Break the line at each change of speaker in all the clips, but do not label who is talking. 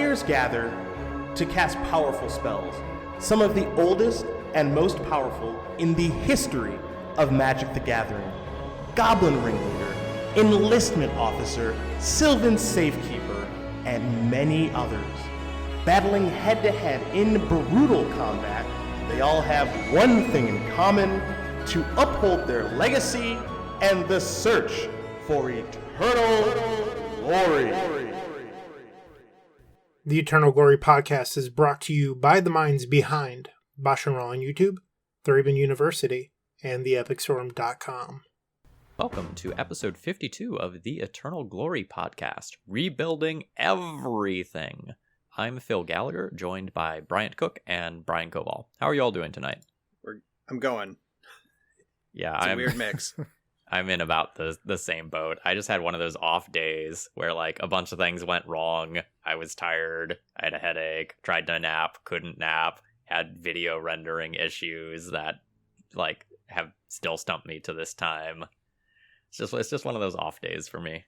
players gather to cast powerful spells, some of the oldest and most powerful in the history of Magic the Gathering. Goblin Ringleader, Enlistment Officer, Sylvan Safekeeper, and many others. Battling head-to-head in brutal combat, they all have one thing in common: to uphold their legacy and the search for eternal glory.
The Eternal Glory podcast is brought to you by the minds behind BoshNRoll on YouTube, Thraben University, and theepicstorm.com.
Welcome to episode 52 of the Eternal Glory podcast, rebuilding everything. I'm Phil Gallagher, joined by Bryant Cook and Brian Coval. How are you all doing tonight?
I'm going.
Yeah,
it's a weird mix.
I'm in about the same boat. I just had one of those off days where like a bunch of things went wrong. I was tired. I had a headache. Tried to nap. Couldn't nap. Had video rendering issues that like have still stumped me to this time. It's just one of those off days for me.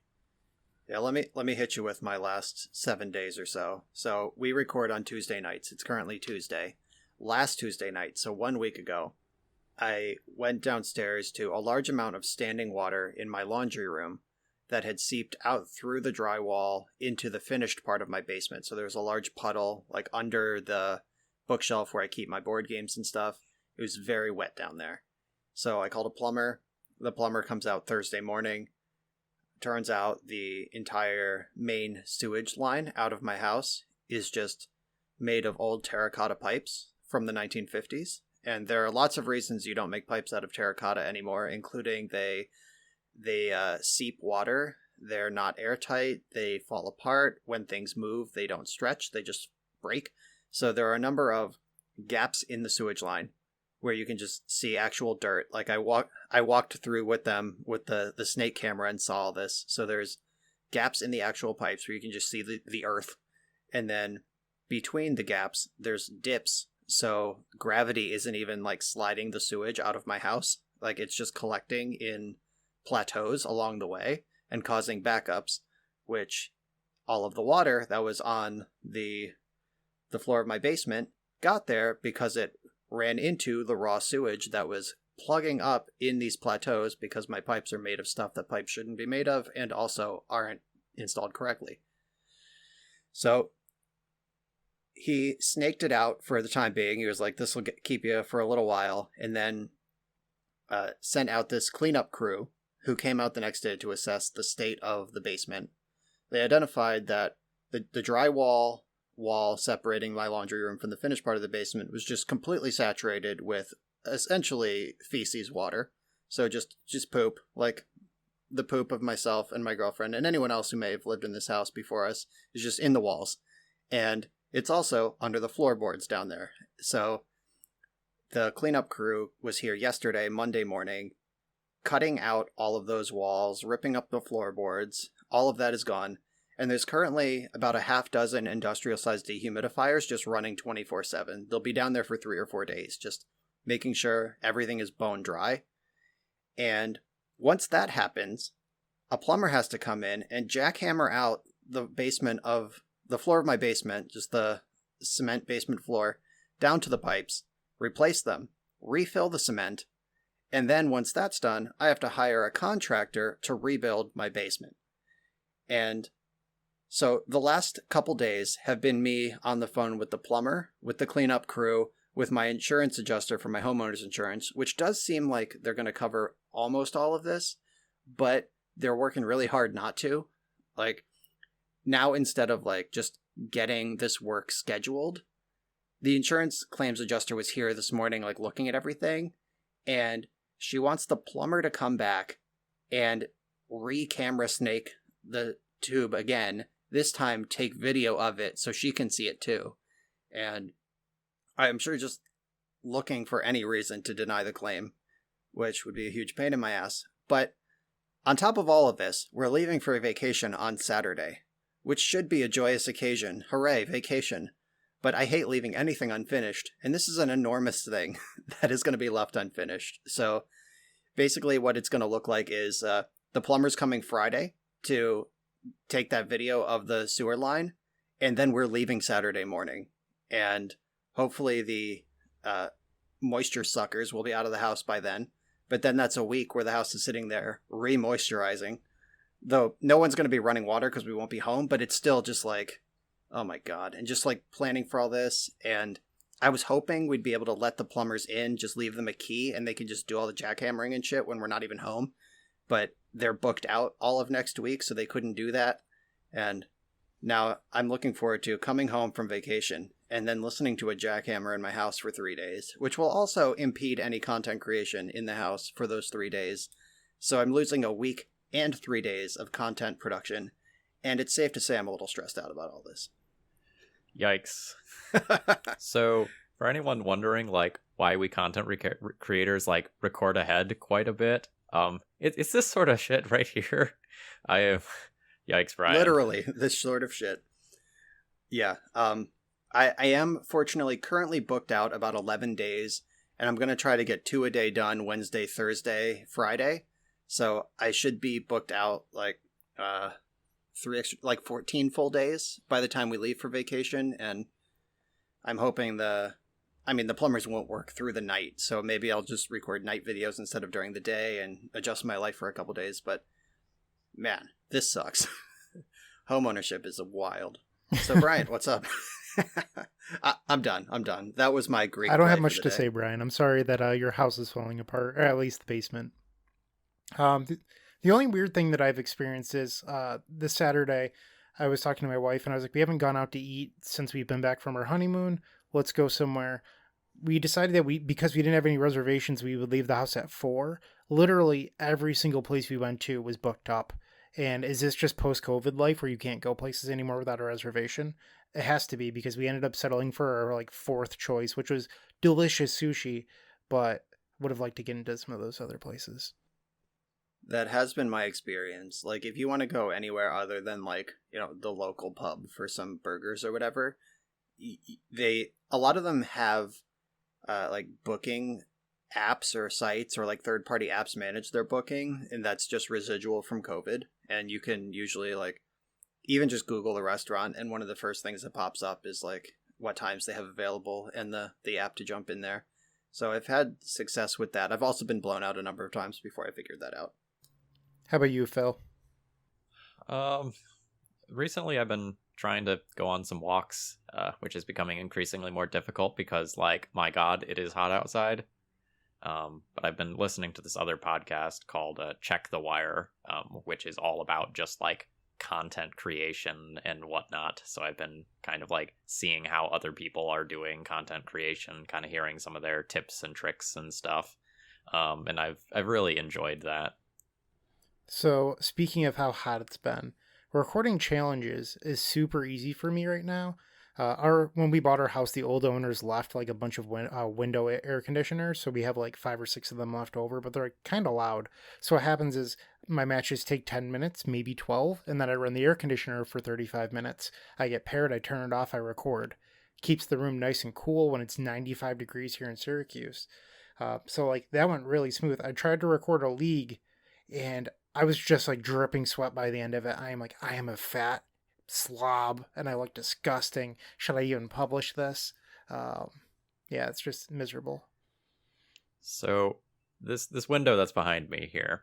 Yeah, let me hit you with my last 7 days or so. So we record on Tuesday nights. It's currently Tuesday. Last Tuesday night, so 1 week ago, I went downstairs to a large amount of standing water in my laundry room that had seeped out through the drywall into the finished part of my basement. So there was a large puddle like under the bookshelf where I keep my board games and stuff. It was very wet down there. So I called a plumber. The plumber comes out Thursday morning. Turns out the entire main sewage line out of my house is just made of old terracotta pipes from the 1950s. And there are lots of reasons you don't make pipes out of terracotta anymore, including they seep water, they're not airtight, they fall apart. When things move, they don't stretch, they just break. So there are a number of gaps in the sewage line where you can just see actual dirt. Like I walked through with them with the snake camera and saw all this. So there's gaps in the actual pipes where you can just see the earth. And then between the gaps, there's dips. So gravity isn't even like sliding the sewage out of my house. Like it's just collecting in plateaus along the way and causing backups, which all of the water that was on the floor of my basement got there because it ran into the raw sewage that was plugging up in these plateaus because my pipes are made of stuff that pipes shouldn't be made of and also aren't installed correctly. So he snaked it out for the time being. He was like, this will keep you for a little while. And then sent out this cleanup crew who came out the next day to assess the state of the basement. They identified that the drywall wall separating my laundry room from the finished part of the basement was just completely saturated with essentially feces water. So just poop, like the poop of myself and my girlfriend and anyone else who may have lived in this house before us is just in the walls. And it's also under the floorboards down there. So the cleanup crew was here yesterday, Monday morning, cutting out all of those walls, ripping up the floorboards. All of that is gone. And there's currently about a half dozen industrial-sized dehumidifiers just running 24/7. They'll be down there for 3 or 4 days, just making sure everything is bone dry. And once that happens, a plumber has to come in and jackhammer out the floor of my basement, just the cement basement floor, down to the pipes, replace them, refill the cement, and then once that's done, I have to hire a contractor to rebuild my basement. And so the last couple days have been me on the phone with the plumber, with the cleanup crew, with my insurance adjuster for my homeowner's insurance, which does seem like they're going to cover almost all of this, but they're working really hard not to. Like, now instead of like just getting this work scheduled, the insurance claims adjuster was here this morning, like looking at everything, and she wants the plumber to come back and re-camera snake the tube again. This time take video of it so she can see it too. And I'm sure just looking for any reason to deny the claim, which would be a huge pain in my ass. But on top of all of this, we're leaving for a vacation on Saturday, which should be a joyous occasion. Hooray, vacation. But I hate leaving anything unfinished, and this is an enormous thing that is going to be left unfinished. So basically what it's going to look like is the plumber's coming Friday to take that video of the sewer line and then we're leaving Saturday morning. And hopefully the moisture suckers will be out of the house by then. But then that's a week where the house is sitting there re-moisturizing. Though no one's going to be running water because we won't be home, but it's still just like, oh my God. And just like planning for all this. And I was hoping we'd be able to let the plumbers in, just leave them a key, and they can just do all the jackhammering and shit when we're not even home. But they're booked out all of next week, so they couldn't do that. And now I'm looking forward to coming home from vacation and then listening to a jackhammer in my house for 3 days, which will also impede any content creation in the house for those 3 days. So I'm losing a week and 3 days of content production, and it's safe to say I'm a little stressed out about all this.
Yikes. So for anyone wondering like why we content creators like record ahead quite a bit, it's this sort of shit right here. I have yikes, Brian.
Literally this sort of shit. Yeah. I am fortunately currently booked out about 11 days, and I'm going to try to get 2 a day done Wednesday, Thursday, Friday. So I should be booked out like 14 full days by the time we leave for vacation. And I'm hoping the plumbers won't work through the night. So maybe I'll just record night videos instead of during the day and adjust my life for a couple days. But man, this sucks. Homeownership is wild. So Brian, what's up? I'm done. That was my Greek.
I don't have much to say, Brian. I'm sorry that your house is falling apart, or at least the basement. The only weird thing that I've experienced is this Saturday, I was talking to my wife and I was like, we haven't gone out to eat since we've been back from our honeymoon. Let's go somewhere. We decided that because we didn't have any reservations, we would leave the house at 4. Literally every single place we went to was booked up. And is this just post-COVID life where you can't go places anymore without a reservation? It has to be, because we ended up settling for our like 4th choice, which was delicious sushi, but would have liked to get into some of those other places.
That has been my experience. Like, if you want to go anywhere other than like, the local pub for some burgers or whatever, a lot of them have like booking apps or sites, or like third-party apps manage their booking, and that's just residual from COVID. And you can usually like even just Google a restaurant, and one of the first things that pops up is like what times they have available and the app to jump in there. So I've had success with that. I've also been blown out a number of times before I figured that out.
How about you, Phil?
Recently I've been trying to go on some walks, which is becoming increasingly more difficult because, like, my God, it is hot outside. But I've been listening to this other podcast called Check the Wire, which is all about just like content creation and whatnot. So I've been kind of like seeing how other people are doing content creation, kind of hearing some of their tips and tricks and stuff. And I've really enjoyed that.
So speaking of how hot it's been, recording challenges is super easy for me right now. When we bought our house, the old owners left like a bunch of window air conditioners, so we have like 5 or 6 of them left over, but they're kind of loud. So what happens is my matches take 10 minutes, maybe 12, and then I run the air conditioner for 35 minutes. I get paired, I turn it off, I record. Keeps the room nice and cool when it's 95 degrees here in Syracuse. So like that went really smooth. I tried to record a league, and I was just like dripping sweat by the end of it. I am a fat slob and I look disgusting. Should I even publish this? Yeah, it's just miserable.
So this window that's behind me here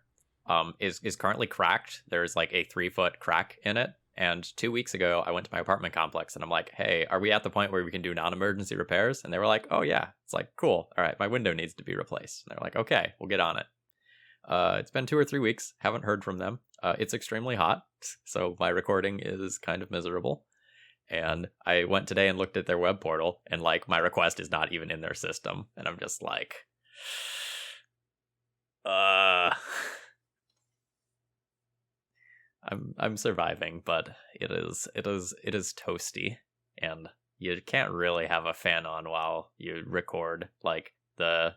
is currently cracked. There's like a 3-foot crack in it. And 2 weeks ago, I went to my apartment complex and I'm like, hey, are we at the point where we can do non-emergency repairs? And they were like, oh yeah. It's like, cool. All right, my window needs to be replaced. And they're like, okay, we'll get on it. It's been 2 or 3 weeks. Haven't heard from them. It's extremely hot, so my recording is kind of miserable. And I went today and looked at their web portal, and like my request is not even in their system. And I'm just like, I'm surviving, but it is toasty, and you can't really have a fan on while you record. Like the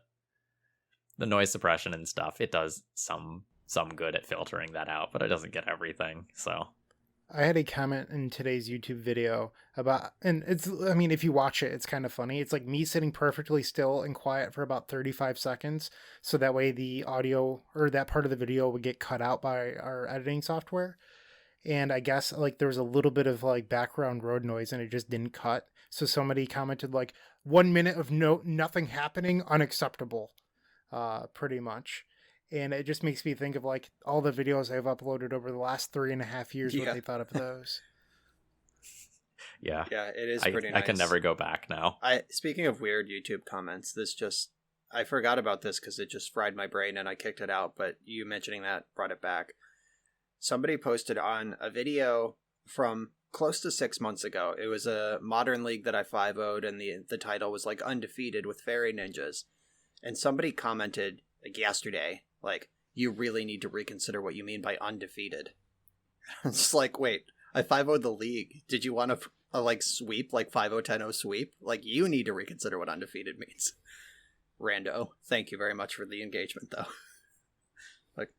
noise suppression and stuff, it does some good at filtering that out, but it doesn't get everything. So
I had a comment in today's YouTube video about, and if you watch it, it's kind of funny. It's like me sitting perfectly still and quiet for about 35 seconds. So that way the audio or that part of the video would get cut out by our editing software. and I guess like there was a little bit of like background road noise and it just didn't cut. So somebody commented like 1 minute of nothing happening, unacceptable, pretty much. And it just makes me think of like all the videos I've uploaded over the last 3.5 years, what they thought of those.
Yeah.
Yeah, it is pretty nice.
I can never go back now.
Speaking of weird YouTube comments, I forgot about this because it just fried my brain and I kicked it out, but you mentioning that brought it back. Somebody posted on a video from close to 6 months ago. It was a modern league that I 5-0'd, and the title was like undefeated with fairy ninjas. And somebody commented like yesterday, like, you really need to reconsider what you mean by undefeated. It's just like, wait, I 5-0'd the league. Did you want a like sweep, like 5-0, 10-0 sweep? Like, you need to reconsider what undefeated means. Rando. Thank you very much for the engagement, though. Like,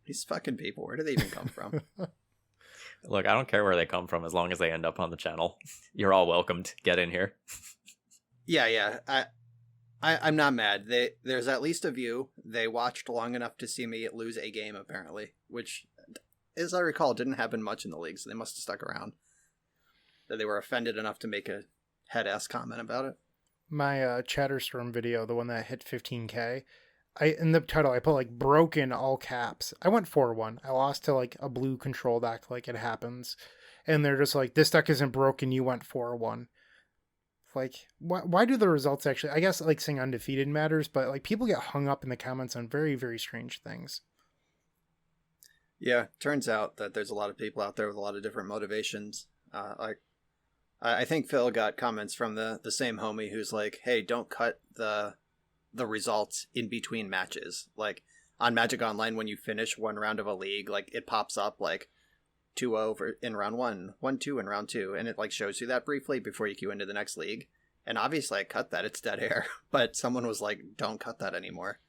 these fucking people, where do they even come from?
Look, I don't care where they come from as long as they end up on the channel. You're all welcome to get in here.
Yeah. I'm not mad. There's at least a view. They watched long enough to see me lose a game, apparently, which, as I recall, didn't happen much in the league, so they must have stuck around. That they were offended enough to make a head-ass comment about it.
My Chatterstorm video, the one that hit 15K, in the title, I put like broken all caps. I went 4-1. I lost to like a blue control deck, like it happens. And they're just like, this deck isn't broken, you went 4-1. Like, why do the results actually, I guess like saying undefeated matters, but like people get hung up in the comments on very, very strange things.
Yeah, turns out that there's a lot of people out there with a lot of different motivations. I think Phil got comments from the same homie who's like, hey, don't cut the results in between matches. Like on Magic Online, when you finish one round of a league, like it pops up like 2-0 in round 1, 1-2 in round 2, and it like shows you that briefly before you queue into the next league. And obviously I cut that, it's dead air, but someone was like, don't cut that anymore.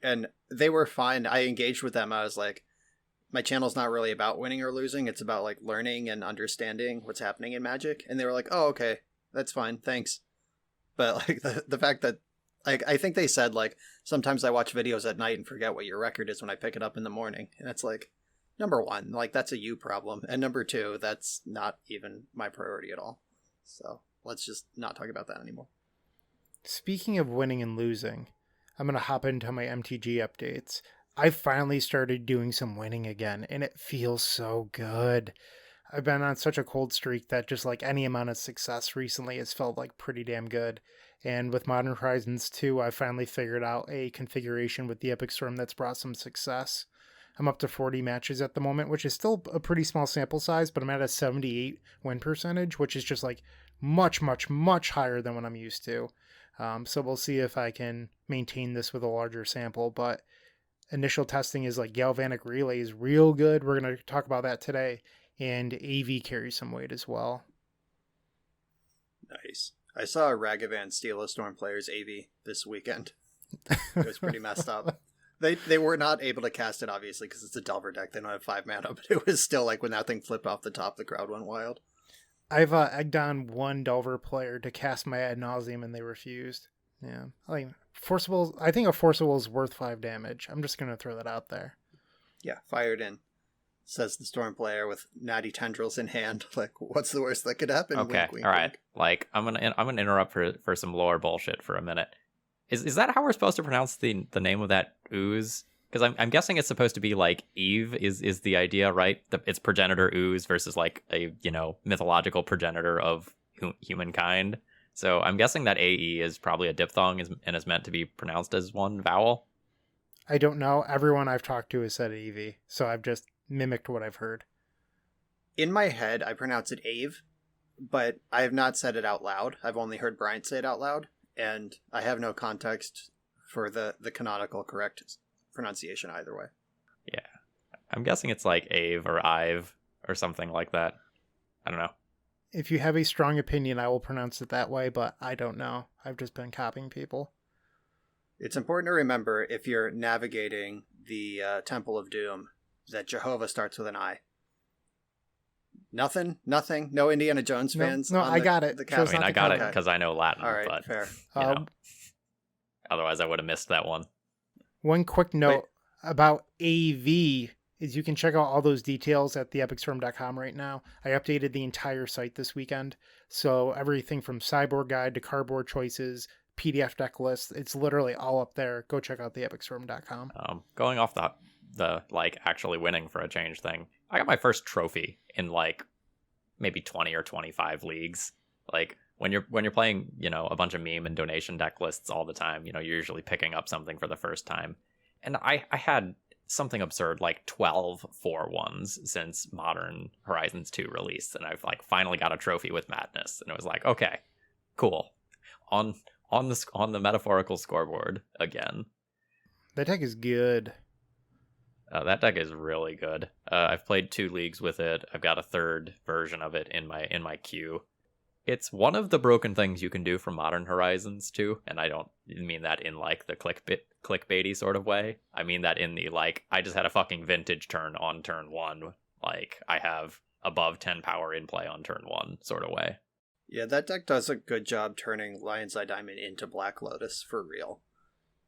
And they were fine. I engaged with them. I was like, my channel's not really about winning or losing. It's about like learning and understanding what's happening in Magic. And they were like, oh, okay, that's fine. Thanks. But like the fact that I think they said like, sometimes I watch videos at night and forget what your record is when I pick it up in the morning. And it's like, number one, like that's a you problem. And number two, that's not even my priority at all. So let's just not talk about that anymore.
Speaking of winning and losing, I'm going to hop into my MTG updates. I finally started doing some winning again, and it feels so good. I've been on such a cold streak that just like any amount of success recently has felt like pretty damn good. And with Modern Horizons 2, I finally figured out a configuration with the Epic Storm that's brought some success. I'm up to 40 matches at the moment, which is still a pretty small sample size, but I'm at a 78 win percentage, which is just like much, much, much higher than what I'm used to. So we'll see if I can maintain this with a larger sample, but initial testing is like Galvanic Relay is real good. We're going to talk about that today. And AV carries some weight as well.
Nice. I saw Ragavan steal a Storm player's AV this weekend. It was pretty messed up. They were not able to cast it, obviously, because it's a Delver deck. They don't have 5 mana, but it was still like when that thing flipped off the top, the crowd went wild.
I've egged on one Delver player to cast my Ad Nauseam, and they refused. Yeah. Like, Forcible, I think a Forcible is worth 5 damage. I'm just going to throw that out there.
Yeah, fired in. Says the Storm player with natty tendrils in hand. Like, what's the worst that could happen?
Okay,
wink, wink,
all right.
wink.
Like, I'm gonna interrupt for some lore bullshit for a minute. Is that how we're supposed to pronounce the name of that ooze? Because I'm guessing it's supposed to be like Eve is the idea, right? It's progenitor ooze versus like a mythological progenitor of humankind. So I'm guessing that AE is probably a diphthong and is meant to be pronounced as one vowel.
I don't know. Everyone I've talked to has said EV, so I've just mimicked what I've heard.
In my head, I pronounce it Ave, but I have not said it out loud. I've only heard Bryant say it out loud, and I have no context for the canonical correct pronunciation either way.
Yeah. I'm guessing it's like Ave or Ive or something like that. I don't know.
If you have a strong opinion, I will pronounce it that way, but I don't know. I've just been copying people.
It's important to remember, if you're navigating the Temple of Doom, that Jehovah starts with an I. Nothing? No Indiana Jones fans?
No, I got it.
I mean, I got it because I know Latin.
All right,
but,
fair.
Otherwise, I would have missed that one.
One quick note about AV is you can check out all those details at theepicstorm.com right now. I updated the entire site this weekend. So everything from sideboard guide to cardboard choices, PDF deck lists, it's literally all up there. Go check out theepicstorm.com.
Going off the like actually winning for a change thing, I got my first trophy in like maybe 20 or 25 leagues. Like when you're playing, a bunch of meme and donation deck lists all the time, you're usually picking up something for the first time. And I had something absurd like 12 4-1s since Modern Horizons 2 released, and I've like finally got a trophy with Madness, and it was like, okay, cool. On the metaphorical scoreboard again.
That deck is good.
That deck is really good. I've played 2 leagues with it. I've got a third version of it in my queue. It's one of the broken things you can do from Modern Horizons 2, and I don't mean that in like the clickbaity sort of way. I mean that in the like, I just had a fucking vintage turn on turn 1. Like, I have above 10 power in play on turn 1 sort of way.
Yeah, that deck does a good job turning Lion's Eye Diamond into Black Lotus for real.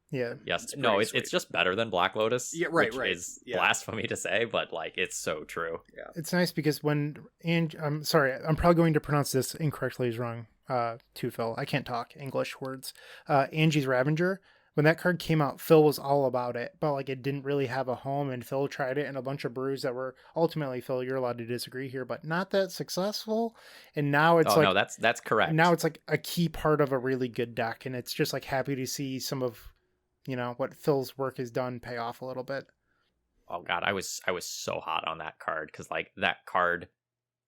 Yeah.
Yes. It's just better than Black Lotus.
Yeah, right.
Which is blasphemy to say, but like it's so true.
Yeah.
It's nice because I'm sorry, I'm probably going to pronounce this incorrectly is wrong. To Phil. I can't talk English words. Angie's Ravager. When that card came out, Phil was all about it, but like it didn't really have a home, and Phil tried it in a bunch of brews that were ultimately, Phil, you're allowed to disagree here, but not that successful. And now it's
no, that's correct.
Now it's like a key part of a really good deck, and it's just like happy to see some of what Phil's work has done pay off a little bit.
Oh god, I was so hot on that card because like that card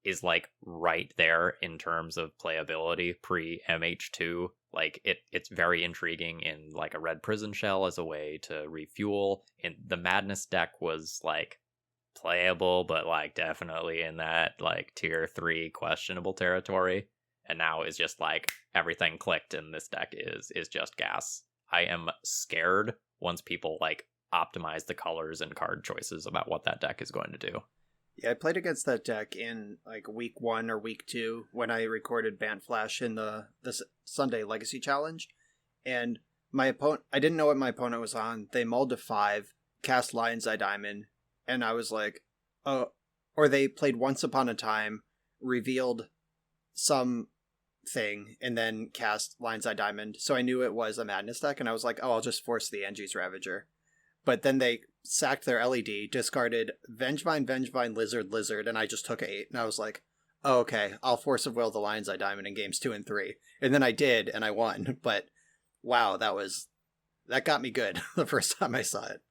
is like right there in terms of playability pre MH2. Like it's very intriguing in like a red prison shell as a way to refuel. And the Madness deck was like playable, but like definitely in that like tier 3 questionable territory. And now is just like everything clicked, and this deck is just gas. I am scared once people like optimize the colors and card choices about what that deck is going to do.
Yeah, I played against that deck in like week 1 or week 2 when I recorded Bant Flash in the Sunday Legacy Challenge, and my opponent, I didn't know what my opponent was on. They mulled to 5, cast Lion's Eye Diamond, and I was like, oh, or they played Once Upon a Time, revealed some thing, and then cast Lion's Eye Diamond. So I knew it was a Madness deck, and I was like, oh, I'll just force the Angie's Ravager. But then they sacked their LED, discarded Vengevine, Lizard, and I just took 8. And I was like, oh, okay, I'll Force of Will the Lion's Eye Diamond in games 2 and 3. And then I did, and I won. But wow, that got me good the first time I saw it.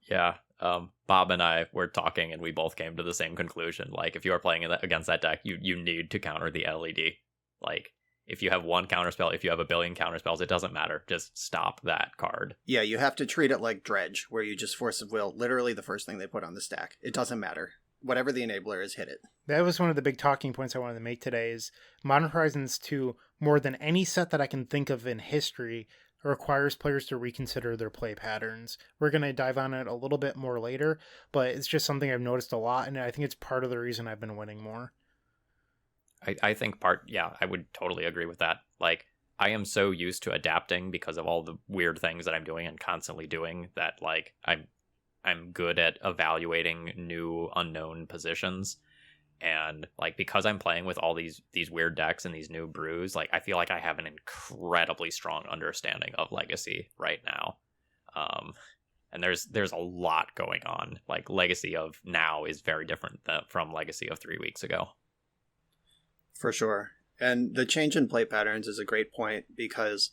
Yeah. Bob and I were talking, and we both came to the same conclusion. Like, if you are playing against that deck, you need to counter the LED. Like, if you have one counterspell, if you have a billion counterspells, it doesn't matter. Just stop that card.
Yeah, you have to treat it like Dredge, where you just Force of Will literally the first thing they put on the stack. It doesn't matter. Whatever the enabler is, hit it.
That was one of the big talking points I wanted to make today is Modern Horizons 2, more than any set that I can think of in history, requires players to reconsider their play patterns. We're going to dive on it a little bit more later, but it's just something I've noticed a lot, and I think it's part of the reason I've been winning more.
I think I would totally agree with that. Like, I am so used to adapting because of all the weird things that I'm doing and constantly doing that, like, I'm good at evaluating new unknown positions. And, like, because I'm playing with all these weird decks and these new brews, like, I feel like I have an incredibly strong understanding of Legacy right now. And there's a lot going on. Like, Legacy of now is very different from Legacy of 3 weeks ago.
For sure. And the change in play patterns is a great point because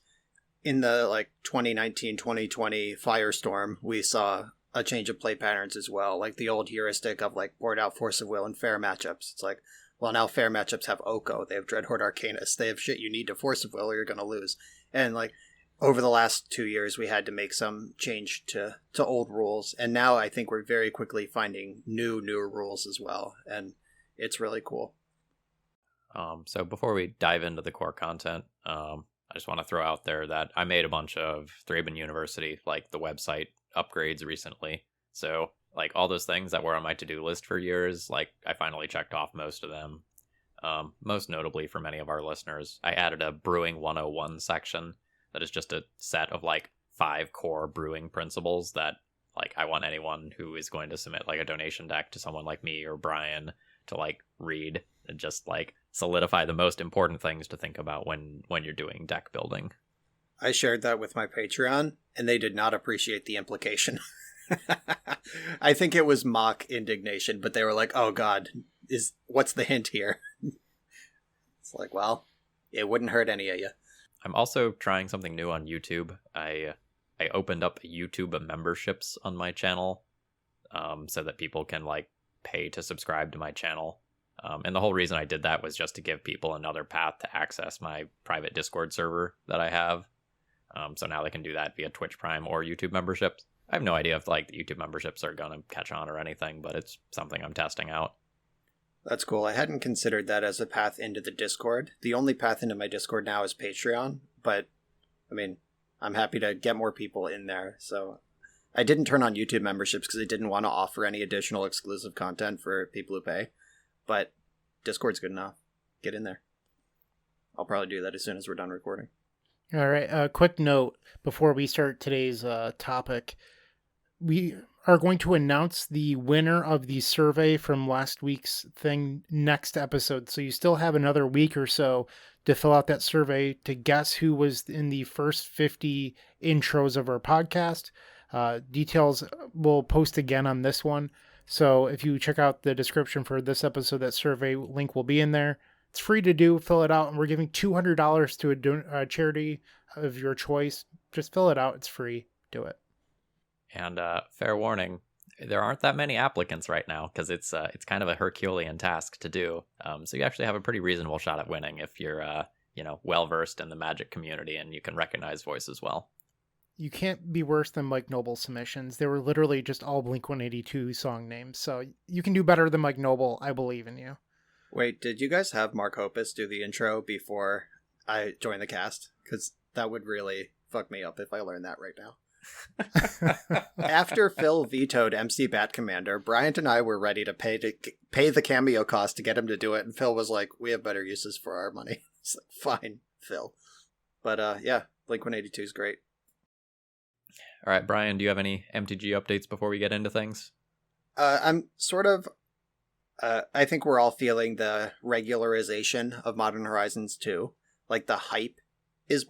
in the 2019-2020 Firestorm, we saw a change of play patterns as well. Like the old heuristic of board out Force of Will and fair matchups. It's like, well, now fair matchups have Oko, they have Dreadhorde Arcanist, they have shit you need to Force of Will or you're going to lose. And over the last 2 years, we had to make some change to old rules. And now I think we're very quickly finding newer rules as well. And it's really cool.
So before we dive into the core content, I just want to throw out there that I made a bunch of ThrabenU University, the website upgrades recently. So all those things that were on my to-do list for years, I finally checked off most of them. Most notably for many of our listeners, I added a Brewing 101 section that is just a set of 5 core brewing principles that Like, I want anyone who is going to submit like a donation deck to someone like me or Brian to like read and just like solidify the most important things to think about when you're doing deck building.
I shared that with my Patreon, and they did not appreciate the implication. I think it was mock indignation, but they were like, "Oh God, what's the hint here?" It's like, well, it wouldn't hurt any of you.
I'm also trying something new on YouTube. I opened up YouTube memberships on my channel, so that people can like pay to subscribe to my channel. And the whole reason I did that was just to give people another path to access my private Discord server that I have. So now they can do that via Twitch Prime or YouTube memberships. I have no idea if like the YouTube memberships are going to catch on or anything, but it's something I'm testing out.
That's cool. I hadn't considered that as a path into the Discord. The only path into my Discord now is Patreon, but I mean, I'm happy to get more people in there. So I didn't turn on YouTube memberships because I didn't want to offer any additional exclusive content for people who pay, but Discord's good enough. Get in there. I'll probably do that as soon as we're done recording.
All right. A quick note before we start today's topic. We are going to announce the winner of the survey from last week's thing next episode. So you still have another week or so to fill out that survey to guess who was in the first 50 intros of our podcast. Details we'll post again on this one. So if you check out the description for this episode, that survey link will be in there. It's free to do. Fill it out. And we're giving $200 to a charity of your choice. Just fill it out. It's free. Do it.
And fair warning, there aren't that many applicants right now because it's kind of a Herculean task to do. So you actually have a pretty reasonable shot at winning if you're well versed in the Magic community and you can recognize voices well.
You can't be worse than Mike Noble submissions. They were literally just all Blink-182 song names. So you can do better than Mike Noble. I believe in you.
Wait, did you guys have Mark Hoppus do the intro before I joined the cast? Because that would really fuck me up if I learned that right now. After Phil vetoed MC Bat Commander, Bryant and I were ready to pay the cameo cost to get him to do it, and Phil was like, "We have better uses for our money." It's like, fine, Phil. But yeah, Blink-182 is great.
All right, Brian, do you have any MTG updates before we get into things?
I'm sort of. I think we're all feeling the regularization of Modern Horizons 2. Like the hype is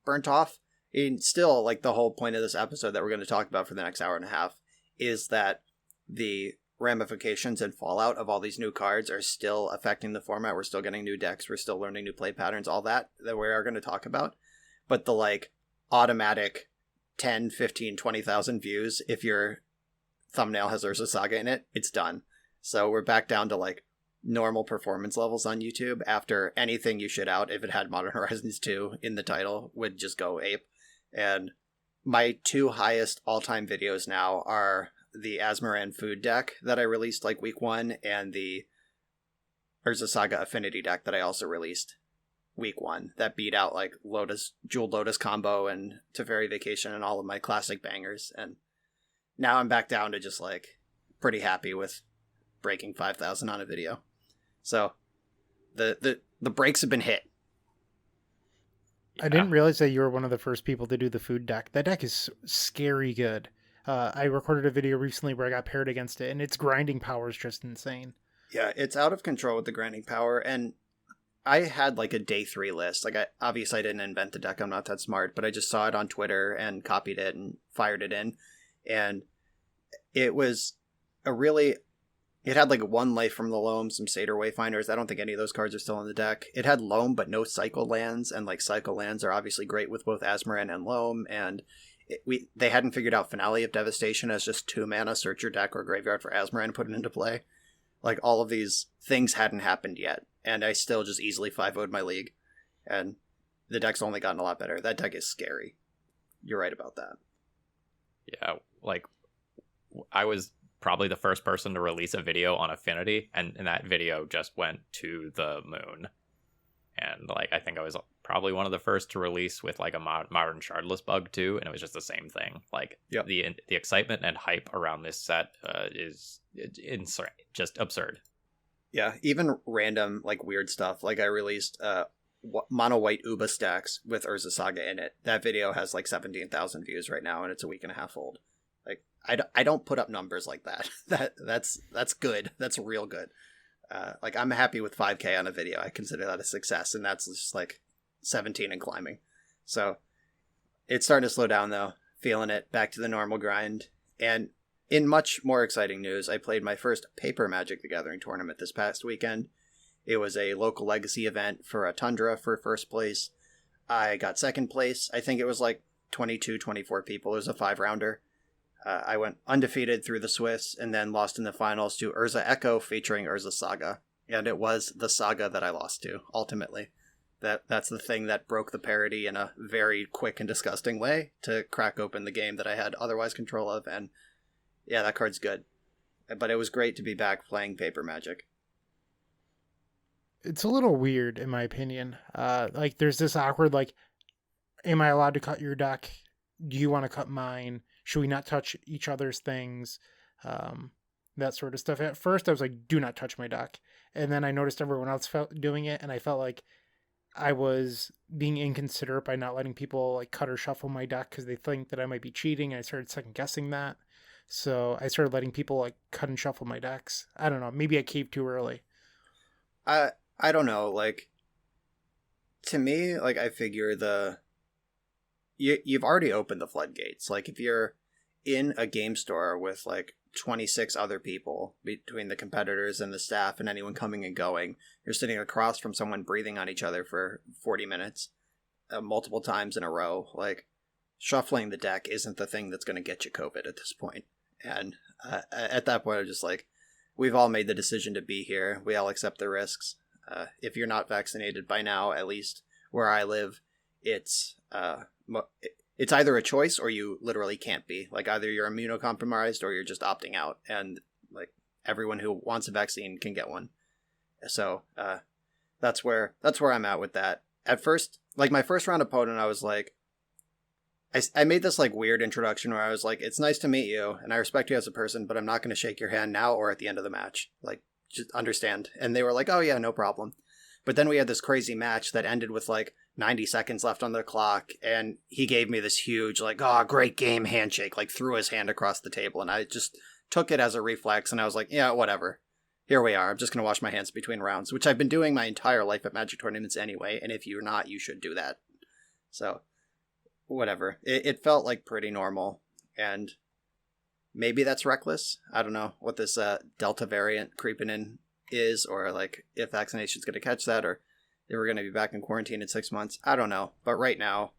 burnt off. And still, like the whole point of this episode that we're going to talk about for the next hour and a half is that the ramifications and fallout of all these new cards are still affecting the format. We're still getting new decks. We're still learning new play patterns, all that we are going to talk about. But the like automatic 10, 15, 20,000 views, if your thumbnail has Urza Saga in it, it's done. So we're back down to like normal performance levels on YouTube after anything you shit out, if it had Modern Horizons 2 in the title, would just go ape. And my two highest all-time videos now are the Azmoran food deck that I released like week 1 and the Urza Saga Affinity deck that I also released week 1 that beat out like Jeweled Lotus combo and Teferi Vacation and all of my classic bangers. And now I'm back down to just like pretty happy with breaking 5,000 on a video. So the brakes have been hit.
I didn't realize that you were one of the first people to do the food deck. That deck is scary good. I recorded a video recently where I got paired against it, and its grinding power is just insane.
Yeah, it's out of control with the grinding power, and I had like a day 3 list. Like, obviously I didn't invent the deck, I'm not that smart, but I just saw it on Twitter and copied it and fired it in. And it was it had like 1 Life from the Loam, some Satyr Wayfinders. I don't think any of those cards are still in the deck. It had Loam, but no Cycle lands, and like Cycle lands are obviously great with both Azmoran and Loam, and they hadn't figured out Finale of Devastation as just 2 mana, search your deck or graveyard for Azmoran and put it into play. Like, all of these things hadn't happened yet, and I still just easily 5-0'd my league, and the deck's only gotten a lot better. That deck is scary. You're right about that.
Yeah, like, I was probably the first person to release a video on Affinity, and that video just went to the moon. And like, I think I was probably one of the first to release with like a modern shardless bug too, and it was just the same thing. Like, yep. The excitement and hype around this set is insane, just absurd.
Yeah, even random like weird stuff. Like, I released mono white Uba stacks with Urza Saga in it. That video has like 17,000 views right now, and it's a week and a half old. Like I don't put up numbers like that. That's good. That's real good. Like I'm happy with 5K on a video. I consider that a success, and that's just like 17 and climbing. So it's starting to slow down though. Feeling it, back to the normal grind. And in much more exciting news, I played my first paper Magic the Gathering tournament this past weekend. It was a local legacy event for a Tundra for first place. I got second place. I think it was like 22, 24 people. It was a 5-rounder. I went undefeated through the Swiss and then lost in the finals to Urza Echo featuring Urza Saga. And it was the Saga that I lost to, ultimately. That's the thing that broke the parity in a very quick and disgusting way to crack open the game that I had otherwise control of. And yeah, that card's good. But it was great to be back playing paper Magic.
It's a little weird, in my opinion. Like, there's this awkward, like, am I allowed to cut your deck? Do you want to cut mine? Should we not touch each other's things? That sort of stuff. At first, I was like, do not touch my deck. And then I noticed everyone else doing it, and I felt like I was being inconsiderate by not letting people like cut or shuffle my deck because they think that I might be cheating. And I started second guessing that. So I started letting people like cut and shuffle my decks. I don't know. Maybe I caved too early.
I don't know. Like, to me, like, I figure you've already opened the floodgates. Like, if you're in a game store with like 26 other people between the competitors and the staff and anyone coming and going, you're sitting across from someone breathing on each other for 40 minutes multiple times in a row. Like, shuffling the deck isn't the thing that's going to get you COVID at this point. And at that point, I'm just like, we've all made the decision to be here. We all accept the risks. If you're not vaccinated by now, at least where I live, it's either a choice or you literally can't be. Like, either you're immunocompromised or you're just opting out. And like, everyone who wants a vaccine can get one. So that's where I'm at with that. At first, like, my first round opponent, I was like, I made this like weird introduction where I was like, it's nice to meet you and I respect you as a person, but I'm not going to shake your hand now or at the end of the match. Like, just understand. And they were like, oh yeah, no problem. But then we had this crazy match that ended with like 90 seconds left on the clock, and he gave me this huge like, oh, great game handshake, like threw his hand across the table, and I just took it as a reflex, and I was like, yeah, whatever. Here we are. I'm just going to wash my hands between rounds, which I've been doing my entire life at Magic tournaments anyway, and if you're not, you should do that. So, whatever. It felt like pretty normal, and maybe that's reckless. I don't know what this Delta variant creeping in is, or like if vaccination's going to catch that, or if we're going to be back in quarantine in 6 months. I don't know. But right now,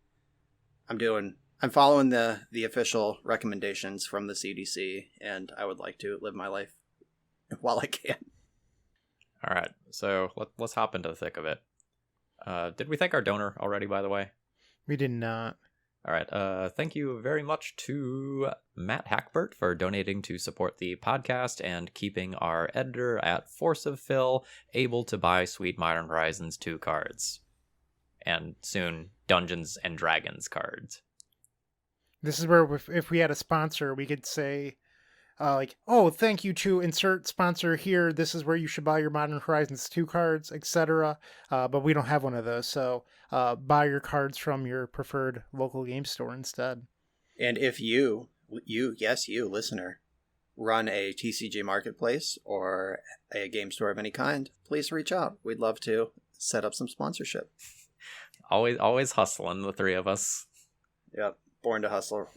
I'm following the official recommendations from the CDC, and I would like to live my life while I can.
All right, so let's hop into the thick of it. Did we thank our donor already, by the way?
We did not.
All right, thank you very much to Matt Hackbert for donating to support the podcast and keeping our editor at Force of Phil able to buy sweet Modern Horizons 2 cards. And soon, Dungeons and Dragons cards.
This is where if we had a sponsor, we could say, like, oh, thank you to insert sponsor here. This is where you should buy your Modern Horizons 2 cards, etc. But we don't have one of those, so buy your cards from your preferred local game store instead.
And if you, listener, run a TCG marketplace or a game store of any kind, please reach out. We'd love to set up some sponsorship.
Always hustling, the three of us.
Yep, born to hustle,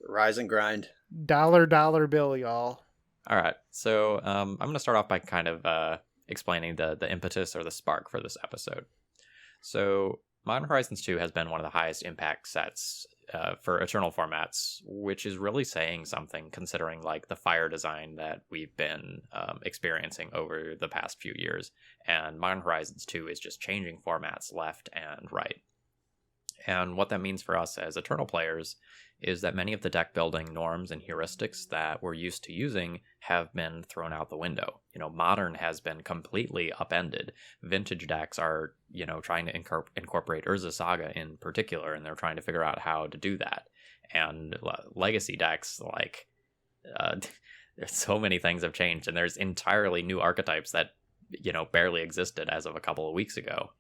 rise and grind.
Dollar bill, y'all.
All right, so I'm going to start off by kind of explaining the impetus or the spark for this episode. So Modern Horizons 2 has been one of the highest impact sets for Eternal formats, which is really saying something considering like the fire design that we've been experiencing over the past few years. And Modern Horizons 2 is just changing formats left and right. And what that means for us as Eternal players is that many of the deck building norms and heuristics that we're used to using have been thrown out the window. You know, Modern has been completely upended. Vintage decks are, trying to incorporate Urza Saga in particular, and they're trying to figure out how to do that. And Legacy decks, like, there's so many things have changed, and there's entirely new archetypes that, barely existed as of a couple of weeks ago.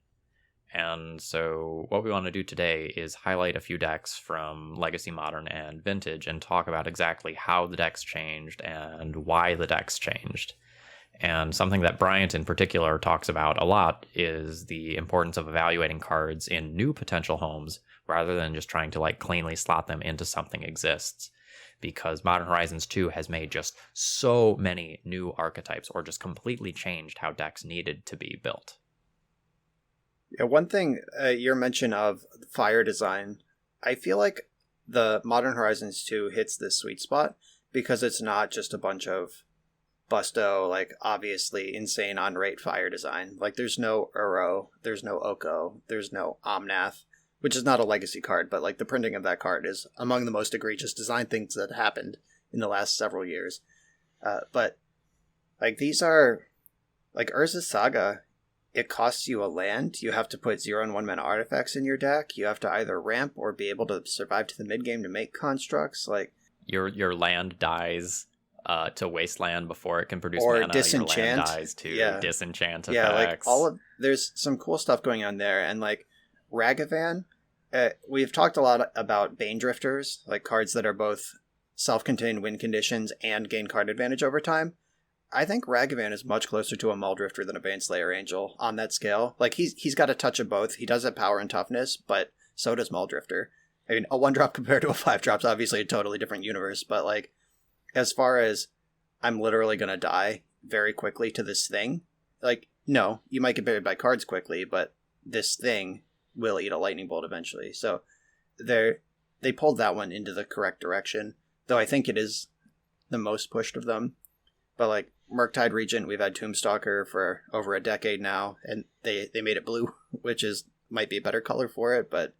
And so what we want to do today is highlight a few decks from Legacy, Modern, and Vintage and talk about exactly how the decks changed and why the decks changed. And something that Bryant in particular talks about a lot is the importance of evaluating cards in new potential homes rather than just trying to like cleanly slot them into something exists. Because Modern Horizons 2 has made just so many new archetypes or just completely changed how decks needed to be built.
Yeah, one thing, your mention of fire design, I feel like the Modern Horizons 2 hits this sweet spot because it's not just a bunch of busto, like obviously insane on rate fire design. Like there's no Uro, there's no Oko, there's no Omnath, which is not a legacy card, but like the printing of that card is among the most egregious design things that happened in the last several years. But like these are like Urza's Saga. It costs you a land. You have to put 0 and 1 mana artifacts in your deck. You have to either ramp or be able to survive to the mid game to make constructs. Like
your land dies to wasteland before it can produce
or
mana.
disenchant.
Your land dies to disenchant effects.
Like there's some cool stuff going on there. And like Ragavan, we've talked a lot about Bane Drifters, like cards that are both self-contained win conditions and gain card advantage over time. I think Ragavan is much closer to a Muldrifter than a Baneslayer Angel on that scale. Like he's got a touch of both. He does have power and toughness, but so does Muldrifter. I mean, a 1-drop compared to a 5-drop's obviously a totally different universe, but like as far as I'm literally going to die very quickly to this thing, like no, you might get buried by cards quickly, but this thing will eat a lightning bolt eventually. So they pulled that one into the correct direction, though I think it is the most pushed of them. But like Murktide Regent, we've had Tombstalker for over a decade now, and they made it blue, which might be a better color for it, but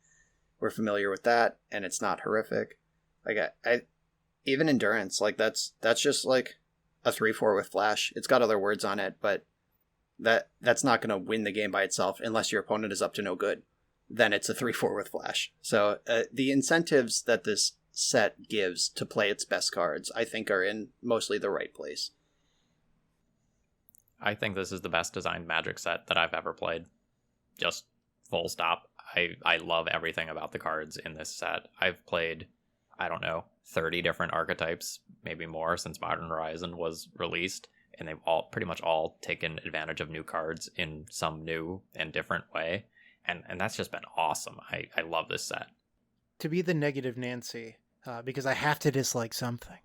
we're familiar with that, and it's not horrific. Like I even Endurance, like that's just like a 3/4 with flash. It's got other words on it, but that's not going to win the game by itself unless your opponent is up to no good. Then it's a 3/4 with flash. So the incentives that this set gives to play its best cards, I think, are in mostly the right place.
I think this is the best designed Magic set that I've ever played. Just full stop. I love everything about the cards in this set. I've played, 30 different archetypes, maybe more, since Modern Horizon was released, and they've all pretty much all taken advantage of new cards in some new and different way. And that's just been awesome. I love this set.
To be the negative Nancy, because I have to dislike something.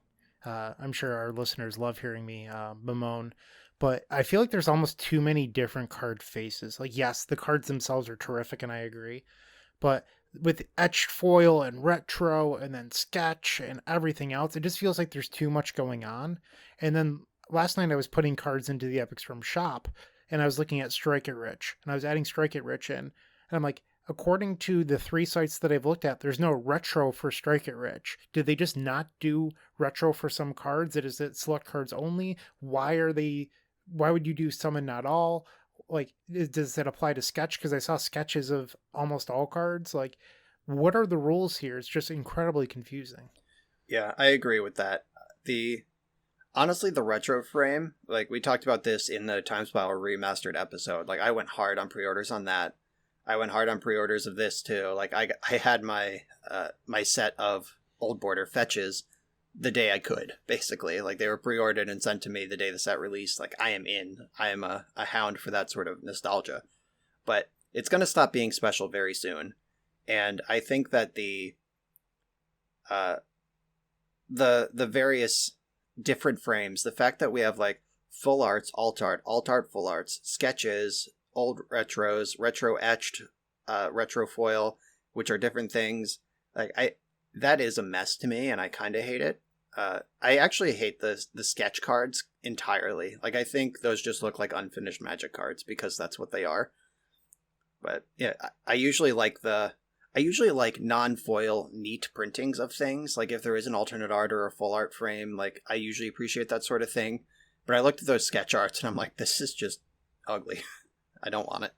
I'm sure our listeners love hearing me bemoan, but I feel like there's almost too many different card faces. Like, yes, the cards themselves are terrific, and I agree, but with etched foil and retro and then sketch and everything else, it just feels like there's too much going on. And then last night I was putting cards into the Epics from shop, and I was looking at Strike It Rich, and I was adding Strike It Rich in, and I'm like, according to the 3 sites that I've looked at, there's no retro for Strike It Rich. Did they just not do retro for some cards? Is it select cards only? Why would you do some and not all? Like, does that apply to sketch? Because I saw sketches of almost all cards. Like, what are the rules here? It's just incredibly confusing.
Yeah, I agree with that. Honestly, the retro frame, like we talked about this in the Time Spiral Remastered episode. Like, I went hard on pre-orders on that. I went hard on pre-orders of this too. Like I had my my set of Old Border fetches the day I could, basically. Like they were pre-ordered and sent to me the day the set released. Like I am a hound for that sort of nostalgia. But it's going to stop being special very soon. And I think that the various different frames, the fact that we have like full arts, alt art, full arts, sketches, old retros, retro etched, retro foil, which are different things. Like that is a mess to me, and I kind of hate it. I actually hate the sketch cards entirely. Like I think those just look like unfinished Magic cards because that's what they are. But yeah, I usually like non-foil neat printings of things. Like if there is an alternate art or a full art frame, like I usually appreciate that sort of thing. But I looked at those sketch arts and I'm like, this is just ugly. I don't want it.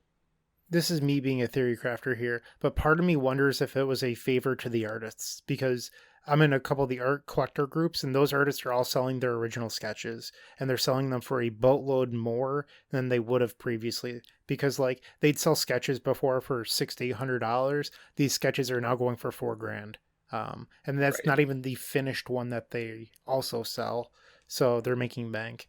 This is me being a theory crafter here, but part of me wonders if it was a favor to the artists, because I'm in a couple of the art collector groups, and those artists are all selling their original sketches, and they're selling them for a boatload more than they would have previously, because like they'd sell sketches before for $600 to $800. These sketches are now going for $4,000. And that's
Right.
not even the finished one that they also sell. So they're making bank.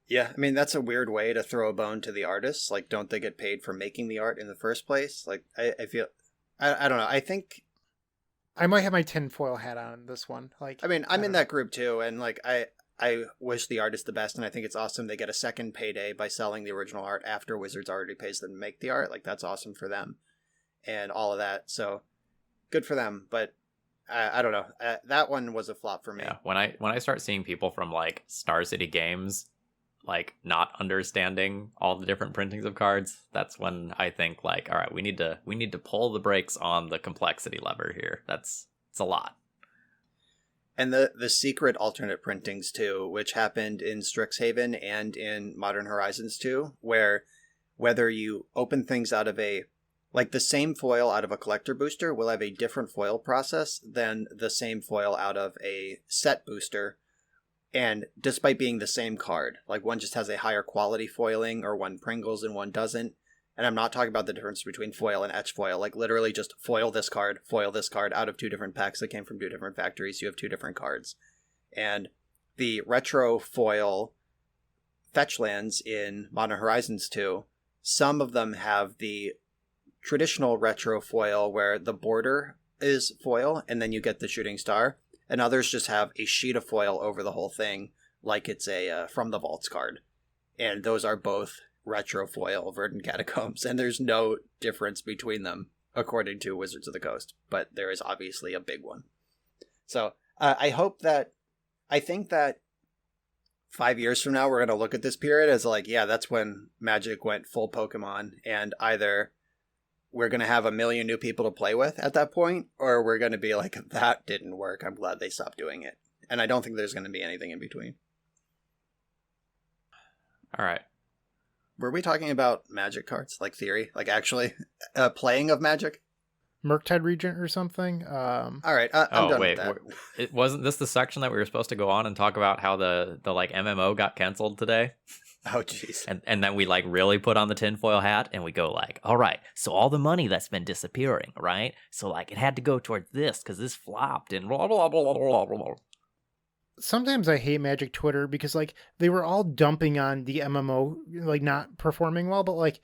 Yeah, I mean, that's a weird way to throw a bone to the artists. Like, don't they get paid for making the art in the first place? Like, I feel, I don't know. I think,
I might have my tinfoil hat on this one. Like,
I mean, I'm
I
in
don't
that group too. And like, I wish the artist the best. And I think it's awesome they get a second payday by selling the original art after Wizards already pays them to make the art. Like, that's awesome for them and all of that. So good for them. But I don't know. That one was a flop for me.
Yeah, when I start seeing people from like Star City Games like not understanding all the different printings of cards, that's when I think like, all right, we need to pull the brakes on the complexity lever here. It's a lot.
And the secret alternate printings too, which happened in Strixhaven and in Modern Horizons 2, where whether you open things out of the same foil out of a collector booster will have a different foil process than the same foil out of a set booster. And despite being the same card, like one just has a higher quality foiling or one Pringles and one doesn't. And I'm not talking about the difference between foil and etch foil, like literally just foil this card out of 2 different packs that came from 2 different factories. You have 2 different cards. And the retro foil fetch lands in Modern Horizons 2, some of them have the traditional retro foil where the border is foil and then you get the shooting star. And others just have a sheet of foil over the whole thing, like it's a From the Vaults card. And those are both retro foil Verdant Catacombs, and there's no difference between them, according to Wizards of the Coast. But there is obviously a big one. So I think that 5 years from now, we're going to look at this period as like, yeah, that's when Magic went full Pokemon, and either we're going to have a million new people to play with at that point, or we're going to be like, that didn't work. I'm glad they stopped doing it. And I don't think there's going to be anything in between.
All right.
Were we talking about Magic cards? Like theory? Like actually playing of Magic?
Murktide Regent or something.
All right. I'm done
wait,
with that.
it wasn't this the section that we were supposed to go on and talk about how the like MMO got canceled today?
Oh, jeez.
And then we like really put on the tinfoil hat and we go like, all right, so all the money that's been disappearing, right? So like it had to go towards this because this flopped and blah, blah, blah, blah, blah, blah.
Sometimes I hate Magic Twitter because like they were all dumping on the MMO like not performing well, but like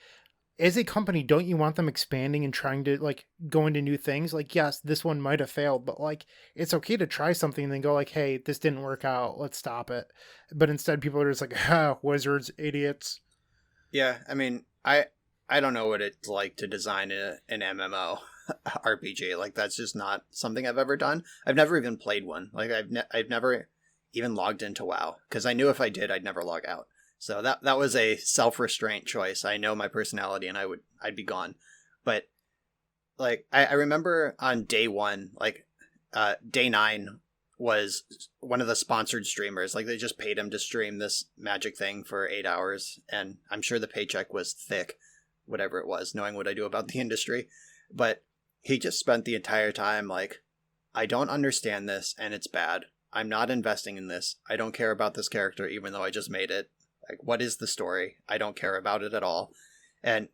as a company, don't you want them expanding and trying to like go into new things? Like, yes, this one might have failed, but like it's okay to try something and then go like, hey, this didn't work out, let's stop it. But instead people are just like, Wizards, idiots.
Yeah, I mean, I don't know what it's like to design an MMO RPG. Like that's just not something I've ever done. I've never even played one. Like I've never even logged into WoW because I knew if I did, I'd never log out. So that was a self-restraint choice. I know my personality and I'd be gone. But like I remember on day 1, like day 9 was one of the sponsored streamers. Like they just paid him to stream this Magic thing for 8 hours, and I'm sure the paycheck was thick, whatever it was, knowing what I do about the industry. But he just spent the entire time like, I don't understand this and it's bad. I'm not investing in this. I don't care about this character even though I just made it. Like, what is the story? I don't care about it at all. And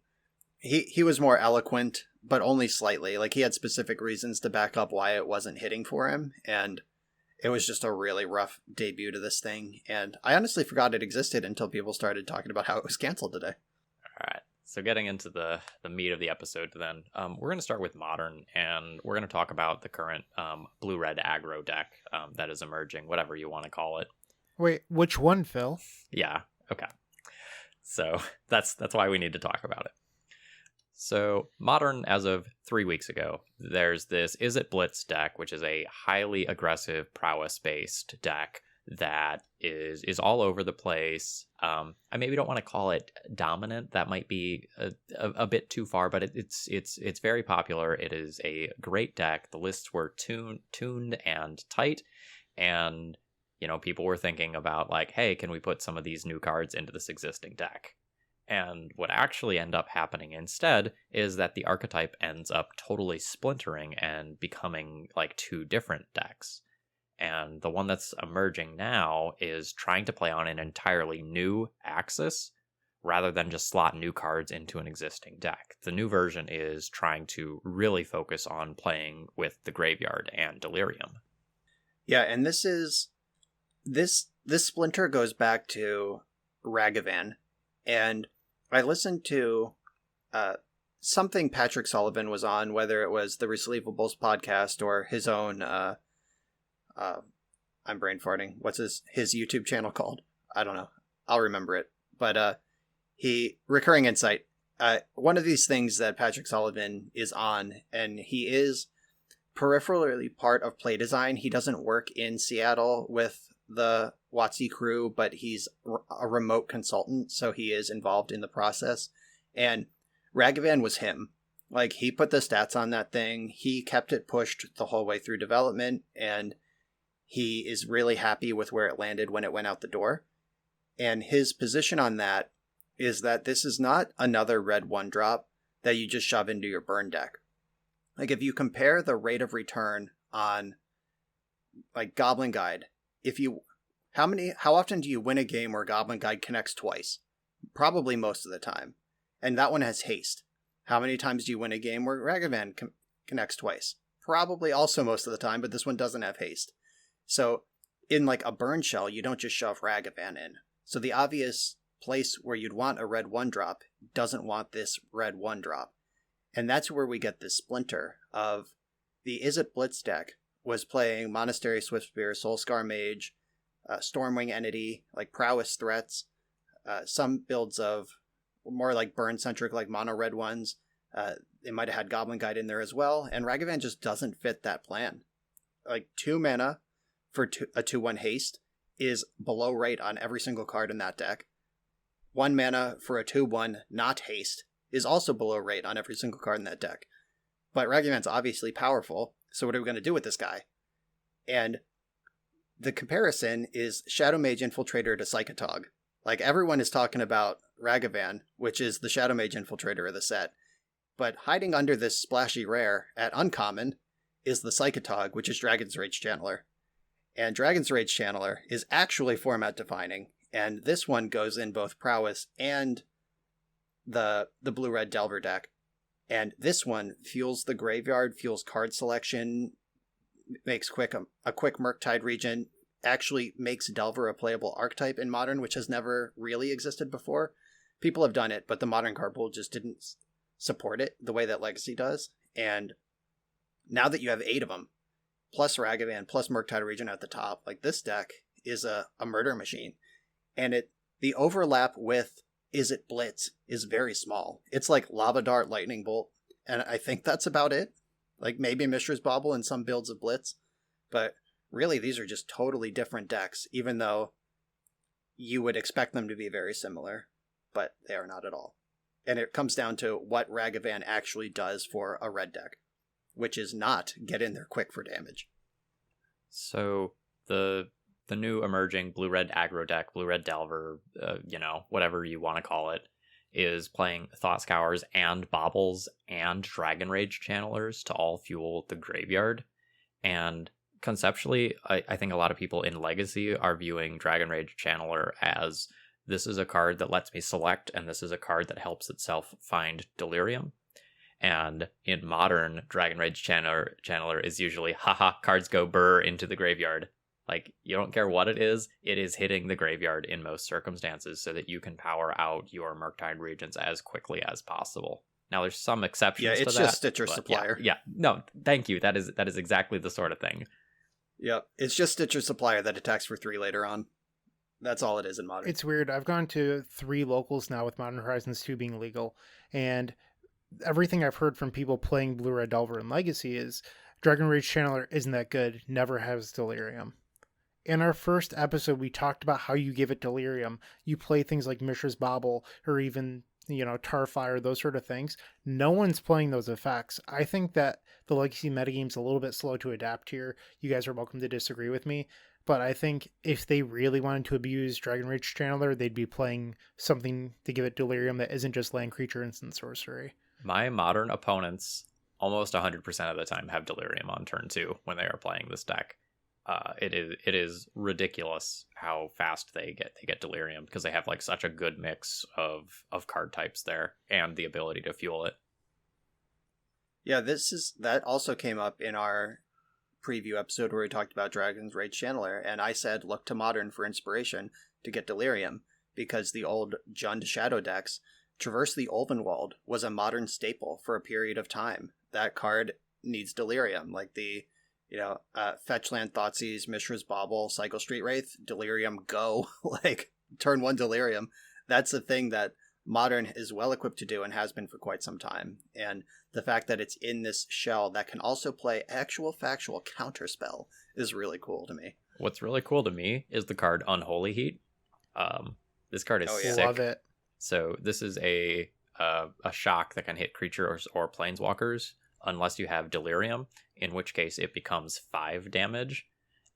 he was more eloquent, but only slightly. Like, he had specific reasons to back up why it wasn't hitting for him. And it was just a really rough debut to this thing. And I honestly forgot it existed until people started talking about how it was canceled today.
All right. So getting into the meat of the episode then, we're going to start with Modern, and we're going to talk about the current blue-red aggro deck that is emerging, whatever you want to call it.
Wait, which one, Phil?
Yeah. Okay. So that's why we need to talk about it. So Modern, as of 3 weeks ago, there's this Is It Blitz deck, which is a highly aggressive prowess-based deck that is all over the place. I maybe don't want to call it dominant. That might be a bit too far, but it's very popular. It is a great deck. The lists were tuned and tight, and people were thinking about like, hey, can we put some of these new cards into this existing deck? And what actually end up happening instead is that the archetype ends up totally splintering and becoming like two different decks. And the one that's emerging now is trying to play on an entirely new axis rather than just slot new cards into an existing deck. The new version is trying to really focus on playing with the graveyard and Delirium.
Yeah, and this splinter goes back to Ragavan, and I listened to something Patrick Sullivan was on, whether it was the Receivables podcast or his own. I'm brain farting. What's his YouTube channel called? I don't know. I'll remember it. But Recurring Insight. One of these things that Patrick Sullivan is on, and he is peripherally part of play design. He doesn't work in Seattle with the WotC crew, but he's a remote consultant, so he is involved in the process. And Ragavan was him. Like, he put the stats on that thing. He kept it pushed the whole way through development, and he is really happy with where it landed when it went out the door. And his position on that is that this is not another red 1-drop that you just shove into your burn deck. Like, if you compare the rate of return on, like, Goblin Guide, how often do you win a game where Goblin Guide connects twice? Probably most of the time. And that one has haste. How many times do you win a game where Ragavan connects twice? Probably also most of the time, but this one doesn't have haste. So in like a burn shell, you don't just shove Ragavan in. So the obvious place where you'd want a red 1-drop doesn't want this red 1-drop. And that's where we get this splinter of the Izzet Blitz deck was playing Monastery Swiftspear, Soulscar Mage, Stormwing Entity, like prowess threats, some builds of more like burn-centric, like mono-red ones. They might have had Goblin Guide in there as well, and Ragavan just doesn't fit that plan. Like, 2 mana for a 2/1 haste is below rate on every single card in that deck. 1 mana for a 2/1 not haste is also below rate on every single card in that deck. But Ragavan's obviously powerful, so what are we going to do with this guy? And the comparison is Shadow Mage Infiltrator to Psychotog. Like, everyone is talking about Ragavan, which is the Shadow Mage Infiltrator of the set. But hiding under this splashy rare at uncommon is the Psychotog, which is Dragon's Rage Channeler. And Dragon's Rage Channeler is actually format defining, and this one goes in both prowess and the blue-red Delver deck. And this one fuels the graveyard, fuels card selection, makes a quick Murktide Regent, actually makes Delver a playable archetype in Modern, which has never really existed before. People have done it, but the Modern card pool just didn't support it the way that Legacy does. And now that you have 8 of them, plus Ragavan, plus Murktide Regent at the top, like, this deck is a murder machine. And the overlap with Izzet Blitz is very small. It's like Lava Dart, Lightning Bolt, and I think that's about it. Like, maybe Mishra's Bauble in some builds of Blitz, but really these are just totally different decks, even though you would expect them to be very similar, but they are not at all. And it comes down to what Ragavan actually does for a red deck, which is not get in there quick for damage.
So the new emerging blue-red aggro deck, blue-red Delver, whatever you want to call it, is playing Thought Scours and Baubles and Dragon Rage Channelers to all fuel the graveyard. And conceptually, I think a lot of people in Legacy are viewing Dragon Rage Channeler as, this is a card that lets me select, and this is a card that helps itself find Delirium. And in Modern, Dragon Rage Channeler is usually, haha, cards go burr into the graveyard. Like, you don't care what it is hitting the graveyard in most circumstances so that you can power out your Murktide Regents as quickly as possible. Now, there's some exceptions to that.
Yeah, it's just Stitcher Supplier.
Yeah, no, thank you. That is exactly the sort of thing.
Yeah, it's just Stitcher Supplier that attacks for 3 later on. That's all it is in Modern.
It's weird. I've gone to 3 locals now with Modern Horizons 2 being legal, and everything I've heard from people playing Blue-Red Delver and Legacy is Dragon Rage Channeler isn't that good, never has Delirium. In our first episode, we talked about how you give it Delirium. You play things like Mishra's Bauble, or even, Tarfire, those sort of things. No one's playing those effects. I think that the Legacy metagame's a little bit slow to adapt here. You guys are welcome to disagree with me. But I think if they really wanted to abuse Dragon Rage Channeler, they'd be playing something to give it Delirium that isn't just land creature instant sorcery.
My modern opponents almost 100% of the time have Delirium on turn 2 when they are playing this deck. It is ridiculous how fast they get Delirium, because they have like such a good mix of card types there and the ability to fuel it.
Yeah, that also came up in our preview episode where we talked about Dragon's Rage Channeler, and I said look to Modern for inspiration to get Delirium, because the old Jund Shadow decks, Traverse the Ulvenwald was a Modern staple for a period of time. That card needs Delirium, like the Fetchland Thoughtseize, Mishra's Bauble, Cycle Street Wraith, Delirium, go. Like, turn 1 Delirium. That's a thing that Modern is well equipped to do and has been for quite some time. And the fact that it's in this shell that can also play actual factual counterspell is really cool to me.
What's really cool to me is the card Unholy Heat. This card is sick.
Love it.
So this is a shock that can hit creatures or planeswalkers unless you have Delirium, in which case it becomes 5 damage.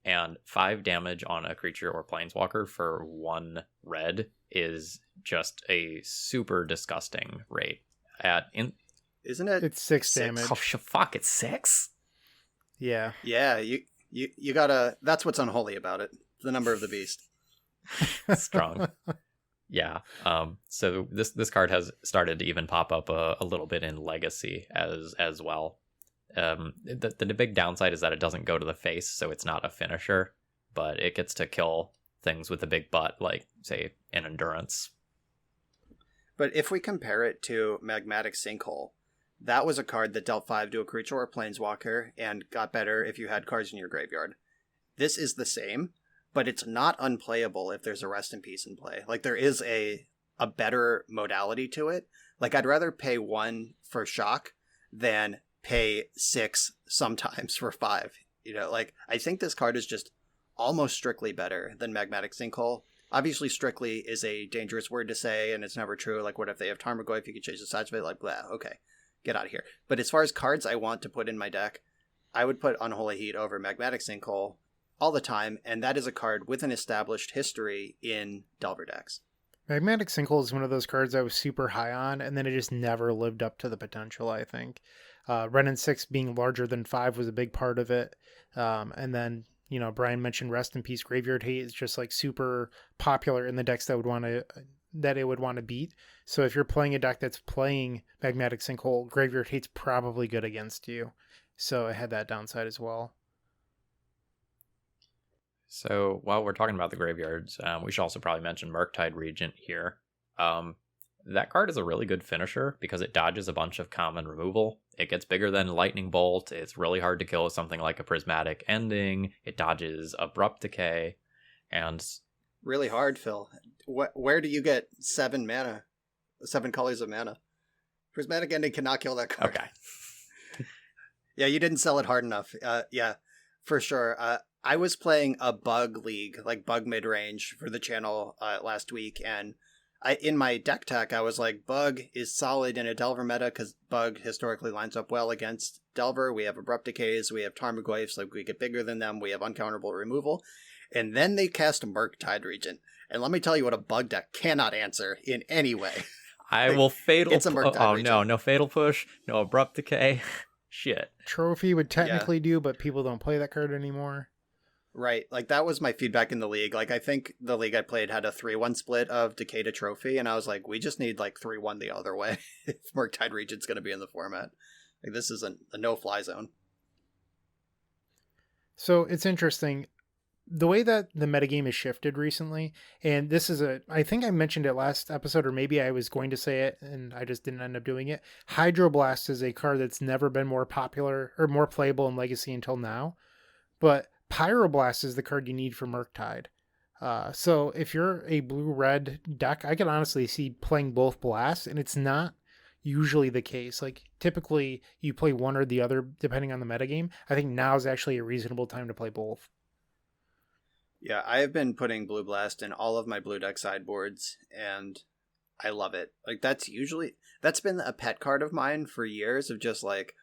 And 5 damage on a creature or planeswalker for 1 red is just a super disgusting rate.
Isn't it?
It's 6 damage.
Oh, fuck, it's 6?
Yeah.
Yeah, you gotta... That's what's unholy about it. The number of the beast.
Strong. Yeah. So this card has started to even pop up a little bit in Legacy as well. The big downside is that it doesn't go to the face, so it's not a finisher, but it gets to kill things with a big butt, like, say, an Endurance.
But if we compare it to Magmatic Sinkhole, that was a card that dealt 5 to a creature or planeswalker and got better if you had cards in your graveyard. This is the same, but it's not unplayable if there's a Rest in Peace in play. Like, there is a better modality to it. Like, I'd rather pay 1 for shock than pay 6 sometimes for 5. Like, I think this card is just almost strictly better than Magmatic Sinkhole. Obviously, strictly is a dangerous word to say, and it's never true. Like, what if they have Tarmogoyf? You could change the size of it. Like, blah, okay, get out of here. But as far as cards I want to put in my deck, I would put Unholy Heat over Magmatic Sinkhole all the time, and that is a card with an established history in Delver decks.
Magmatic Sinkhole is one of those cards I was super high on, and then it just never lived up to the potential, I think. Ren and 6 being larger than 5 was a big part of it. And then, Brian mentioned Rest in Peace Graveyard Hate is just like super popular in the decks that it would want to beat. So if you're playing a deck that's playing Magmatic Sinkhole, Graveyard Hate's probably good against you. So it had that downside as well.
So while we're talking about the graveyards, we should also probably mention Murktide Regent here. That card is a really good finisher because it dodges a bunch of common removal. It gets bigger than Lightning Bolt. It's really hard to kill with something like a Prismatic Ending. It dodges Abrupt Decay. And
really hard, Phil. Where do you get 7 mana? 7 colors of mana? Prismatic Ending cannot kill that card.
Okay.
Yeah, you didn't sell it hard enough. Yeah, for sure. I was playing a bug league, like bug mid-range for the channel last week, and in my deck tech, I was like, Bug is solid in a Delver meta because Bug historically lines up well against Delver. We have Abrupt Decays, we have Tarmogoyfs, like we get bigger than them, we have uncounterable removal. And then they cast Murktide Regent. And let me tell you what a Bug deck cannot answer in any way.
I will Fatal
It's a Murktide Regent.
No Fatal Push, no Abrupt Decay. Shit.
Trophy would technically do, but people don't play that card anymore.
Right, like that was my feedback in the league. Like I think the league I played had a 3-1 split of Decay to Trophy, and I was like, we just need like 3-1 the other way if Murktide Regent's going to be in the format. Like this is a no-fly zone.
So it's interesting, the way that the metagame has shifted recently, and this is I think I mentioned it last episode, or maybe I was going to say it, and I just didn't end up doing it. Hydroblast is a card that's never been more popular, or more playable in Legacy until now, but Pyroblast is the card you need for Murktide. So if you're a blue-red deck, I can honestly see playing both blasts, and it's not usually the case. Like, typically, you play one or the other, depending on the metagame. I think now is actually a reasonable time to play both.
Yeah, I have been putting Blue Blast in all of my blue deck sideboards, and I love it. Like, that's been a pet card of mine for years, of just like,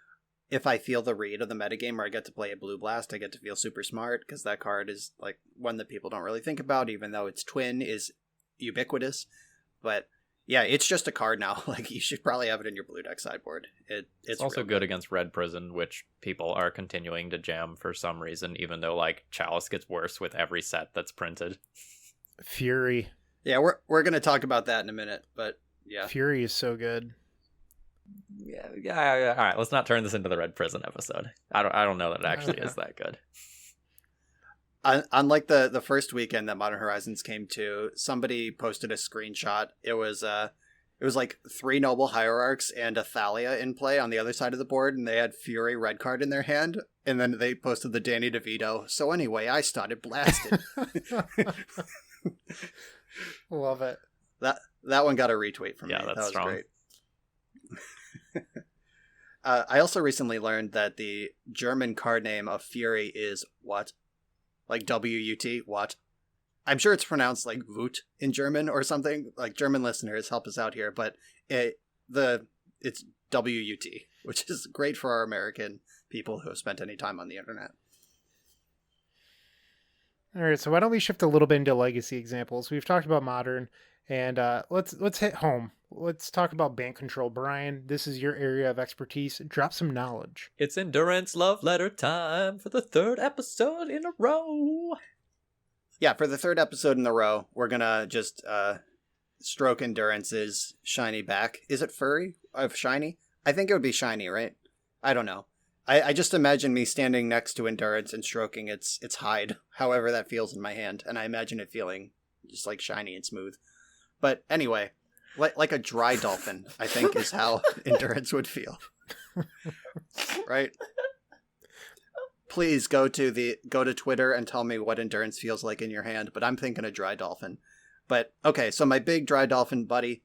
if I feel the read of the metagame where I get to play a Blue Blast, I get to feel super smart because that card is like one that people don't really think about, even though its twin is ubiquitous. But yeah, it's just a card now. Like, you should probably have it in your blue deck sideboard. It's
also
real
good against Red Prison, which people are continuing to jam for some reason, even though like Chalice gets worse with every set that's printed.
Fury.
Yeah, we're gonna talk about that in a minute, but yeah,
Fury is so good.
Yeah. All right, let's not turn this into the Red Prison episode. I don't know that it actually is that good.
Unlike the first weekend that Modern Horizons came to, somebody posted a screenshot. It was like 3 Noble Hierarchs and a Thalia in play on the other side of the board, and they had Fury red card in their hand, and then they posted the Danny DeVito. So anyway, I started blasting.
Love it.
That one got a retweet from me.
Yeah, that's
that was
strong.
Great. I also recently learned that the German card name of Fury is what? Like W-U-T? What? I'm sure it's pronounced like Wut in German or something. Like, German listeners, help us out here. But it's W-U-T, which is great for our American people who have spent any time on the internet.
All right, so why don't we shift a little bit into legacy examples? We've talked about modern, and let's hit home. Let's talk about bank control. Brian, this is your area of expertise. Drop some knowledge.
It's Endurance Love Letter time for the 3rd episode in a row.
Yeah, for the 3rd episode in a row, we're gonna just stroke Endurance's shiny back. Is it furry of shiny? I think it would be shiny, right? I don't know. I just imagine me standing next to Endurance and stroking its hide, however that feels in my hand, and I imagine it feeling just like shiny and smooth. But anyway, like a dry dolphin, I think, is how Endurance would feel. Right? Please go to Twitter and tell me what Endurance feels like in your hand, but I'm thinking a dry dolphin. But okay, so my big dry dolphin buddy,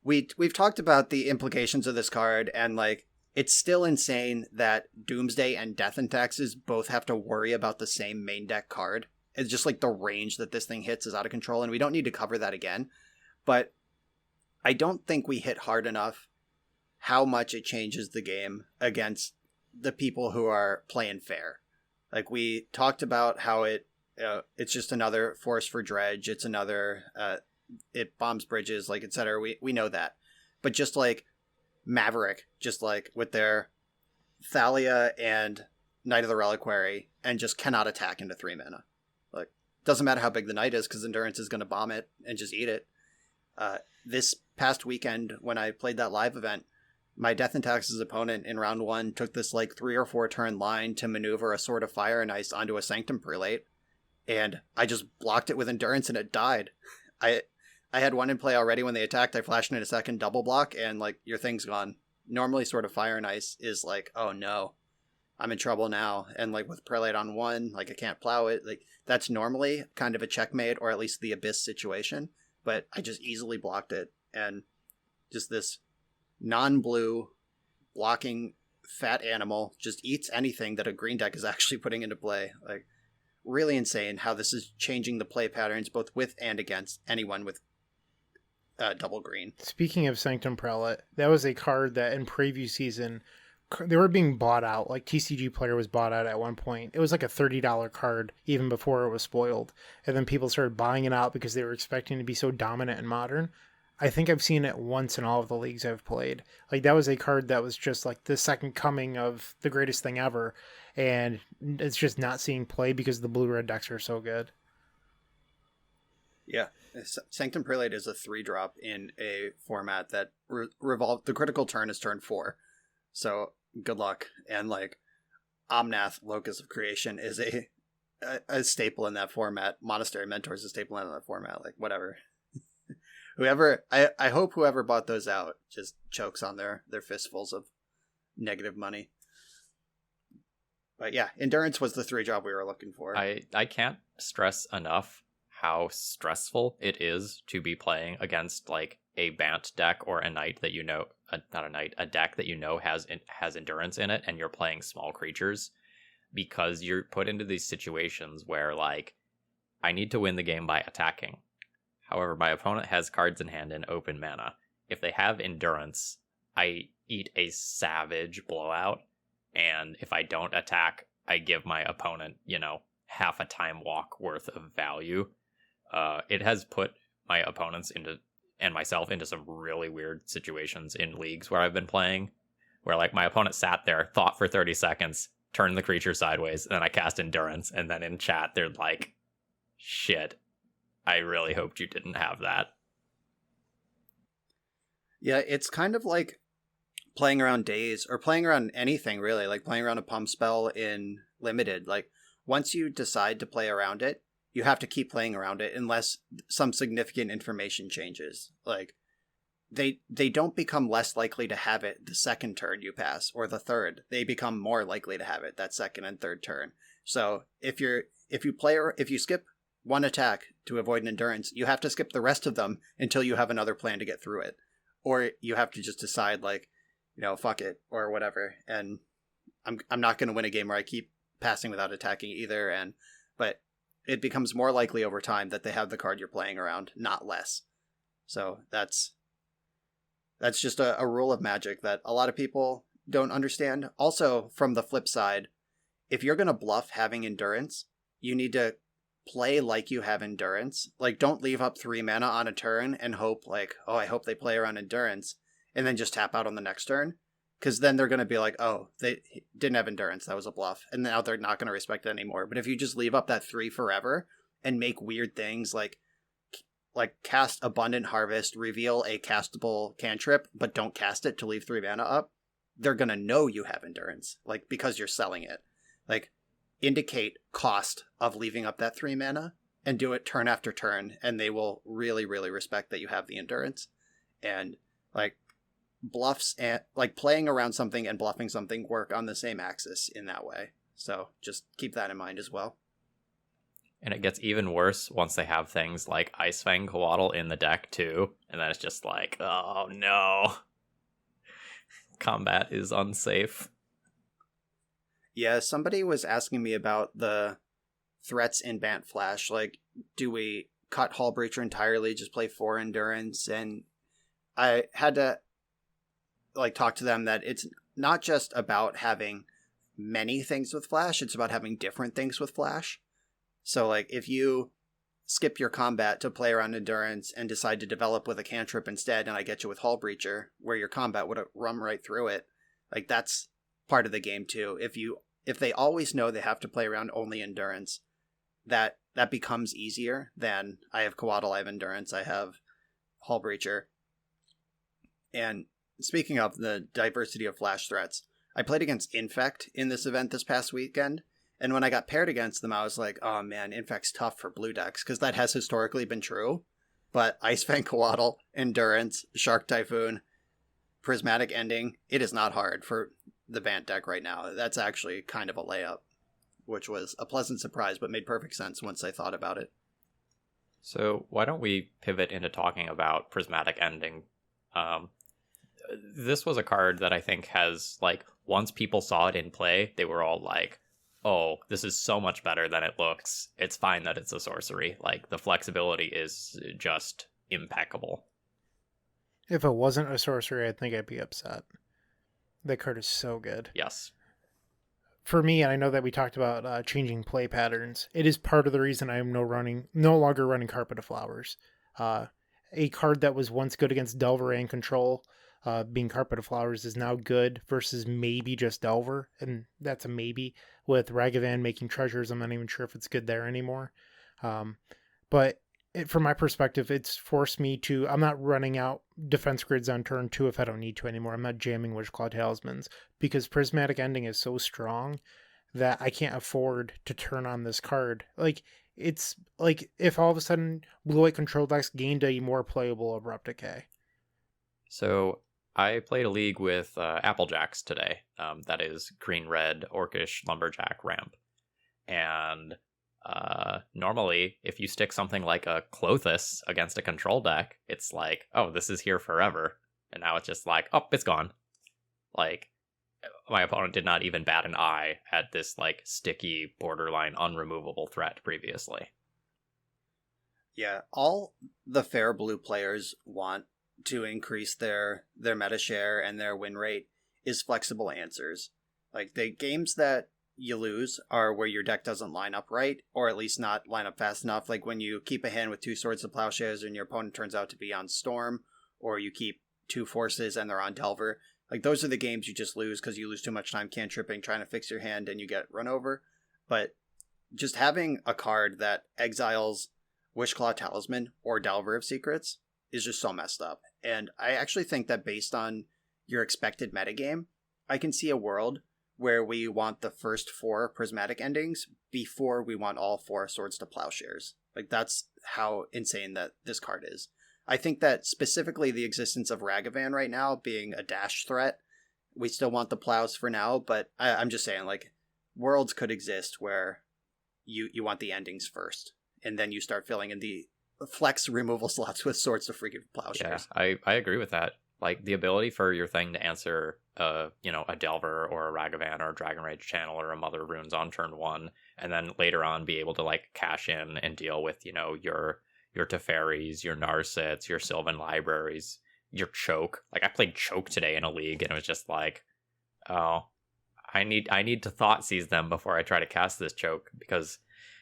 we've talked about the implications of this card, and like, it's still insane that Doomsday and Death and Taxes both have to worry about the same main deck card. It's just like the range that this thing hits is out of control, and we don't need to cover that again. But I don't think we hit hard enough how much it changes the game against the people who are playing fair. Like, we talked about how it's just another force for dredge. It's another, it bombs bridges, like, etc. We know that. But just like Maverick, just like with their Thalia and Knight of the Reliquary, and just cannot attack into 3 mana. Like, doesn't matter how big the Knight is, because Endurance is going to bomb it and just eat it. This past weekend, when I played that live event, my Death and Taxes opponent in round 1 took this like 3 or 4 turn line to maneuver a Sword of Fire and Ice onto a Sanctum Prelate, and I just blocked it with Endurance and it died. I had one in play already when they attacked. I flashed in a second double block, and like, your thing's gone. Normally, Sword of Fire and Ice is like, oh no, I'm in trouble now. And like, with Prelate on 1, like, I can't plow it. Like, that's normally kind of a checkmate, or at least the Abyss situation. But I just easily blocked it, and just this non-blue blocking fat animal just eats anything that a green deck is actually putting into play. Like, really insane how this is changing the play patterns both with and against anyone with double green.
Speaking of Sanctum Prelate, that was a card that in preview season, they were being bought out. Like, TCG Player was bought out at one point. It was like a $30 card even before it was spoiled. And then people started buying it out because they were expecting to be so dominant in Modern. I think I've seen it once in all of the leagues I've played. Like, that was a card that was just like the second coming of the greatest thing ever. And it's just not seeing play because the blue-red decks are so good.
Yeah. Sanctum Prelate is a 3-drop in a format that revolve. The critical turn is turn 4. So good luck. And like, Omnath, Locus of Creation, is a staple in that format. Monastery Mentor is a staple in that format. Like, whatever. I hope whoever bought those out just chokes on their fistfuls of negative money. But yeah, Endurance was the 3-drop we were looking for.
I can't stress enough how stressful it is to be playing against like a Bant deck or a Knight that a deck that you know has Endurance in it, and you're playing small creatures, because you're put into these situations where like, I need to win the game by attacking. However, my opponent has cards in hand and open mana. If they have Endurance, I eat a savage blowout, and if I don't attack, I give my opponent, half a time walk worth of value. It has put my opponents and myself into some really weird situations in leagues where I've been playing, where like my opponent sat there, thought for 30 seconds, turned the creature sideways, and then I cast Endurance, and then in chat they're like, shit, I really hoped you didn't have that.
Yeah, it's kind of like playing around Daze, or playing around anything really, like playing around a pump spell in Limited. Like, once you decide to play around it, you have to keep playing around it unless some significant information changes. Like, they don't become less likely to have it the second turn you pass, or the third. They become more likely to have it that second and third turn. So if you skip one attack to avoid an Endurance, you have to skip the rest of them until you have another plan to get through it. Or you have to just decide, like, fuck it, or whatever. And I'm not going to win a game where I keep passing without attacking either. But it becomes more likely over time that they have the card you're playing around, not less. So that's just a rule of Magic that a lot of people don't understand. Also, from the flip side, if you're going to bluff having Endurance, you need to play like you have Endurance. Like, don't leave up 3 mana on a turn and hope, like, oh, I hope they play around Endurance, and then just tap out on the next turn. Because then they're going to be like, oh, they didn't have Endurance, that was a bluff. And now they're not going to respect it anymore. But if you just leave up that 3 forever and make weird things like cast Abundant Harvest, reveal a castable cantrip, but don't cast it to leave 3 mana up, they're going to know you have Endurance, like, because you're selling it. Like, indicate cost of leaving up that 3 mana and do it turn after turn, and they will really, really respect that you have the Endurance. And, like, bluffs and, like, playing around something and bluffing something work on the same axis in that way. So just keep that in mind as well.
And it gets even worse once they have things like Icefang Coatl in the deck too, and then it's just like, oh no, combat is unsafe.
Yeah, somebody was asking me about the threats in Bant Flash. Like, do we cut Hullbreacher entirely, just play 4 Endurance? And I had to, like, talk to them that it's not just about having many things with Flash, it's about having different things with Flash. So, like, if you skip your combat to play around Endurance and decide to develop with a cantrip instead, and I get you with Hullbreacher, where your combat would have run right through it, like, that's part of the game too. If they always know they have to play around only Endurance, that becomes easier than I have Coatl, I have Endurance, I have Hullbreacher. And speaking of the diversity of Flash threats, I played against Infect in this event this past weekend. And when I got paired against them, I was like, oh man, Infect's tough for blue decks, because that has historically been true. But Icefang Coatl, Endurance, Shark Typhoon, Prismatic Ending, it is not hard for the Bant deck right now. That's actually kind of a layup, which was a pleasant surprise, but made perfect sense once I thought about it.
So why don't we pivot into talking about Prismatic Ending? This was a card that I think has, like, once people saw it in play, they were all like, oh, this is so much better than it looks. It's fine that it's a sorcery. Like, the flexibility is just impeccable.
If it wasn't a sorcery, I think I'd be upset. That card is so good.
Yes.
For me, and I know that we talked about changing play patterns, it is part of the reason I am no longer running Carpet of Flowers. A card that was once good against Delver and Control, being Carpet of Flowers, is now good versus maybe just Delver, and that's a maybe. With Ragavan making treasures, I'm not even sure if it's good there anymore. But from my perspective, it's forced me to, I'm not running out defense grids on turn 2 if I don't need to anymore. I'm not jamming Witchclaw Talismans, because Prismatic Ending is so strong that I can't afford to turn on this card. Like, it's like if all of a sudden blue-white control decks gained a more playable Abrupt Decay.
So I played a league with Applejacks today. That is green-red Orcish Lumberjack ramp. And normally, if you stick something like a Clothis against a control deck, it's like, oh, this is here forever. And now it's just like, oh, it's gone. Like, my opponent did not even bat an eye at this, like, sticky, borderline, unremovable threat previously.
Yeah, all the fair blue players want to increase their meta share and their win rate is flexible answers. Like, the games that you lose are where your deck doesn't line up right, or at least not line up fast enough. Like when you keep a hand with 2 Swords of Plowshares and your opponent turns out to be on Storm, or you keep 2 Forces and they're on Delver. Like, those are the games you just lose because you lose too much time cantripping, trying to fix your hand, and you get run over. But just having a card that exiles Wishclaw Talisman or Delver of Secrets is just so messed up. And I actually think that based on your expected metagame, I can see a world where we want the first 4 prismatic endings before we want all 4 Swords to Plowshares. Like, that's how insane that this card is. I think that specifically the existence of Ragavan right now being a dash threat, we still want the plows for now, but I'm just saying, like, worlds could exist where you want the endings first, and then you start filling in the flex removal slots with Swords to freaking Plowshares.
Yeah, I agree with that. Like, the ability for your thing to answer, a Delver or a Ragavan or a Dragon Rage Channel or a Mother of Runes on turn 1, and then later on be able to, like, cash in and deal with, your Teferis, your Narsets, your Sylvan Libraries, your Choke. Like, I played Choke today in a league, and it was just like, oh, I need to Thought Seize them before I try to cast this Choke, because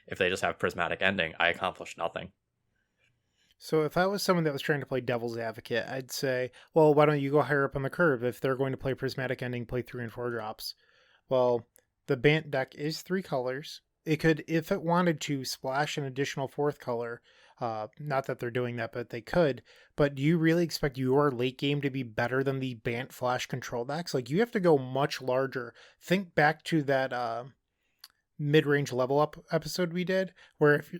if they just have Prismatic Ending, I accomplish nothing.
So if I was someone that was trying to play devil's advocate, I'd say, well, why don't you go higher up on the curve? If they're going to play Prismatic Ending, play 3 and 4 drops. Well, the Bant deck is 3 colors. It could, if it wanted to, splash an additional 4th color. Not that they're doing that, but they could. But do you really expect your late game to be better than the Bant Flash control decks? Like, you have to go much larger. Think back to that mid-range level up episode we did, where if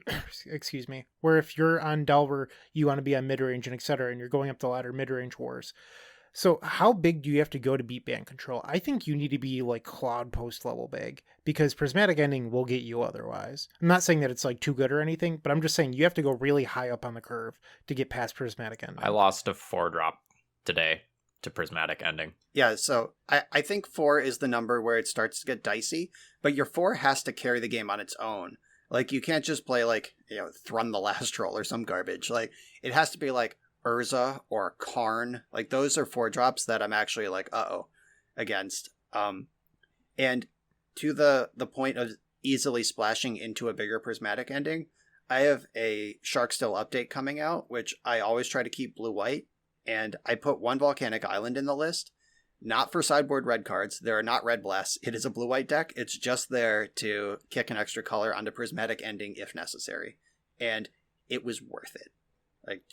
where if you're on Delver, you want to be on mid-range and etc., and you're going up the ladder mid-range wars. So how big do you have to go to beat Bant control? I think you need to be like Cloud Post level big, because Prismatic Ending will get you otherwise. I'm not saying that it's like too good or anything, but I'm just saying you have to go really high up on the curve to get past Prismatic Ending.
I lost a 4-drop today to Prismatic Ending.
Yeah, so I think 4 is the number where it starts to get dicey, but your 4 has to carry the game on its own. Like, you can't just play, like, Thrun the Last Troll or some garbage. Like, it has to be, like, Urza or Karn. Like, those are 4 drops that I'm actually, like, against. And to the point of easily splashing into a bigger Prismatic Ending, I have a Sharkstill update coming out, which I always try to keep blue-white, and I put 1 Volcanic Island in the list. Not for sideboard red cards. There are not red blasts. It is a blue-white deck. It's just there to kick an extra color onto Prismatic Ending if necessary. And it was worth it. Like,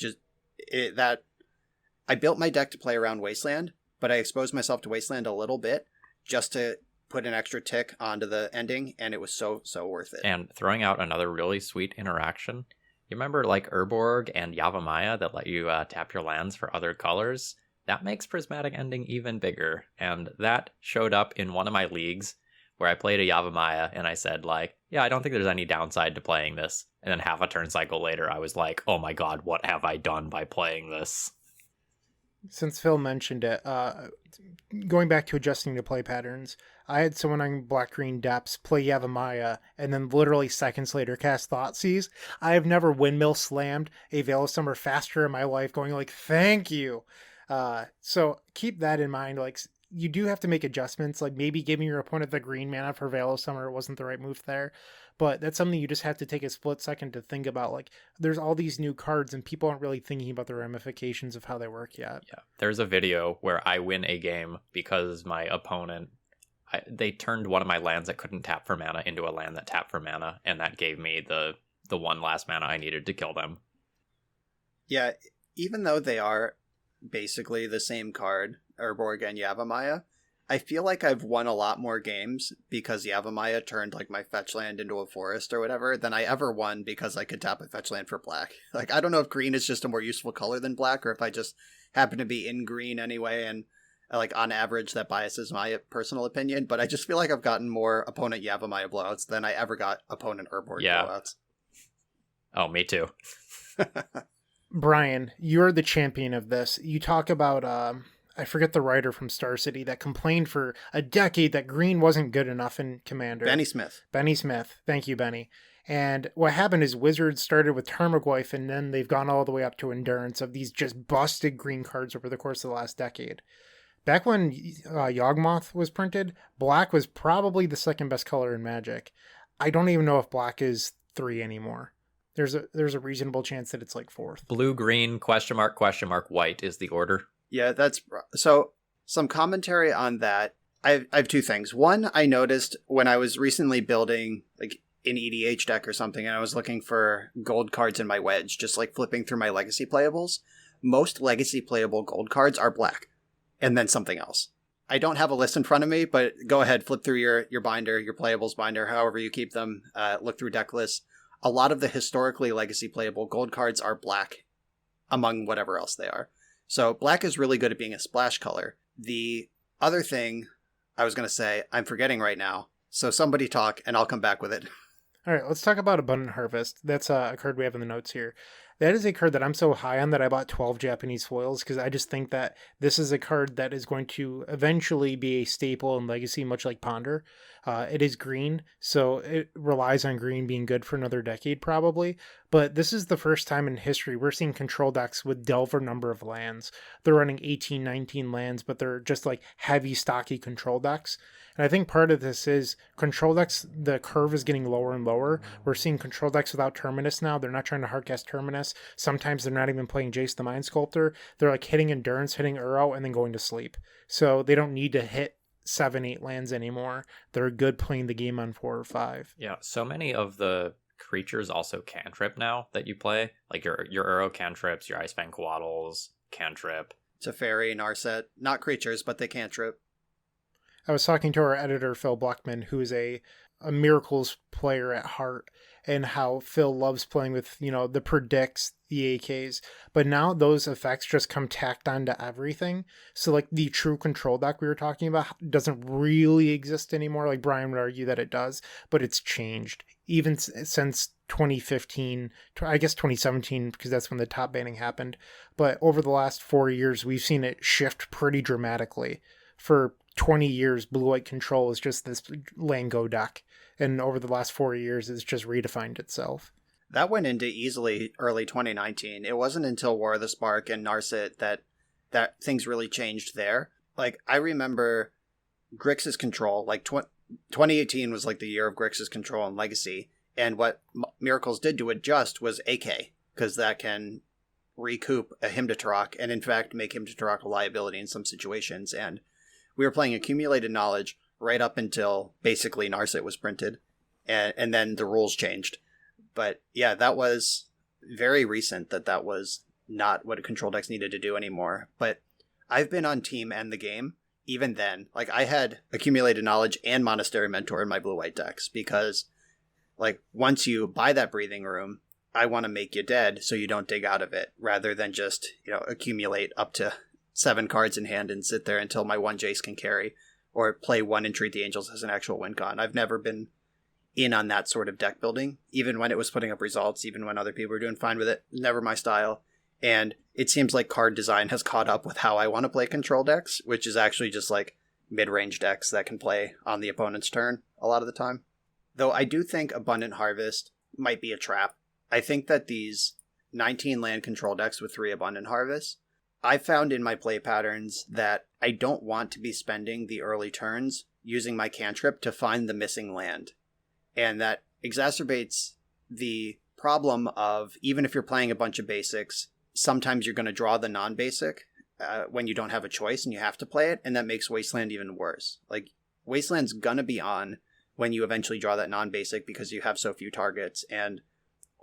I built my deck to play around Wasteland, but I exposed myself to Wasteland a little bit just to put an extra tick onto the ending, and it was so worth it.
And throwing out another really sweet interaction. You remember, like, Urborg and Yavimaya that let you tap your lands for other colors? That makes Prismatic Ending even bigger, and that showed up in one of my leagues where I played a Yavimaya, and I said, like, yeah, I don't think there's any downside to playing this. And then half a turn cycle later, I was like, oh my god, what have I done by playing this?
Since Phil mentioned it, going back to adjusting to play patterns, I had someone on Black-Green Depths play Yavimaya and then literally seconds later cast Thoughtseize. I have never windmill slammed a Veil of Summer faster in my life, going like, thank you. So keep that in mind. Like, you do have to make adjustments, like maybe giving your opponent the green mana for Veil of Summer wasn't the right move there, but that's something you just have to take a split second to think about. Like, there's all these new cards and people aren't really thinking about the ramifications of how they work yet.
Yeah, there's a video where I win a game because my opponent, they turned one of my lands that couldn't tap for mana into a land that tapped for mana, and that gave me the 1 last mana I needed to kill them.
Yeah, even though they are basically the same card, Urborg and Yavimaya, I feel like I've won a lot more games because Yavimaya turned like my fetch land into a forest or whatever than I ever won because I could tap a fetch land for black. Like, I don't know if green is just a more useful color than black, or if I just happen to be in green anyway, and like on average that biases my personal opinion, but I just feel like I've gotten more opponent Yavimaya blowouts than I ever got opponent Urborg blowouts.
Oh, me too.
Brian, you're the champion of this. You talk about, I forget the writer from Star City that complained for a decade that green wasn't good enough in Commander.
Benny Smith.
Thank you, Benny. And what happened is Wizards started with Tarmogoyf, and then they've gone all the way up to Endurance of these just busted green cards over the course of the last decade. Back when Yawgmoth was printed, black was probably the second best color in Magic. I don't even know if black is 3 anymore. There's a reasonable chance that it's like 4th.
Blue, green, question mark, white is the order.
Yeah, that's so. Some commentary on that. I have two things. One, I noticed when I was recently building like an EDH deck or something, and I was looking for gold cards in my wedge, just like flipping through my legacy playables. Most legacy playable gold cards are black, and then something else. I don't have a list in front of me, but go ahead, flip through your binder, your playables binder, however you keep them. Look through deck lists. A lot of the historically legacy playable gold cards are black, among whatever else they are. So black is really good at being a splash color. The other thing I was going to say, I'm forgetting right now. So somebody talk, and I'll come back with it.
All right, let's talk about Abundant Harvest. That's a card we have in the notes here. That is a card that I'm so high on that I bought 12 Japanese foils because I just think that this is a card that is going to eventually be a staple in Legacy, much like Ponder. It is green, so it relies on green being good for another decade probably. But this is the first time in history we're seeing control decks with Delver number of lands. They're running 18, 19 lands, but they're just like heavy, stocky control decks. And I think part of this is control decks, the curve is getting lower and lower. We're seeing control decks without Terminus now. They're not trying to hardcast Terminus. Sometimes they're not even playing Jace the Mind Sculptor. They're like hitting Endurance, hitting Uro, and then going to sleep. So they don't need to hit 7, 8 lands anymore. They're good playing the game on 4 or 5.
Yeah, so many of the creatures also cantrip now that you play. Like your Uro cantrips, your Icefang Coatls cantrip.
Teferi, Narset, not creatures, but they cantrip.
I was talking to our editor, Phil Blackman, who is a Miracles player at heart, and how Phil loves playing with, the predicts, the AKs, but now those effects just come tacked onto everything. So like the true control deck we were talking about doesn't really exist anymore. Like Brian would argue that it does, but it's changed even since 2015, I guess 2017, because that's when the top banning happened. But over the last 4 years, we've seen it shift pretty dramatically. For 20 years, blue-white control is just this Lango deck. And over the last 4 years, it's just redefined itself.
That went into easily early 2019. It wasn't until War of the Spark and Narset that things really changed there. Like, I remember Grixis control, like 2018 was like the year of Grixis control and Legacy. And what Miracles did to adjust was AK, because that can recoup a Hymn to Tarok, and in fact make Hymn to Tarok a liability in some situations. And we were playing Accumulated Knowledge right up until basically Narset was printed, and then the rules changed. But yeah, that was very recent that was not what control decks needed to do anymore. But I've been on Team End the Game even then. Like, I had Accumulated Knowledge and Monastery Mentor in my blue-white decks because, like, once you buy that Breathing Room, I want to make you dead so you don't dig out of it, rather than just, accumulate up to 7 cards in hand and sit there until my 1 Jace can carry, or play 1 and treat the Angels as an actual win con. I've never been in on that sort of deck building, even when it was putting up results, even when other people were doing fine with it. Never my style. And it seems like card design has caught up with how I want to play control decks, which is actually just like mid-range decks that can play on the opponent's turn a lot of the time. Though I do think Abundant Harvest might be a trap. I think that these 19 land control decks with 3 Abundant Harvests, I found in my play patterns that I don't want to be spending the early turns using my cantrip to find the missing land. And that exacerbates the problem of, even if you're playing a bunch of basics, sometimes you're going to draw the non-basic when you don't have a choice and you have to play it, and that makes Wasteland even worse. Like, Wasteland's going to be on when you eventually draw that non-basic because you have so few targets, and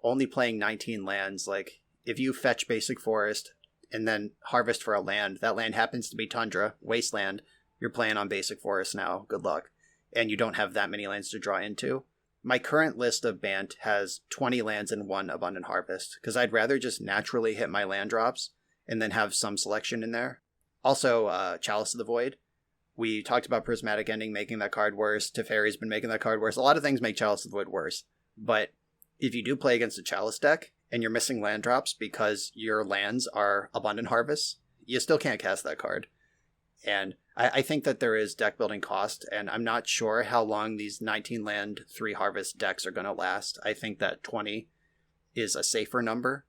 only playing 19 lands, like, if you fetch Basic Forest and then harvest for a land, that land happens to be Tundra, Wasteland, you're playing on Basic Forest now, good luck. And you don't have that many lands to draw into. My current list of Bant has 20 lands and 1 Abundant Harvest, because I'd rather just naturally hit my land drops and then have some selection in there. Also, Chalice of the Void. We talked about Prismatic Ending making that card worse. Teferi's been making that card worse. A lot of things make Chalice of the Void worse. But if you do play against a Chalice deck and you're missing land drops because your lands are Abundant Harvest, you still can't cast that card. And I think that there is deck building cost, and I'm not sure how long these 19 land 3 harvest decks are going to last. I think that 20 is a safer number,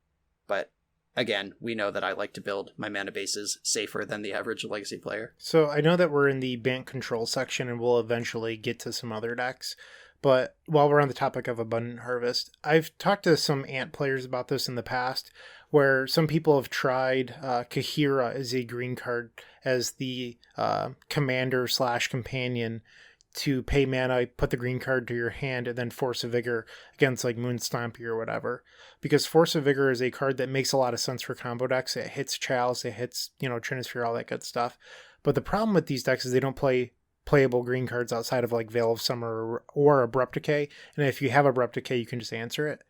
but again, we know that I like to build my mana bases safer than the average Legacy player.
So I know that we're in the bank control section and we'll eventually get to some other decks. But while we're on the topic of Abundant Harvest, I've talked to some Ant players about this in the past, where some people have tried Kahira as a green card as the commander / companion to pay mana, put the green card to your hand, and then Force of Vigor against like Moon Stompy or whatever. Because Force of Vigor is a card that makes a lot of sense for combo decks. It hits Chalice, it hits, Trinisphere, all that good stuff. But the problem with these decks is they don't play playable green cards outside of like Veil of Summer or Abrupt Decay. And if you have Abrupt Decay, you can just answer it.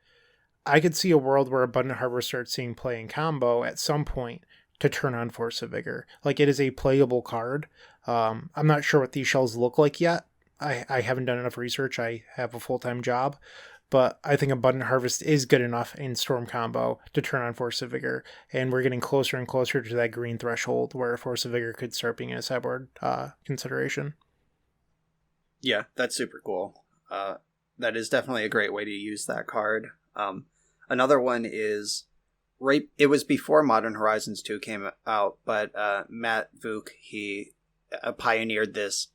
I could see a world where Abundant Harvest starts seeing play in combo at some point to turn on Force of Vigor. Like, it is a playable card. I'm not sure what these shells look like yet. I haven't done enough research. I have a full-time job. But I think Abundant Harvest is good enough in Storm combo to turn on Force of Vigor. And we're getting closer and closer to that green threshold where Force of Vigor could start being a sideboard consideration.
Yeah, that's super cool. That is definitely a great way to use that card. Another one is, it was before Modern Horizons 2 came out, but Matt Vuk, he pioneered this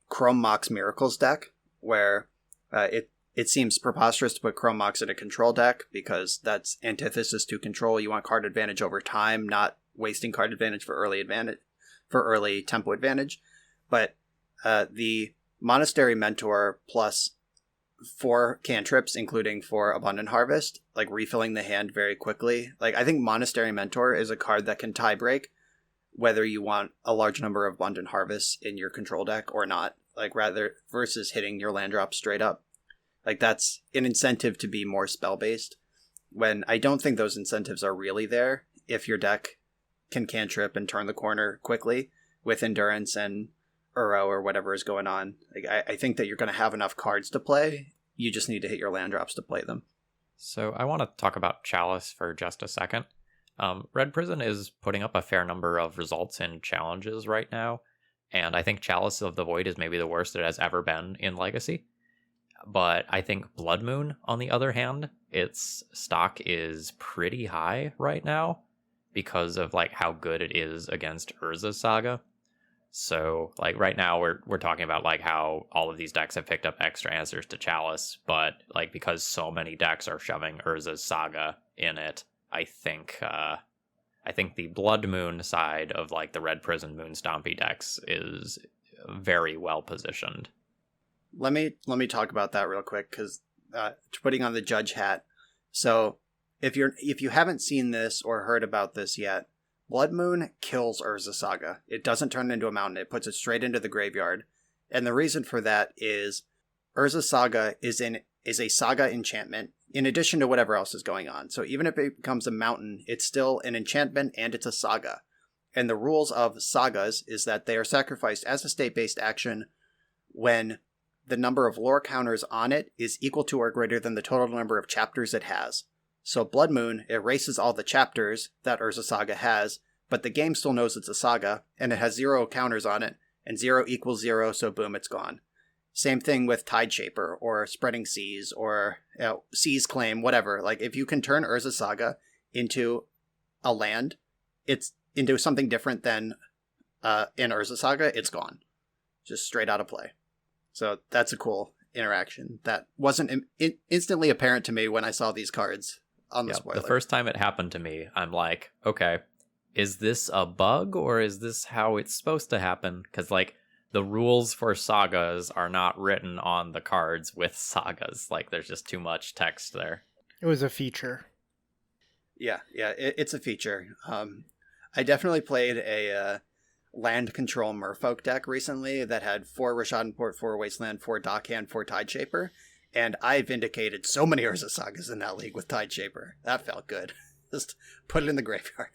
Chrome Mox Miracles deck, where it seems preposterous to put Chrome Mox in a control deck, because that's antithesis to control. You want card advantage over time, not wasting card advantage for early tempo advantage. But the Monastery Mentor plus 4 cantrips, including 4 Abundant Harvest, like refilling the hand very quickly. Like, I think Monastery Mentor is a card that can tie break whether you want a large number of Abundant Harvests in your control deck or not. Like, rather versus hitting your land drop straight up. Like, that's an incentive to be more spell based, when I don't think those incentives are really there if your deck can cantrip and turn the corner quickly with Endurance and Uro or whatever is going on. Like, I think that you're going to have enough cards to play. You just need to hit your land drops to play them.
So I want to talk about Chalice for just a second. Red Prison is putting up a fair number of results in challenges right now, and I think Chalice of the Void is maybe the worst it has ever been in Legacy. But I think Blood Moon, on the other hand, its stock is pretty high right now because of like how good it is against Urza's Saga. So like right now we're talking about like how all of these decks have picked up extra answers to Chalice, but like because so many decks are shoving Urza's Saga in it, I think the Blood Moon side of like the Red Prison Moon Stompy decks is very well positioned.
Let me talk about that real quick, because putting on the judge hat. So if you haven't seen this or heard about this yet, Blood Moon kills Urza Saga. It doesn't turn it into a mountain. It puts it straight into the graveyard. And the reason for that is Urza Saga is a saga enchantment in addition to whatever else is going on. So even if it becomes a mountain, it's still an enchantment and it's a saga. And the rules of sagas is that they are sacrificed as a state-based action when the number of lore counters on it is equal to or greater than the total number of chapters it has. So Blood Moon erases all the chapters that Urza Saga has, but the game still knows it's a saga, and it has 0 counters on it, and 0 equals 0, so boom, it's gone. Same thing with Tide Shaper, or Spreading Seas, or Seas Claim, whatever. Like, if you can turn Urza Saga into a land, it's into something different than in Urza Saga, it's gone. Just straight out of play. So that's a cool interaction that wasn't instantly apparent to me when I saw these cards on the spoiler.
The first time it happened to me, I'm like, okay, is this a bug or is this how it's supposed to happen? Because like the rules for sagas are not written on the cards with sagas. Like there's just too much text there.
It was a feature.
Yeah, it's a feature. I definitely played a land control merfolk deck recently that had 4 Rishadan, 4 Wasteland, 4 Dockhand, 4 Tide Shaper, and I vindicated so many Urza Sagas in that league with Tide Shaper. That felt good. Just put it in the graveyard.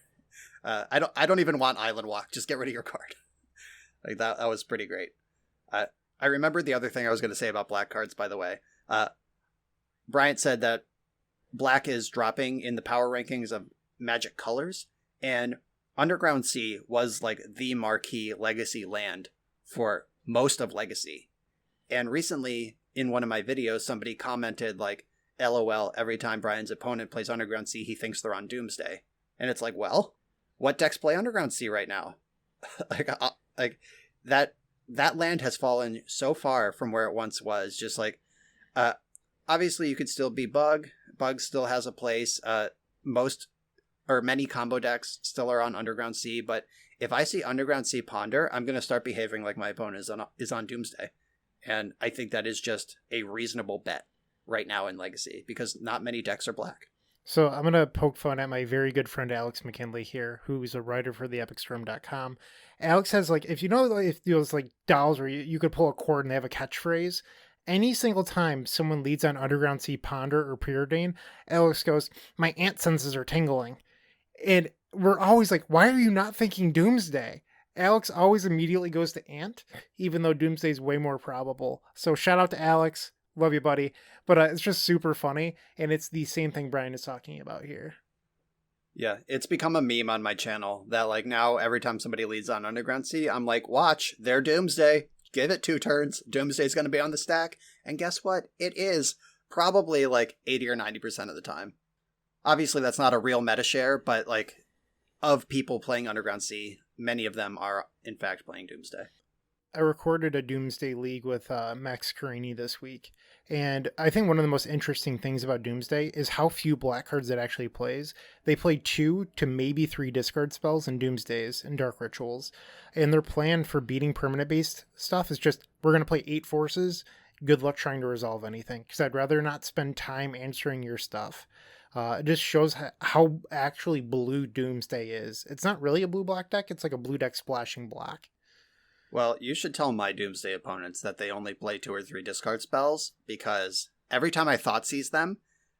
I don't even want Island Walk. Just get rid of your card. Like that was pretty great. I remembered the other thing I was going to say about black cards, by the way. Bryant said that black is dropping in the power rankings of Magic colors, and Underground Sea was like the marquee Legacy land for most of Legacy. And recently in one of my videos, somebody commented like, LOL, every time Brian's opponent plays Underground Sea, he thinks they're on Doomsday. And it's like, well, what decks play Underground Sea right now? like that land has fallen so far from where it once was. Just like, obviously you could still be Bug. Bug still has a place. Many combo decks still are on Underground Sea, but if I see Underground Sea Ponder, I'm going to start behaving like my opponent is on Doomsday. And I think that is just a reasonable bet right now in Legacy, because not many decks are black.
So I'm going to poke fun at my very good friend Alex McKinley here, who's a writer for theepicstorm.com. Alex has, like, if you know, if those like dolls where you could pull a cord and they have a catchphrase, any single time someone leads on Underground Sea Ponder or Preordain, Alex goes, "My ant senses are tingling." And we're always like, why are you not thinking Doomsday? Alex always immediately goes to Ant, even though Doomsday is way more probable. So shout out to Alex. Love you, buddy. But it's just super funny, and it's the same thing Brian is talking about here.
Yeah, it's become a meme on my channel that, like, now every time somebody leads on Underground Sea, I'm like, watch, they're Doomsday. Give it 2 turns. Doomsday's going to be on the stack. And guess what? It is probably like 80 or 90% of the time. Obviously, that's not a real meta share, but like, of people playing Underground Sea, many of them are in fact playing Doomsday.
I recorded a Doomsday League with Max Carini this week, and I think one of the most interesting things about Doomsday is how few black cards it actually plays. They play 2 to maybe 3 discard spells in Doomsdays and Dark Rituals, and their plan for beating permanent-based stuff is just, we're going to play 8 forces, good luck trying to resolve anything, because I'd rather not spend time answering your stuff. It just shows how actually blue Doomsday is. It's not really a blue-black deck, it's like a blue deck splashing black.
Well, you should tell my Doomsday opponents that they only play 2 or 3 discard spells, because every time I Thoughtseize them,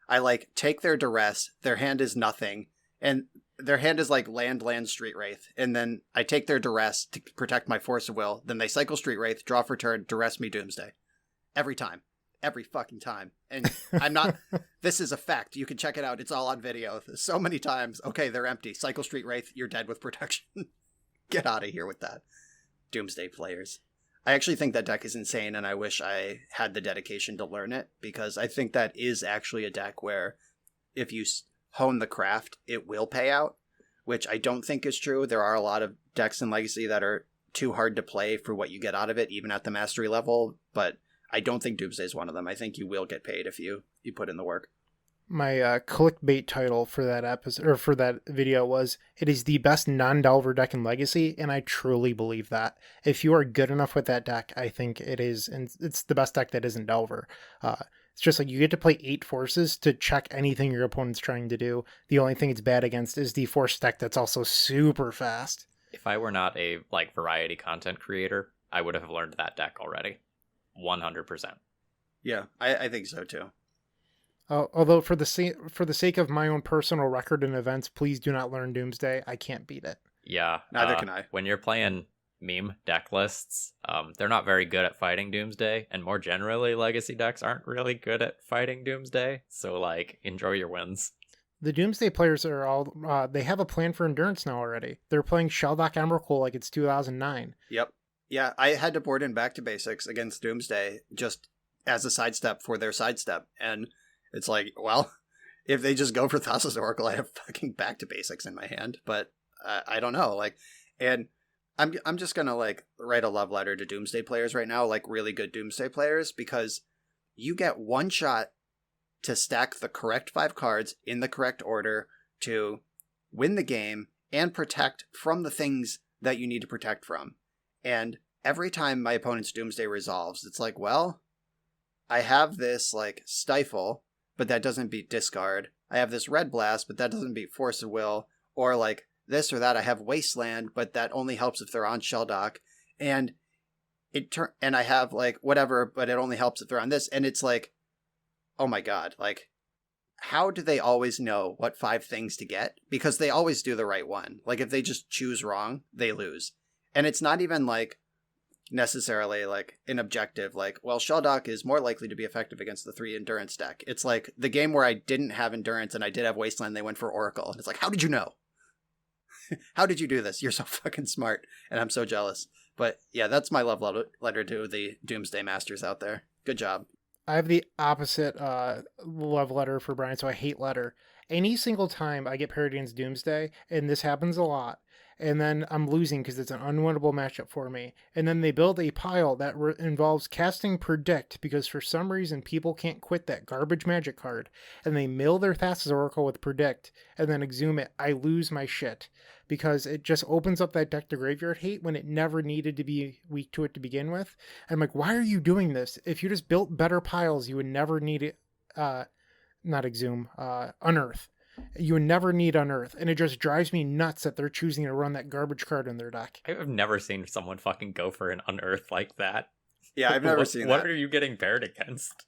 I like take their Duress, their hand is nothing, and their hand is like land, Street Wraith, and then I take their Duress to protect my Force of Will, then they cycle Street Wraith, draw for turn, Duress me Doomsday. Every time. Every fucking time. And I'm not, this is a fact. You can check it out. It's all on video. So many times. Okay, they're empty. Cycle Street Wraith, you're dead with protection. Get out of here with that. Doomsday players. I actually think that deck is insane, and I wish I had the dedication to learn it, because I think that is actually a deck where if you hone the craft, it will pay out, which I don't think is true. There are a lot of decks in Legacy that are too hard to play for what you get out of it, even at the mastery level, but I don't think Doomsday is one of them. I think you will get paid if you put in the work.
My clickbait title for that episode, or for that video, was, "It is the best non-Delver deck in Legacy," and I truly believe that. If you are good enough with that deck, I think it is, and it's the best deck that isn't Delver. It's just like, you get to play 8 forces to check anything your opponent's trying to do. The only thing it's bad against is the force deck that's also super fast.
If I were not a like variety content creator, I would have learned that deck already. 100%.
Yeah, I think so too.
Although for the sake of my own personal record and events, please do not learn Doomsday. I can't beat it.
Yeah.
Neither can I.
When you're playing meme deck lists, they're not very good at fighting Doomsday, and more generally, Legacy decks aren't really good at fighting Doomsday, so like, enjoy your wins.
The Doomsday players are all, they have a plan for Endurance now already. They're playing Shelldock Emrakul like it's 2009.
Yep. Yeah, I had to board in Back to Basics against Doomsday just as a sidestep for their sidestep. And it's like, well, if they just go for Thassa's Oracle, I have fucking Back to Basics in my hand. But I don't know. Like, and I'm just going to like write a love letter to Doomsday players right now, like really good Doomsday players, because you get one shot to stack the correct 5 cards in the correct order to win the game and protect from the things that you need to protect from. And every time my opponent's Doomsday resolves, it's like, well, I have this like Stifle, but that doesn't beat Discard. I have this Red Blast, but that doesn't beat Force of Will. Or like this or that. I have Wasteland, but that only helps if they're on Shelldock. And and I have like whatever, but it only helps if they're on this. And it's like, oh my god, like, how do they always know what 5 things to get? Because they always do the right one. Like, if they just choose wrong, they lose. And it's not even like necessarily like an objective, like, well, Shelldock is more likely to be effective against the 3 Endurance deck. It's like the game where I didn't have Endurance and I did have Wasteland, they went for Oracle. And it's like, how did you know? How did you do this? You're so fucking smart. And I'm so jealous. But yeah, that's my love letter to the Doomsday Masters out there. Good job.
I have the opposite love letter for Brian, so I hate letter. Any single time I get paired against Doomsday, and this happens a lot, and then I'm losing because it's an unwinnable matchup for me, and then they build a pile that involves casting Predict because for some reason people can't quit that garbage magic card, and they mill their Thassa's Oracle with Predict, and then exhume it. I lose my shit because it just opens up that deck to graveyard hate when it never needed to be weak to it to begin with. I'm like, why are you doing this? If you just built better piles, you would never need it. Not exhume, unearth. You would never need unearth, and it just drives me nuts that they're choosing to run that garbage card in their deck.
I've never seen someone fucking go for an unearth like that.
Yeah, I've never seen that.
What are you getting paired against?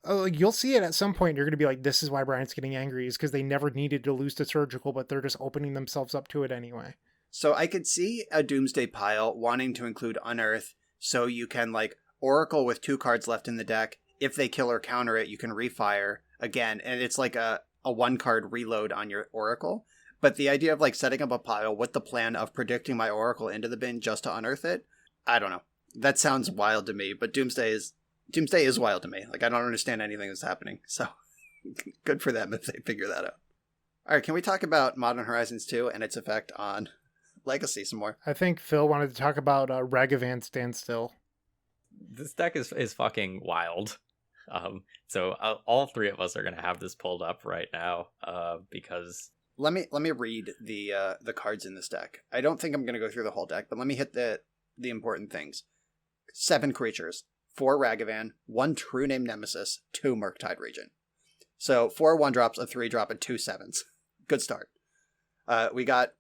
Oh, like, you'll see it at some point. You're going to be like, this is why Brian's getting angry, is because they never needed to lose to Surgical, but they're just opening themselves up to it anyway.
So I could see a Doomsday pile wanting to include Unearth, so you can, like, Oracle with 2 cards left in the deck. If they kill or counter it, you can refire again, and it's like a 1-card reload on your Oracle. But the idea of, like, setting up a pile with the plan of predicting my Oracle into the bin just to unearth it, I don't know. That sounds wild to me, but Doomsday is wild to me. Like, I don't understand anything that's happening, so good for them if they figure that out. All right, can we talk about Modern Horizons 2 and its effect on Legacy some more?
I think Phil wanted to talk about Ragavan Standstill.
This deck is fucking wild. So all 3 of us are gonna have this pulled up right now. Because
let me read the cards in this deck. I don't think I'm gonna go through the whole deck, but let me hit the important things. 7 creatures, 4 Ragavan, 1 True Name Nemesis, 2 Murktide Regent. So 4 1-drops, a 3-drop, and 2 7s. Good start. We got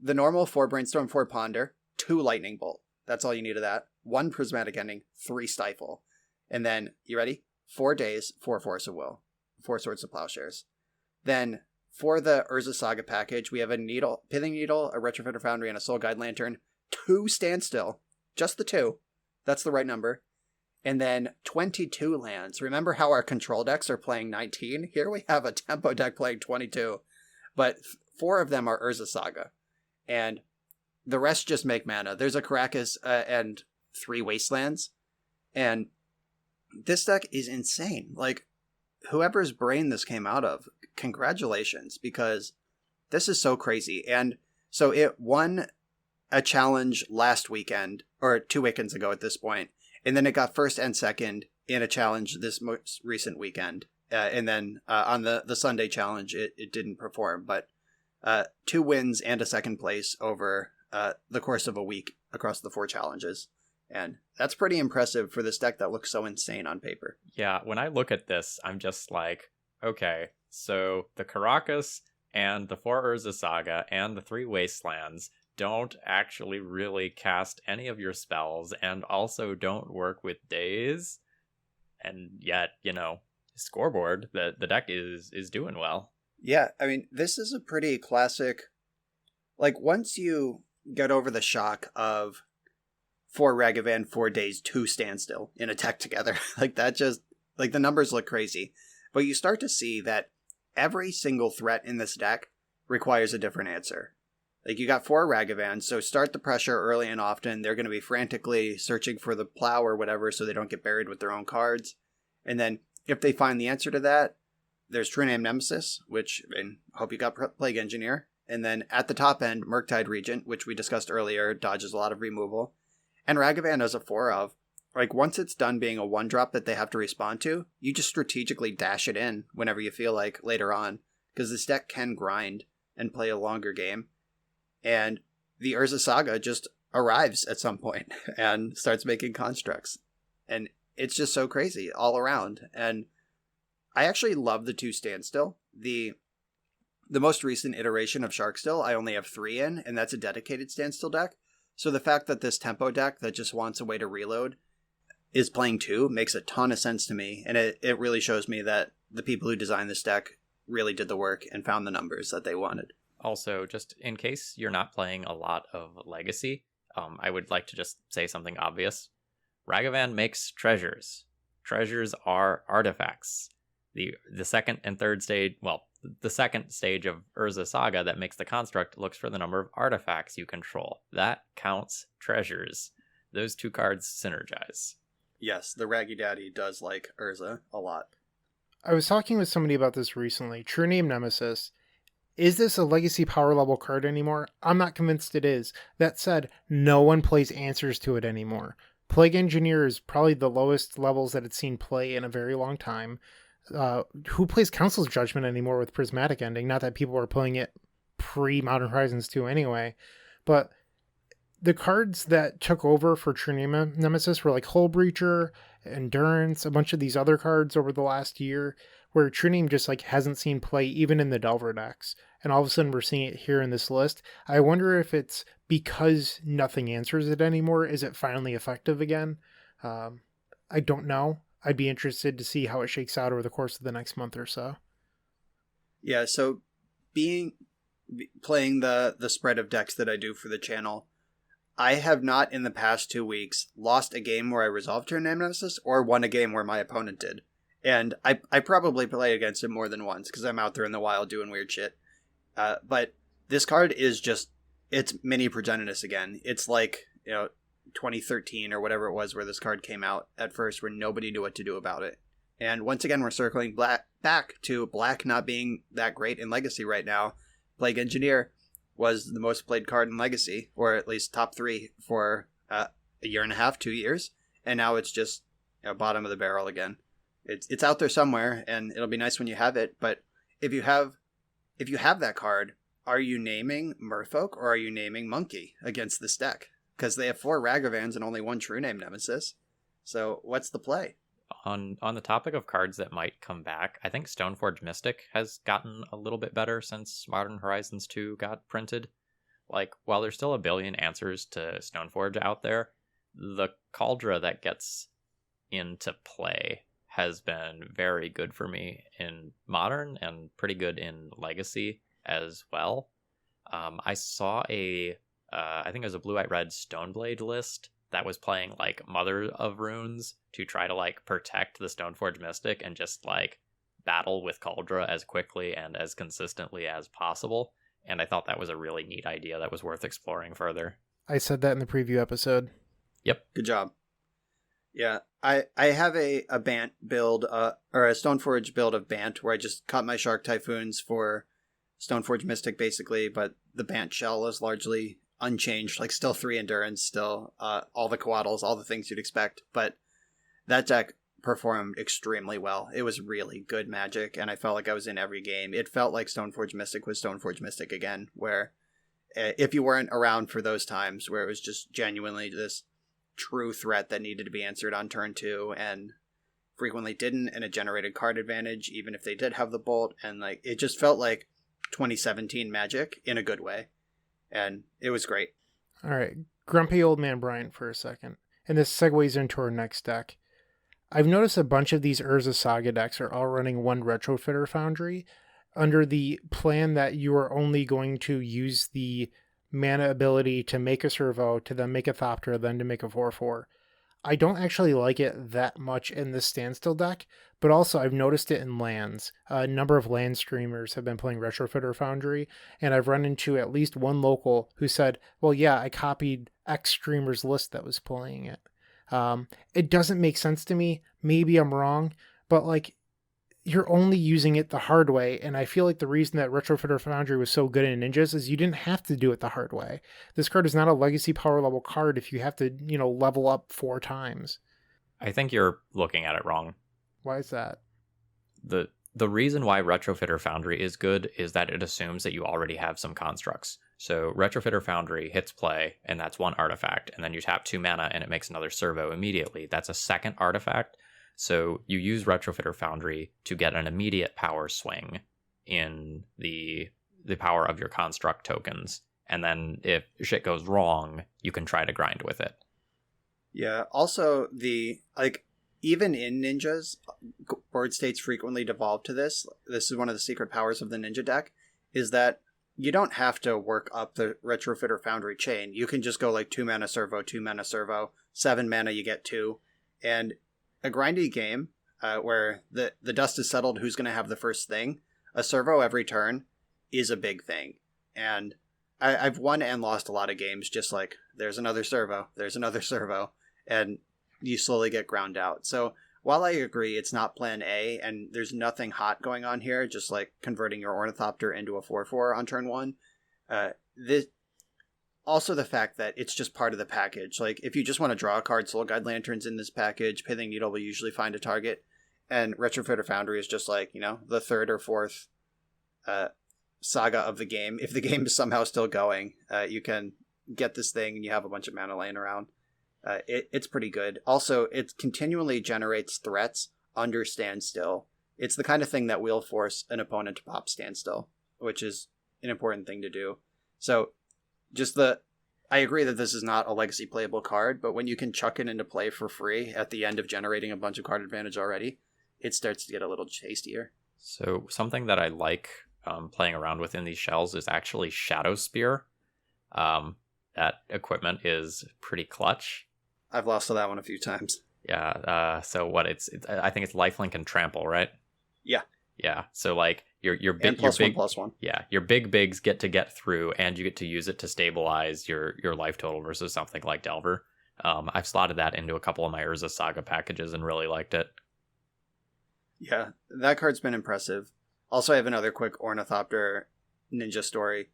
the normal 4 Brainstorm, 4 Ponder, 2 Lightning Bolt. That's all you need of that. 1 Prismatic Ending, 3 Stifle. And then, you ready? 4 Days, 4 Force of Will, 4 Swords of Plowshares. Then, for the Urza Saga package, we have a Pithing Needle, a Retrofitter Foundry, and a Soul Guide Lantern. 2 Standstill. Just the 2. That's the right number. And then 22 lands. Remember how our control decks are playing 19? Here we have a tempo deck playing 22. But 4 of them are Urza Saga. And the rest just make mana. There's a Caracas and 3 Wastelands. And this deck is insane. Like, whoever's brain this came out of, congratulations, because this is so crazy. And so it won a challenge last weekend, or 2 weekends ago at this point, and then it got first and second in a challenge this most recent weekend. And then on the Sunday challenge, it didn't perform, but 2 wins and a second place over the course of a week across the 4 challenges. And that's pretty impressive for this deck that looks so insane on paper.
Yeah, when I look at this, I'm just like, okay, so the Caracas and the 4 Urza Saga and the 3 Wastelands don't actually really cast any of your spells and also don't work with days. And yet, scoreboard, the deck is doing well.
Yeah, I mean, this is a pretty classic, like, once you get over the shock of 4 Ragavan, 4 Days, 2 Standstill in a deck together, like, that just, like, the numbers look crazy. But you start to see that every single threat in this deck requires a different answer. Like, you got 4 Ragavan, so start the pressure early and often. They're going to be frantically searching for the plow or whatever so they don't get buried with their own cards. And then, if they find the answer to that, there's True Name Nemesis, which, I hope you got Plague Engineer. And then, at the top end, Murktide Regent, which we discussed earlier, dodges a lot of removal. And Ragavan has a 4 of. Like, once it's done being a 1-drop that they have to respond to, you just strategically dash it in whenever you feel like later on. Because this deck can grind and play a longer game. And the Urza Saga just arrives at some point and starts making constructs. And it's just so crazy all around. And I actually love the 2 Standstill. The most recent iteration of Sharkstill, I only have 3 in, and that's a dedicated Standstill deck. So the fact that this tempo deck that just wants a way to reload is playing 2 makes a ton of sense to me. And it really shows me that the people who designed this deck really did the work and found the numbers that they wanted.
Also, just in case you're not playing a lot of Legacy, I would like to just say something obvious. Ragavan makes treasures. Treasures are artifacts. The second and third stage, well, the second stage of Urza Saga that makes the construct looks for the number of artifacts you control. That counts treasures. Those 2 cards synergize.
Yes, the Raggy Daddy does like Urza a lot.
I was talking with somebody about this recently. True Name Nemesis. Is this a legacy power level card anymore? I'm not convinced it is. That said, no one plays answers to it anymore. Plague Engineer is probably the lowest levels that it's seen play in a very long time. Who plays Council's Judgment anymore with Prismatic Ending? Not that people were playing it pre-Modern Horizons 2 anyway, but the cards that took over for True Name Nemesis were like Hull Breacher, Endurance, a bunch of these other cards over the last year, where True Name just like hasn't seen play even in the Delver decks. And all of a sudden we're seeing it here in this list. I wonder if it's because nothing answers it anymore. Is it finally effective again? I don't know. I'd be interested to see how it shakes out over the course of the next month or so.
Yeah, so playing the spread of decks that I do for the channel, I have not in the past 2 weeks lost a game where I resolved True Name Nemesis or won a game where my opponent did. And I probably play against him more than once because I'm out there in the wild doing weird shit. But this card is just, it's mini Progenitus again. It's like, 2013 or whatever it was where this card came out at first, where nobody knew what to do about it. And once again, we're circling back to black not being that great in Legacy right now. Plague Engineer was the most played card in Legacy, or at least top 3 for a year and a half, 2 years. And now it's just bottom of the barrel again. It's out there somewhere, and it'll be nice when you have it. But if you have that card, are you naming Merfolk or are you naming Monkey against this deck? Because they have 4 Ragavans and only 1 True Name Nemesis. So what's the play?
On the topic of cards that might come back, I think Stoneforge Mystic has gotten a little bit better since Modern Horizons 2 got printed. Like, while there's still a billion answers to Stoneforge out there, the Cauldron that gets into play has been very good for me in Modern and pretty good in Legacy as well. I saw I think it was a Blue-White Red Stoneblade list that was playing like Mother of Runes to try to like protect the Stoneforge Mystic and just like battle with Cauldron as quickly and as consistently as possible. And I thought that was a really neat idea that was worth exploring further.
I said that in the preview episode.
Yep.
Good job. Yeah, I have a Bant build, or a Stoneforge build of Bant, where I just cut my Shark Typhoons for Stoneforge Mystic, basically, but the Bant shell is largely unchanged, like still 3 Endurance, still all the Coatls, all the things you'd expect, but that deck performed extremely well. It was really good Magic, and I felt like I was in every game. It felt like Stoneforge Mystic was Stoneforge Mystic again, where if you weren't around for those times where it was just genuinely this true threat that needed to be answered on turn 2 and frequently didn't, and it generated card advantage even if they did have the bolt, and like it just felt like 2017 Magic in a good way, and it was great.
All right, grumpy old man Bryant for a second, and this segues into our next deck. I've noticed a bunch of these Urza Saga decks are all running 1 Retrofitter Foundry under the plan that you are only going to use the mana ability to make a Servo, to then make a Thopter, then to make a 4/4. I don't actually like it that much in this Standstill deck, but also I've noticed it in lands. A number of land streamers have been playing Retrofitter Foundry, and I've run into at least one local who said, well, yeah, I copied X streamer's list that was playing it. It doesn't make sense to me. Maybe I'm wrong, but like, you're only using it the hard way, and I feel like the reason that Retrofitter Foundry was so good in Ninjas is you didn't have to do it the hard way. This card is not a legacy power level card if you have to, level up 4 times.
I think you're looking at it wrong.
Why is that?
The reason why Retrofitter Foundry is good is that it assumes that you already have some constructs. So Retrofitter Foundry hits play, and that's 1 artifact, and then you tap 2 mana, and it makes another Servo immediately. That's a second artifact. So you use Retrofitter Foundry to get an immediate power swing in the power of your construct tokens. And then if shit goes wrong, you can try to grind with it.
Yeah, also even in Ninjas, board states frequently devolve to this. This is one of the secret powers of the Ninja deck, is that you don't have to work up the Retrofitter Foundry chain. You can just go like 2 mana Servo, 2 mana Servo, 7 mana you get 2, and a grindy game where the dust is settled who's going to have the first thing, a Servo every turn is a big thing. And I've won and lost a lot of games just like, there's another Servo, and you slowly get ground out. So while I agree it's not plan A and there's nothing hot going on here, just like converting your Ornithopter into a 4/4 on turn 1, this also the fact that it's just part of the package. Like if you just want to draw a card, Soul Guide Lantern's in this package, Pithing Needle will usually find a target, and Retrofitter Foundry is just like, the third or fourth saga of the game. If the game is somehow still going, you can get this thing and you have a bunch of mana laying around. It's pretty good. Also, it continually generates threats under standstill. It's the kind of thing that will force an opponent to pop standstill, which is an important thing to do. So I agree that this is not a legacy playable card, but when you can chuck it into play for free at the end of generating a bunch of card advantage already, it starts to get a little tastier.
So something that I like playing around with in these shells is actually Shadow Spear. That equipment is pretty clutch.
I've lost to that one a few times.
Yeah. So what it's I think it's lifelink and trample, right?
Yeah.
Yeah. So like your big
and +1/+1.
Yeah, your big bigs get to get through, and you get to use it to stabilize your life total versus something like Delver. I've slotted that into a couple of my Urza Saga packages and really liked it.
Yeah, that card's been impressive. Also, I have another quick Ornithopter Ninja story.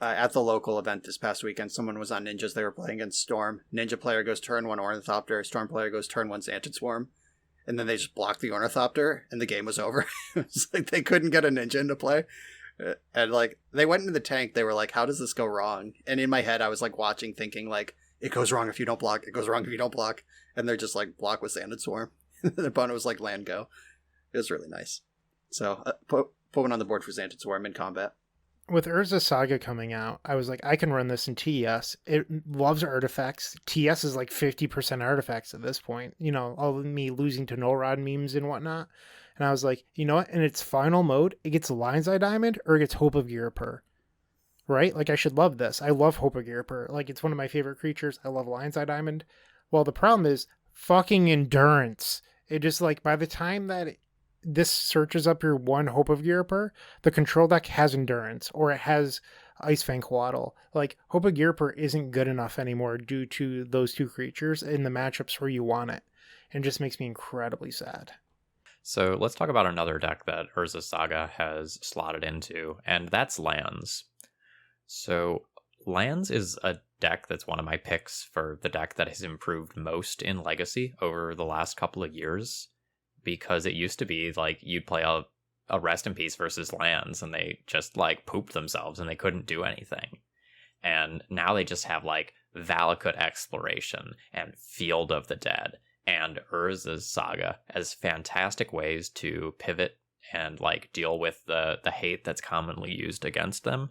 At the local event this past weekend, someone was on Ninjas. They were playing against Storm. Ninja player goes turn 1 Ornithopter. Storm player goes turn 1 Xantid Swarm. And then they just blocked the Ornithopter, and the game was over. It's like they couldn't get a Ninja into play. And like they went into the tank. They were like, how does this go wrong? And in my head, I was like watching, thinking like, it goes wrong if you don't block. It goes wrong if you don't block. And they're just like, block with Xantid Swarm. The opponent was like, land go. It was really nice. So put one on the board for Xantid Swarm in combat.
With Urza Saga coming out, I was like, I can run this in TS. It loves artifacts. TS is like 50% artifacts at this point. All of me losing to Null Rod memes and whatnot. And I was like, you know what? In its final mode, it gets Lion's Eye Diamond or it gets Hope of Girapur. Right? Like, I should love this. I love Hope of Girapur. Like, it's one of my favorite creatures. I love Lion's Eye Diamond. Well, the problem is fucking endurance. It just, like, by the time that this searches up your one Hope of Girapur, the control deck has endurance, or it has Ice Fang Coatl. Like, Hope of Girapur isn't good enough anymore due to those two creatures in the matchups where you want it. And it just makes me incredibly sad.
So let's talk about another deck that Urza Saga has slotted into, and that's Lands. So Lands is a deck that's one of my picks for the deck that has improved most in Legacy over the last couple of years, because it used to be like you'd play a Rest in Peace versus Lands and they just like pooped themselves and they couldn't do anything. And now they just have like Valakut Exploration and Field of the Dead and Urza's Saga as fantastic ways to pivot and like deal with the hate that's commonly used against them.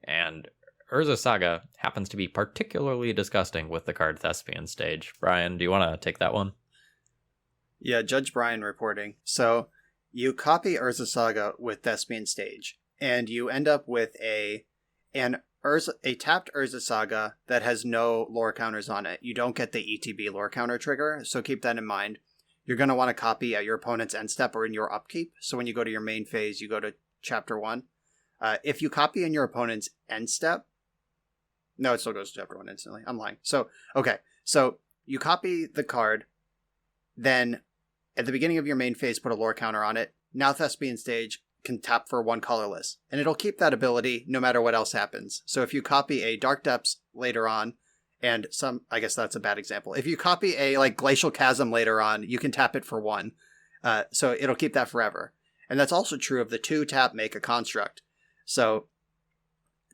And Urza Saga happens to be particularly disgusting with the card Thespian Stage. Brian, do you want to take that one?
Yeah, Judge Brian reporting. So you copy Urza Saga with Thespian Stage, and you end up with a tapped Urza Saga that has no lore counters on it. You don't get the ETB lore counter trigger, so keep that in mind. You're going to want to copy at your opponent's end step or in your upkeep. So when you go to your main phase, you go to Chapter 1. If you copy in your opponent's end step, no, it still goes to Chapter 1 instantly. I'm lying. So, okay. So you copy the card, then at the beginning of your main phase, put a lore counter on it. Now Thespian Stage can tap for 1 colorless, and it'll keep that ability no matter what else happens. So if you copy a Dark Depths later on, and I guess that's a bad example. If you copy a like Glacial Chasm later on, you can tap it for 1. So it'll keep that forever. And that's also true of the 2-tap Make a Construct. So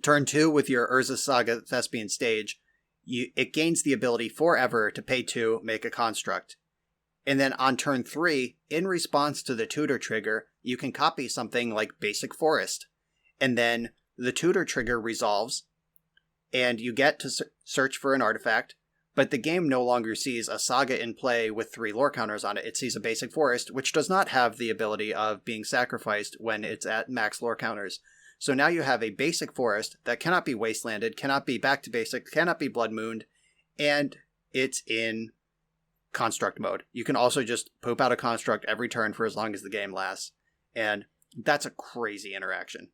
turn 2 with your Urza Saga Thespian Stage, it gains the ability forever to pay 2, Make a Construct. And then on turn 3, in response to the tutor trigger, you can copy something like Basic Forest. And then the tutor trigger resolves, and you get to search for an artifact, but the game no longer sees a Saga in play with 3 lore counters on it. It sees a Basic Forest, which does not have the ability of being sacrificed when it's at max lore counters. So now you have a Basic Forest that cannot be Wastelanded, cannot be Back to Basic, cannot be Blood Mooned, and it's in Construct mode. You can also just poop out a Construct every turn for as long as the game lasts. And that's a crazy interaction.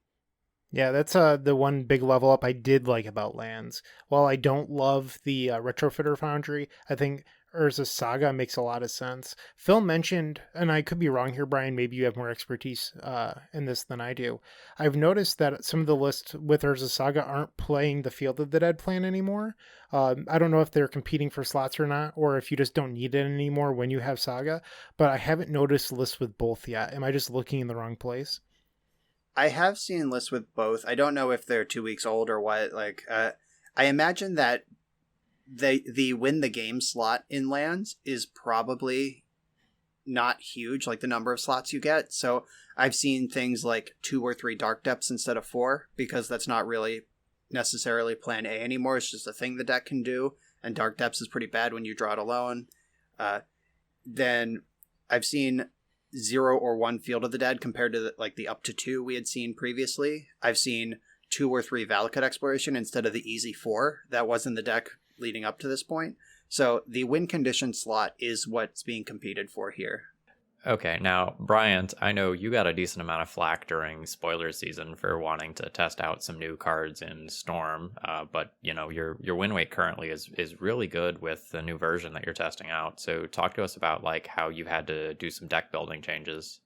Yeah, that's the one big level up I did like about Lands. While I don't love the Retrofitter Foundry, I think Urza Saga makes a lot of sense. Phil mentioned, and I could be wrong here, Brian, maybe you have more expertise in this than I do. I've noticed that some of the lists with Urza Saga aren't playing the Field of the Dead plan anymore. I don't know if they're competing for slots or not, or if you just don't need it anymore when you have Saga, but I haven't noticed lists with both yet. Am I just looking in the wrong place?
I have seen lists with both. I don't know if they're 2 weeks old or what. Like, I imagine that the win the game slot in lands is probably not huge, like the number of slots you get. So I've seen things like 2 or 3 Dark Depths instead of 4, because that's not really necessarily plan A anymore. It's just a thing the deck can do, and Dark Depths is pretty bad when you draw it alone. Then I've seen 0 or 1 Field of the Dead compared to the up to 2 we had seen previously. I've seen 2 or 3 Valakut Exploration instead of the easy 4 that was in the deck leading up to this point. So the win condition slot is what's being competed for here.
Okay, now, Bryant, I know you got a decent amount of flack during spoiler season for wanting to test out some new cards in Storm, but, your win rate currently is really good with the new version that you're testing out. So talk to us about, how you've had to do some deck building changes.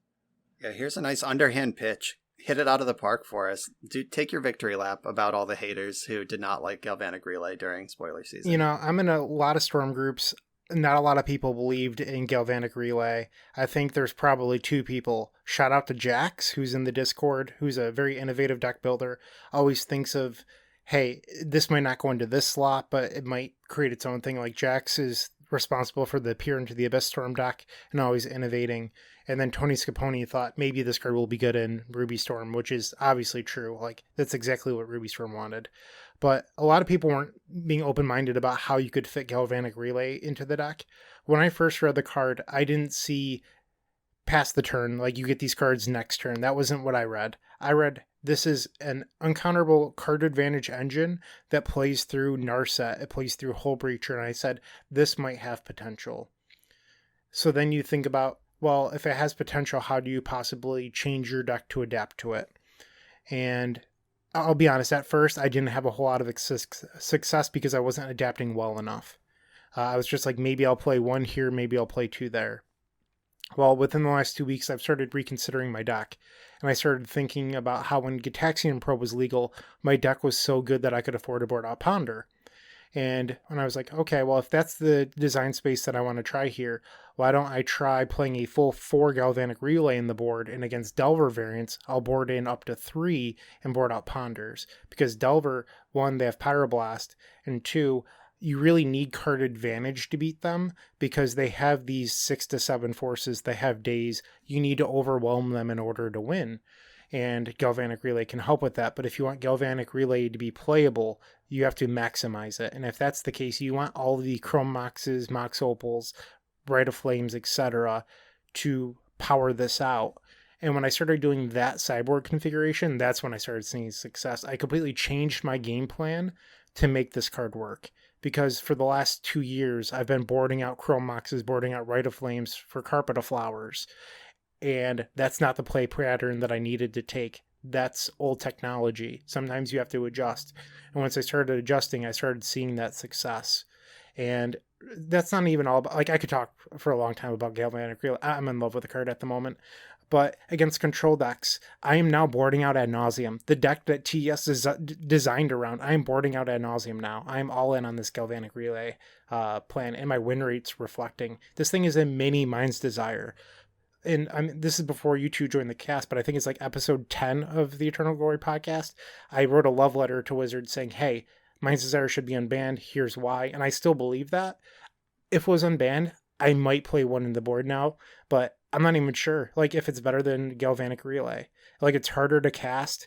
Yeah, here's a nice underhand pitch. Hit it out of the park for us. Take your victory lap about all the haters who did not like Galvanic Relay during spoiler season.
I'm in a lot of Storm groups. Not a lot of people believed in Galvanic Relay. I think there's probably 2 people. Shout out to Jax, who's in the Discord, who's a very innovative deck builder. Always thinks of, hey, this might not go into this slot, but it might create its own thing. Like, Jax is responsible for the Peer into the Abyss Storm deck and always innovating. And then Tony Scapone thought maybe this card will be good in Ruby Storm, which is obviously true. That's exactly what Ruby Storm wanted. But a lot of people weren't being open-minded about how you could fit Galvanic Relay into the deck. When I first read the card, I didn't see past the turn, you get these cards next turn. That wasn't what I read. I read this is an uncounterable card advantage engine that plays through Narset. It plays through Hull Breacher, and I said, this might have potential. So then you think about, well, if it has potential, how do you possibly change your deck to adapt to it? And I'll be honest, at first, I didn't have a whole lot of success because I wasn't adapting well enough. I was just maybe I'll play 1 here, maybe I'll play 2 there. Well, within the last 2 weeks, I've started reconsidering my deck, and I started thinking about how when Gitaxian Pro was legal, my deck was so good that I could afford to board out Ponder. And when I was like, okay, well, if that's the design space that I want to try here, why don't I try playing a full 4 Galvanic Relay in the board, and against Delver variants, I'll board in up to 3 and board out Ponders. Because Delver, 1, they have Pyroblast, and 2, you really need card advantage to beat them because they have these 6 to 7 forces, they have days, you need to overwhelm them in order to win. And Galvanic Relay can help with that, but if you want Galvanic Relay to be playable, you have to maximize it. And if that's the case, you want all the Chrome Moxes, Mox Opals, Rite of Flames, etc. to power this out. And when I started doing that sideboard configuration, that's when I started seeing success. I completely changed my game plan to make this card work. Because for the last 2 years, I've been boarding out Chrome Moxes, boarding out Rite of Flames for Carpet of Flowers. And that's not the play pattern that I needed to take. That's old technology. Sometimes you have to adjust. And once I started adjusting, I started seeing that success. And that's not even all about, I could talk for a long time about Galvanic Relay. I'm in love with the card at the moment. But against control decks, I am now boarding out ad nauseum. The deck that TES is designed around, I am boarding out ad nauseum now. I am all in on this Galvanic Relay plan, and my win rate's reflecting. This thing is a mini Mind's Desire. And this is before you two joined the cast, but I think it's episode 10 of the Eternal Glory podcast. I wrote a love letter to Wizards saying, hey, Mind's Desire should be unbanned. Here's why. And I still believe that. If it was unbanned, I might play 1 in the board now, but I'm not even sure, if it's better than Galvanic Relay. It's harder to cast.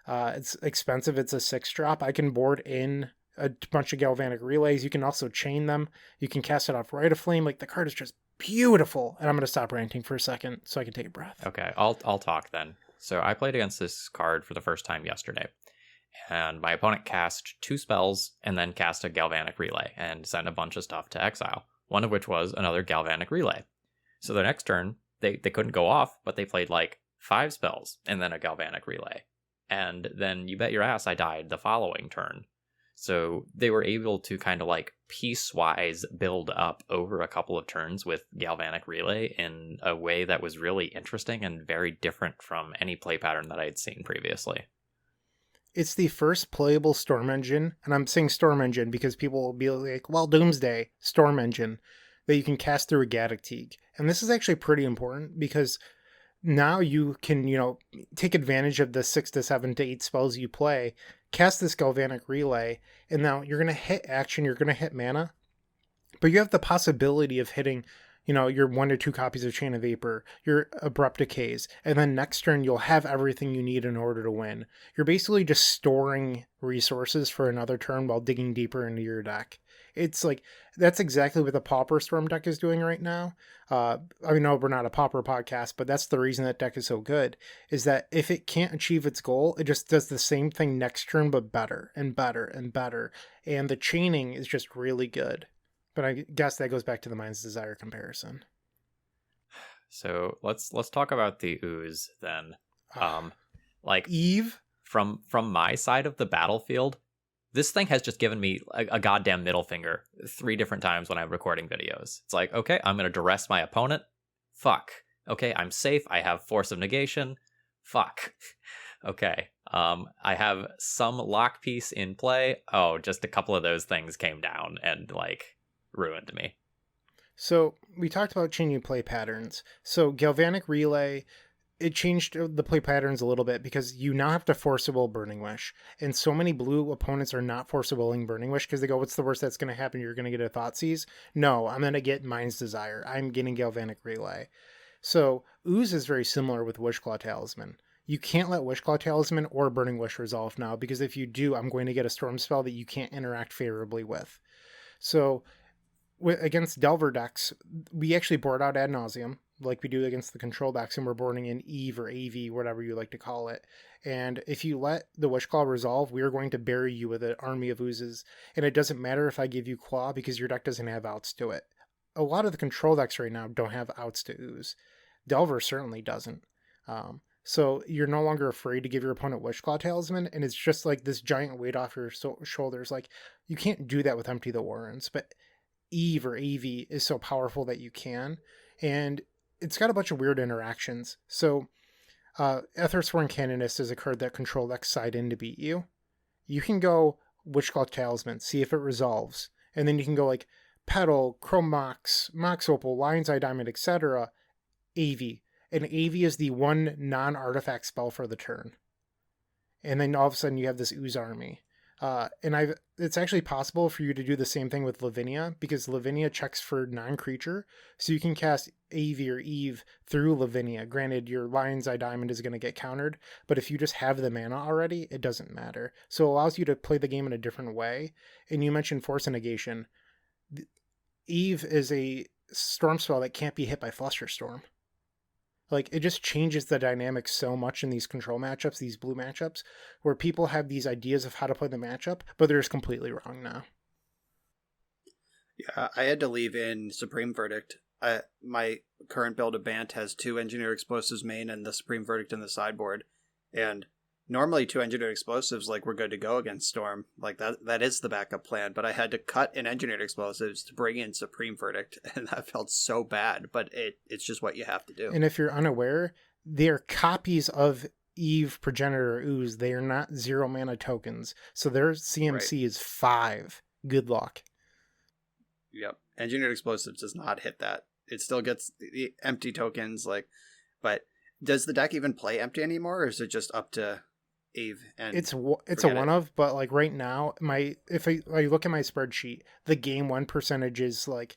It's expensive. It's a 6-drop. I can board in a bunch of Galvanic Relays. You can also chain them. You can cast it off Rite of Flame. The card is just beautiful. And I'm going to stop ranting for a second so I can take a breath.
Okay, I'll talk then. So I played against this card for the first time yesterday. And my opponent cast 2 spells and then cast a Galvanic Relay and sent a bunch of stuff to exile. One of which was another Galvanic Relay. So the next turn, they couldn't go off, but they played 5 spells and then a Galvanic Relay. And then you bet your ass I died the following turn. So they were able to kind of like piecewise build up over a couple of turns with Galvanic Relay in a way that was really interesting and very different from any play pattern that I had seen previously.
It's the first playable Storm Engine, and I'm saying Storm Engine because people will be like, well, Doomsday, Storm Engine, that you can cast through a Gaddock Teeg. And this is actually pretty important because now you can, take advantage of the 6 to 7 to 8 spells you play, cast this Galvanic Relay, and now you're going to hit action, you're going to hit mana, but you have the possibility of hitting, your 1 to 2 copies of Chain of Vapor, your Abrupt Decays, and then next turn you'll have everything you need in order to win. You're basically just storing resources for another turn while digging deeper into your deck. It's like, that's exactly what the Pauper Storm deck is doing right now. I know we're not a Pauper podcast, but that's the reason that deck is so good, is that if it can't achieve its goal, it just does the same thing next turn, but better and better and better. And the chaining is just really good. But I guess that goes back to the Mind's Desire comparison.
So let's talk about the ooze then. Like
Eve?
From my side of the battlefield, this thing has just given me a goddamn middle finger 3 different times when I'm recording videos. It's like, okay, I'm going to duress my opponent. Fuck. Okay, I'm safe. I have Force of Negation. Fuck. Okay. I have some lock piece in play. Oh, just a couple of those things came down and ruined me.
So we talked about changing play patterns. So Galvanic Relay, it changed the play patterns a little bit because you now have to forcible Burning Wish. And so many blue opponents are not forcibling Burning Wish because they go, what's the worst that's going to happen? You're going to get a Thoughtseize? No, I'm going to get Mind's Desire. I'm getting Galvanic Relay. So Ooze is very similar with Wishclaw Talisman. You can't let Wishclaw Talisman or Burning Wish resolve now because if you do, I'm going to get a Storm spell that you can't interact favorably with. So against Delver decks, we actually board out ad nauseum like we do against the control decks, and we're boarding in Eve or AV, whatever you like to call it. And if you let the Wishclaw resolve, we are going to bury you with an army of oozes. And it doesn't matter if I give you Claw because your deck doesn't have outs to it. A lot of the control decks right now don't have outs to ooze. Delver certainly doesn't. So you're no longer afraid to give your opponent Wishclaw Talisman, and it's just like this giant weight off your shoulders. Like, you can't do that with Empty the Warrens, but Eve or AV is so powerful that you can, and it's got a bunch of weird interactions. So Ethersworn Canonist is a card that control decks side in to beat you. You can go Wishclaw Talisman, see if it resolves, and then you can go like Petal, Chrome Mox, Mox Opal, Lion's Eye Diamond, etc. AV. And AV is the one non-artifact spell for the turn. And then all of a sudden you have this Ooze army. It's actually possible for you to do the same thing with Lavinia, because Lavinia checks for non-creature, so you can cast AV or Eve through Lavinia. Granted, your Lion's Eye Diamond is going to get countered, but if you just have the mana already, it doesn't matter. So it allows you to play the game in a different way. And you mentioned Force of Negation. Eve is a storm spell that can't be hit by Flusterstorm. Like, it just changes the dynamic so much in these control matchups, these blue matchups, where people have these ideas of how to play the matchup, but they're just completely wrong now.
Yeah, I had to leave in Supreme Verdict. My current build of Bant has 2 Engineer Explosives main and the Supreme Verdict in the sideboard. And normally 2 Engineered Explosives, like, we're good to go against Storm. Like, that is the backup plan. But I had to cut an Engineered Explosives to bring in Supreme Verdict, and that felt so bad. But it's just what you have to do.
And if you're unaware, they're copies of Eve, Progenitor, Ooze. They are not 0 mana tokens. So their CMC is 5. Good luck.
Yep. Engineered Explosives does not hit that. It still gets the empty tokens, but does the deck even play empty anymore, or is it just up to Eve? And
it's a one of, but like right now, if I look at my spreadsheet, the game 1 percentage is like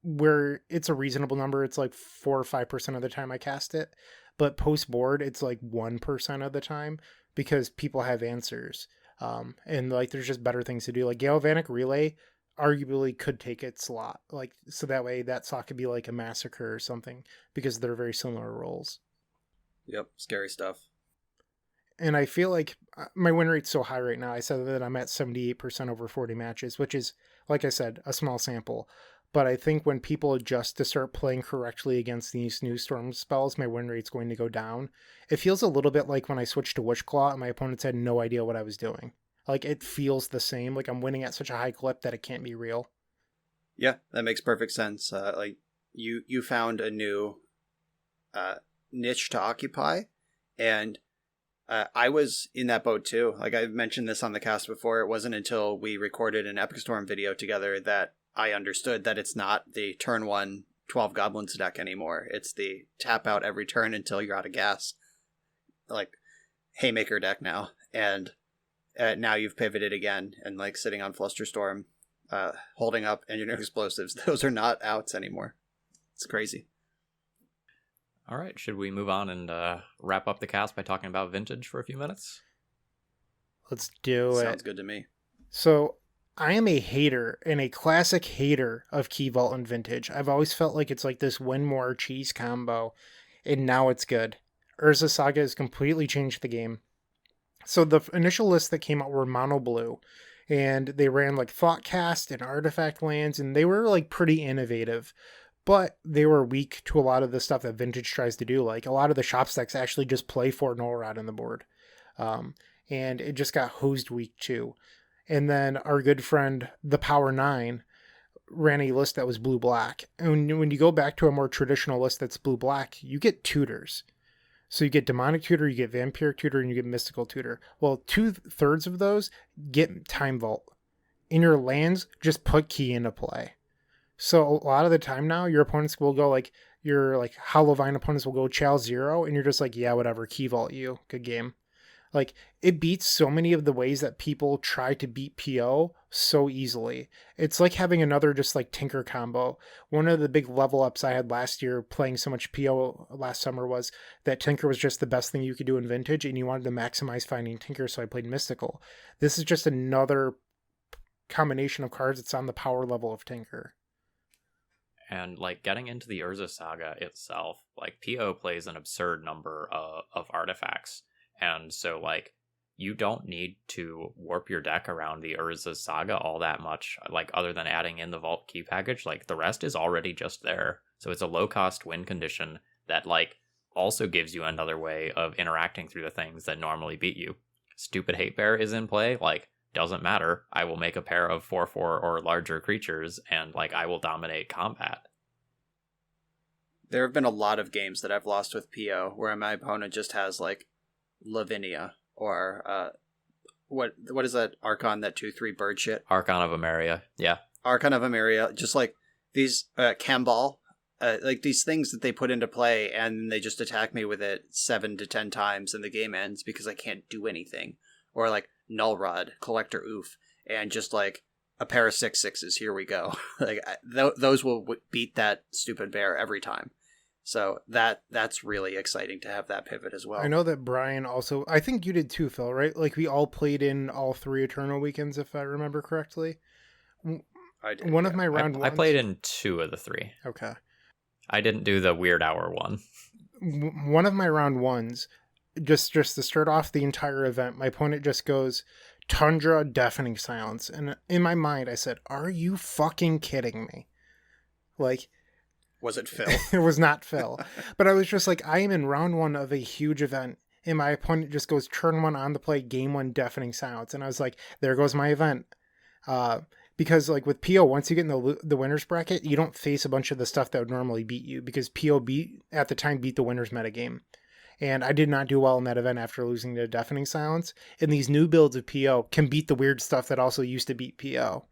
where it's a reasonable number. It's like 4 or 5% of the time I cast it, but post board it's like 1% of the time because people have answers, and like there's just better things to do. Like Galvanic Relay arguably could take its slot, like, so that way that slot could be like a Massacre or something, because they're very similar roles.
Yep, scary stuff.
And I feel like my win rate's so high right now. I said that I'm at 78% over 40 matches, which is, like I said, a small sample. But I think when people adjust to start playing correctly against these new Storm spells, my win rate's going to go down. It feels a little bit like when I switched to Wishclaw and my opponents had no idea what I was doing. Like it feels the same. Like I'm winning at such a high clip that it can't be real.
Yeah, that makes perfect sense. Like you found a new niche to occupy, and I was in that boat too. Like I've mentioned this on the cast before. It wasn't until we recorded an Epic Storm video together that I understood that it's not the turn 1 12 goblins deck anymore. It's the tap out every turn until you're out of gas, like Haymaker deck now. And now you've pivoted again and like sitting on Flusterstorm, holding up engineer explosives. Those are not outs anymore. It's crazy.
All right, should we move on and wrap up the cast by talking about Vintage for a few minutes?
Let's do it.
Sounds good to me.
So I am a hater and a classic hater of Key Vault and Vintage. I've always felt like it's like this win more cheese combo, and now it's good. Urza Saga has completely changed the game. So the initial lists that came out were mono blue, and they ran like Thoughtcast and Artifact lands, and they were like pretty innovative, but they were weak to a lot of the stuff that Vintage tries to do. Like a lot of the shop stacks actually just play for Norrod on the board, and it just got hosed weak too. And then our good friend, the Power 9, ran a list that was blue-black. And when you go back to a more traditional list that's blue-black, you get tutors. So you get Demonic Tutor, you get Vampiric Tutor, and you get Mystical Tutor. Well, 2/3 of those get Time Vault. In your lands, just put Key into play. So a lot of the time now, your opponents will go like, your like Hollowvine opponents will go Chal 0, and you're just like, yeah, whatever, Key Vault you. Good game. Like, it beats so many of the ways that people try to beat PO so easily. It's like having another just like Tinker combo. One of the big level ups I had last year playing so much PO last summer was that Tinker was just the best thing you could do in Vintage, and you wanted to maximize finding Tinker, so I played Mystical. This is just another combination of cards that's on the power level of Tinker.
And like getting into the Urza Saga itself, like PO plays an absurd number of artifacts. And so, like, you don't need to warp your deck around the Urza Saga all that much, like, other than adding in the Vault Key package. Like, the rest is already just there. So it's a low-cost win condition that, like, also gives you another way of interacting through the things that normally beat you. Stupid Hate Bear is in play. Like, doesn't matter. I will make a pair of 4/4 or larger creatures, and, like, I will dominate combat.
There have been a lot of games that I've lost with PO where my opponent just has, like, Lavinia or what is that Archon, that 2/3 bird shit?
Archon of Emeria, yeah.
Archon of Emeria, just like these Camball, like these things that they put into play, and they just attack me with it 7 to 10 times, and the game ends because I can't do anything. Or like Null Rod, Collector Oof, and just like a pair of 6/6s. Here we go. Like those will beat that stupid bear every time. So that's really exciting to have that pivot as well.
I know that Brian also, I think you did too, Phil, right? Like we all played in all 3 Eternal weekends, if I remember correctly.
I did.
One of my round ones.
I played in 2 of the 3.
Okay.
I didn't do the weird hour one.
One of my round ones, just to start off the entire event, my opponent just goes Tundra, Deafening Silence. And in my mind, I said, are you fucking kidding me? Like,
was it Phil?
It was not Phil. But I was just like, I am in round 1 of a huge event, and my opponent just goes turn 1 on the play, game 1, Deafening Silence. And I was like, there goes my event. Because like with PO, once you get in the winner's bracket, you don't face a bunch of the stuff that would normally beat you, because PO at the time beat the winner's metagame. And I did not do well in that event after losing to Deafening Silence. And these new builds of PO can beat the weird stuff that also used to beat PO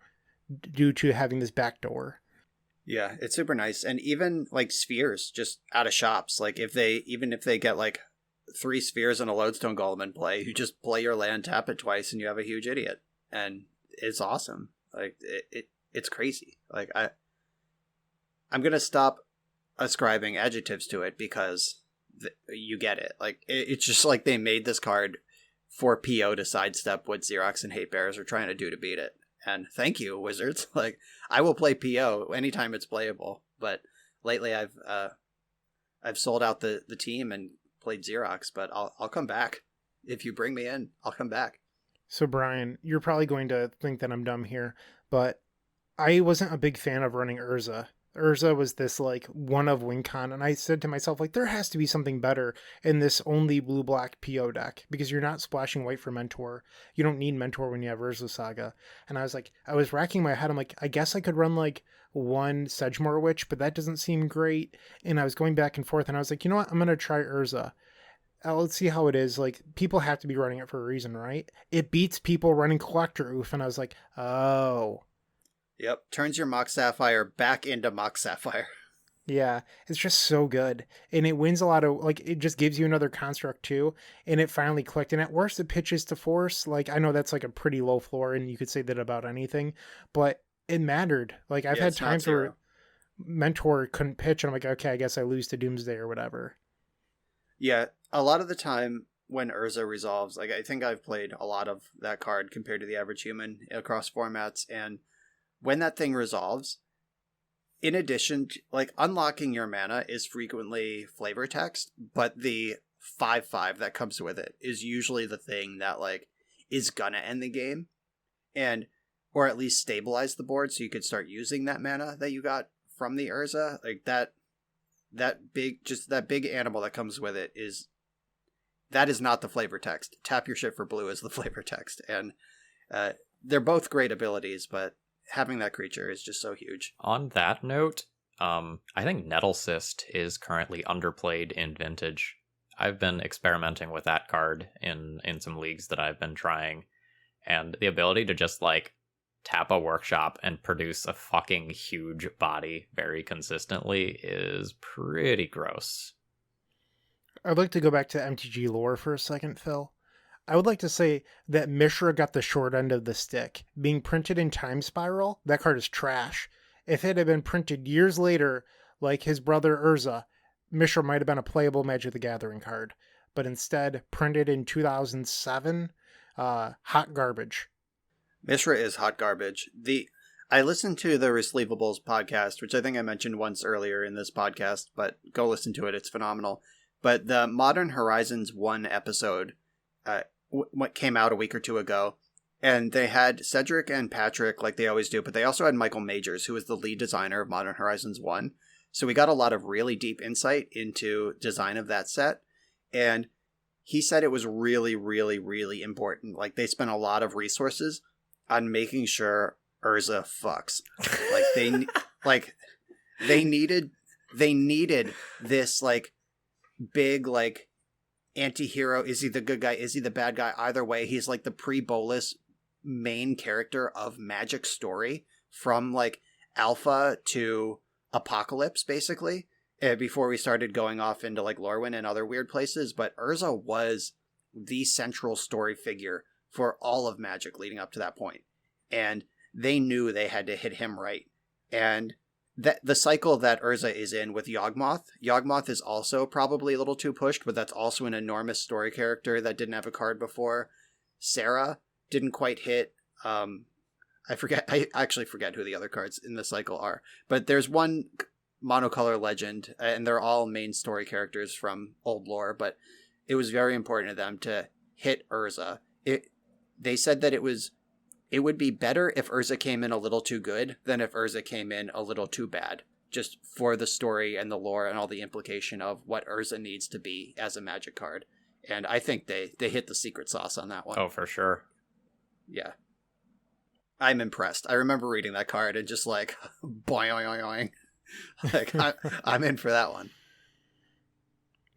due to having this backdoor.
Yeah, it's super nice. And even like spheres just out of shops, like if they get like 3 spheres and a lodestone golem in play, you just play your land, tap it twice, and you have a huge idiot. And it's awesome. Like it's crazy. Like I'm going to stop ascribing adjectives to it because you get it. Like it's just like they made this card for PO to sidestep what Xerox and Hate Bears are trying to do to beat it. And thank you, Wizards. Like I will play PO anytime it's playable, but lately I've sold out the team and played Xerox, but I'll come back. If you bring me in, I'll come back.
So Brian, you're probably going to think that I'm dumb here, but I wasn't a big fan of running Urza Urza was this like one of WinCon, and I said to myself, like, there has to be something better in this only blue-black PO deck, because you're not splashing white for Mentor. You don't need Mentor when you have Urza Saga. And I was like, I was racking my head. I'm like, I guess I could run like one Sedgemoor Witch, but that doesn't seem great. And I was going back and forth, and I was like, you know what? I'm going to try Urza. Let's see how it is. Like, people have to be running it for a reason, right? It beats people running Collector Oof, and I was like, oh.
Yep, turns your Mox Sapphire back into Mox Sapphire.
Yeah, it's just so good. And it wins a lot of, like, it just gives you another construct too. And it finally clicked. And at worst, it pitches to Force. Like, I know that's like a pretty low floor, and you could say that about anything, but it mattered. Like, I've had times where Mentor couldn't pitch, and I'm like, okay, I guess I lose to Doomsday or whatever.
Yeah, a lot of the time when Urza resolves, like, I think I've played a lot of that card compared to the average human across formats, and when that thing resolves, in addition to, like, unlocking your mana is frequently flavor text, but the 5/5 that comes with it is usually the thing that, like, is gonna end the game, and or at least stabilize the board so you could start using that mana that you got from the Urza. Like, that big animal that comes with it is not the flavor text. Tap your shit for blue is the flavor text, and they're both great abilities, but having that creature is just so huge.
On that note, I think Nettle Cyst is currently underplayed in Vintage. I've been experimenting with that card in some leagues that I've been trying, and the ability to just, like, tap a workshop and produce a fucking huge body very consistently is pretty gross.
I'd like to go back to MTG lore for a second, Phil. I would like to say that Mishra got the short end of the stick. Being printed in Time Spiral, that card is trash. If it had been printed years later, like his brother Urza, Mishra might have been a playable Magic the Gathering card. But instead, printed in 2007, hot garbage.
Mishra is hot garbage. I listened to the Resleevables podcast, which I think I mentioned once earlier in this podcast, but go listen to it. It's phenomenal. But the Modern Horizons 1 episode what came out a week or two ago, and they had Cedric and Patrick, like they always do, but they also had Michael Majors, who was the lead designer of Modern Horizons 1. So we got a lot of really deep insight into design of that set, and he said it was really, really, really important. Like, they spent a lot of resources on making sure Urza fucks. They needed this, like, big, like, anti-hero. Is he the good guy? Is he the bad guy? Either way, he's like the pre-bolus main character of Magic story from, like, Alpha to Apocalypse, basically, before we started going off into, like, Lorwyn and other weird places. But Urza was the central story figure for all of Magic leading up to that point, and they knew they had to hit him right. And that the cycle that Urza is in with Yawgmoth is also probably a little too pushed, but that's also an enormous story character that didn't have a card before. Sarah didn't quite hit. I actually forget who the other cards in the cycle are, but there's one monocolor legend, and they're all main story characters from old lore, but it was very important to them to hit Urza. They said that it would be better if Urza came in a little too good than if Urza came in a little too bad, just for the story and the lore and all the implication of what Urza needs to be as a Magic card. And I think they hit the secret sauce on that one.
Oh, for sure.
Yeah. I'm impressed. I remember reading that card and just like, boing. Like, I'm in for that one.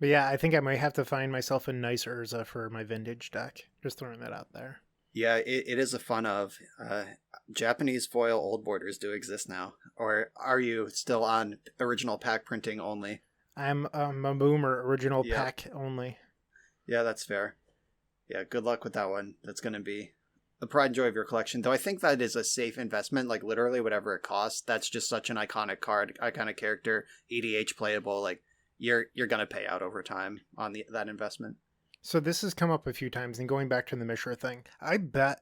But yeah, I think I might have to find myself a nice Urza for my Vintage deck. Just throwing that out there.
Yeah, it is a fun of. Japanese foil old borders do exist now. Or are you still on original pack printing only?
I'm a boomer, original pack only.
Yeah, that's fair. Yeah, good luck with that one. That's going to be the pride and joy of your collection. Though I think that is a safe investment, like literally whatever it costs. That's just such an iconic card, iconic character, EDH playable. Like, you're going to pay out over time on that investment.
So this has come up a few times, and going back to the Mishra thing, I bet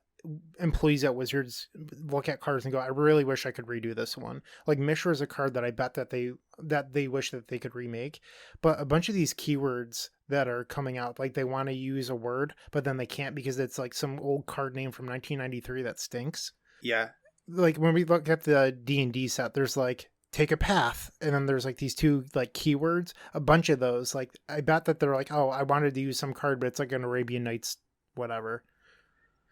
employees at Wizards look at cards and go, I really wish I could redo this one. Like, Mishra is a card that I bet that they wish that they could remake, but a bunch of these keywords that are coming out, like they want to use a word, but then they can't because it's like some old card name from 1993 that stinks.
Yeah.
Like when we look at the D&D set, there's like take a path, and then there's like these two like keywords, a bunch of those. Like I bet that they're like, oh, I wanted to use some card, but it's like an Arabian Nights whatever.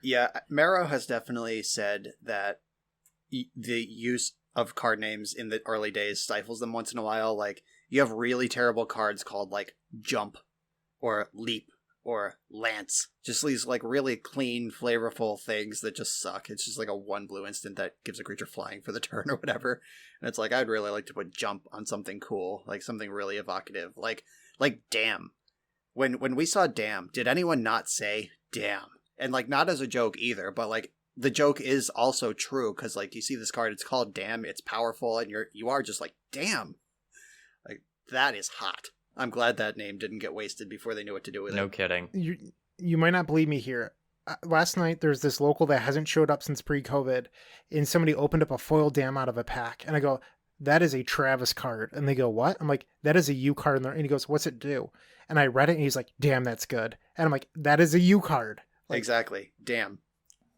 Yeah, Mero has definitely said that the use of card names in the early days stifles them once in a while. Like, you have really terrible cards called like Jump or Leap or Lance. Just these like really clean, flavorful things that just suck. It's just like a 1 blue instant that gives a creature flying for the turn or whatever. And it's like, I'd really like to put Jump on something cool, like something really evocative, like Damn. When we saw Damn, did anyone not say Damn? And like, not as a joke either, but like, the joke is also true, because like, you see this card, it's called Damn, it's powerful, and you are just like, damn, like, that is hot. I'm glad that name didn't get wasted before they knew what to do with it.
No kidding.
You might not believe me here. Last night there's this local that hasn't showed up since pre-COVID, and somebody opened up a foil Damn out of a pack, and I go, that is a Travis card. And they go, what? I'm like, that is a U card. And he goes, what's it do? And I read it, and he's like, damn, that's good. And I'm like, that is a U card. Like,
exactly. Damn.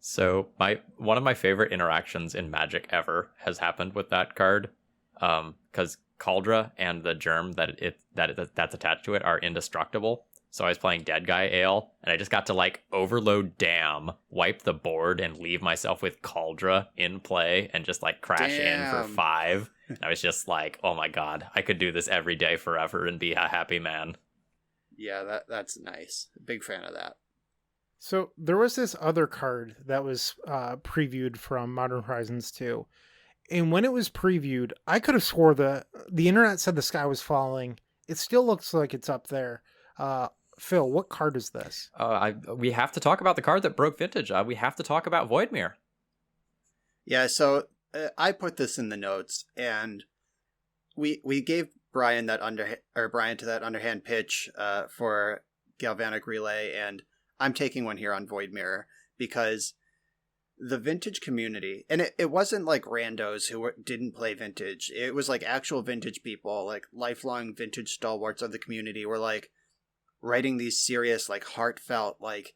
So one of my favorite interactions in Magic ever has happened with that card, because Cauldra and the germ that's attached to it are indestructible. So I was playing Dead Guy Ale, and I just got to like overload Damn, wipe the board, and leave myself with Cauldra in play, and just like crash in for 5. And I was just like, oh my god, I could do this every day forever and be a happy man.
Yeah, that's nice. Big fan of that.
So there was this other card that was previewed from Modern Horizons 2. And when it was previewed, I could have swore the internet said the sky was falling. It still looks like it's up there. Phil, what card is this?
We have to talk about the card that broke vintage. We have to talk about Voidmere.
Yeah, so I put this in the notes, and we gave Brian that Brian to that underhand pitch for Galvanic Relay, and I'm taking one here on Voidmere, because the vintage community, and it wasn't like randos who didn't play vintage. It was like actual vintage people, like lifelong vintage stalwarts of the community, were like writing these serious, like heartfelt, like,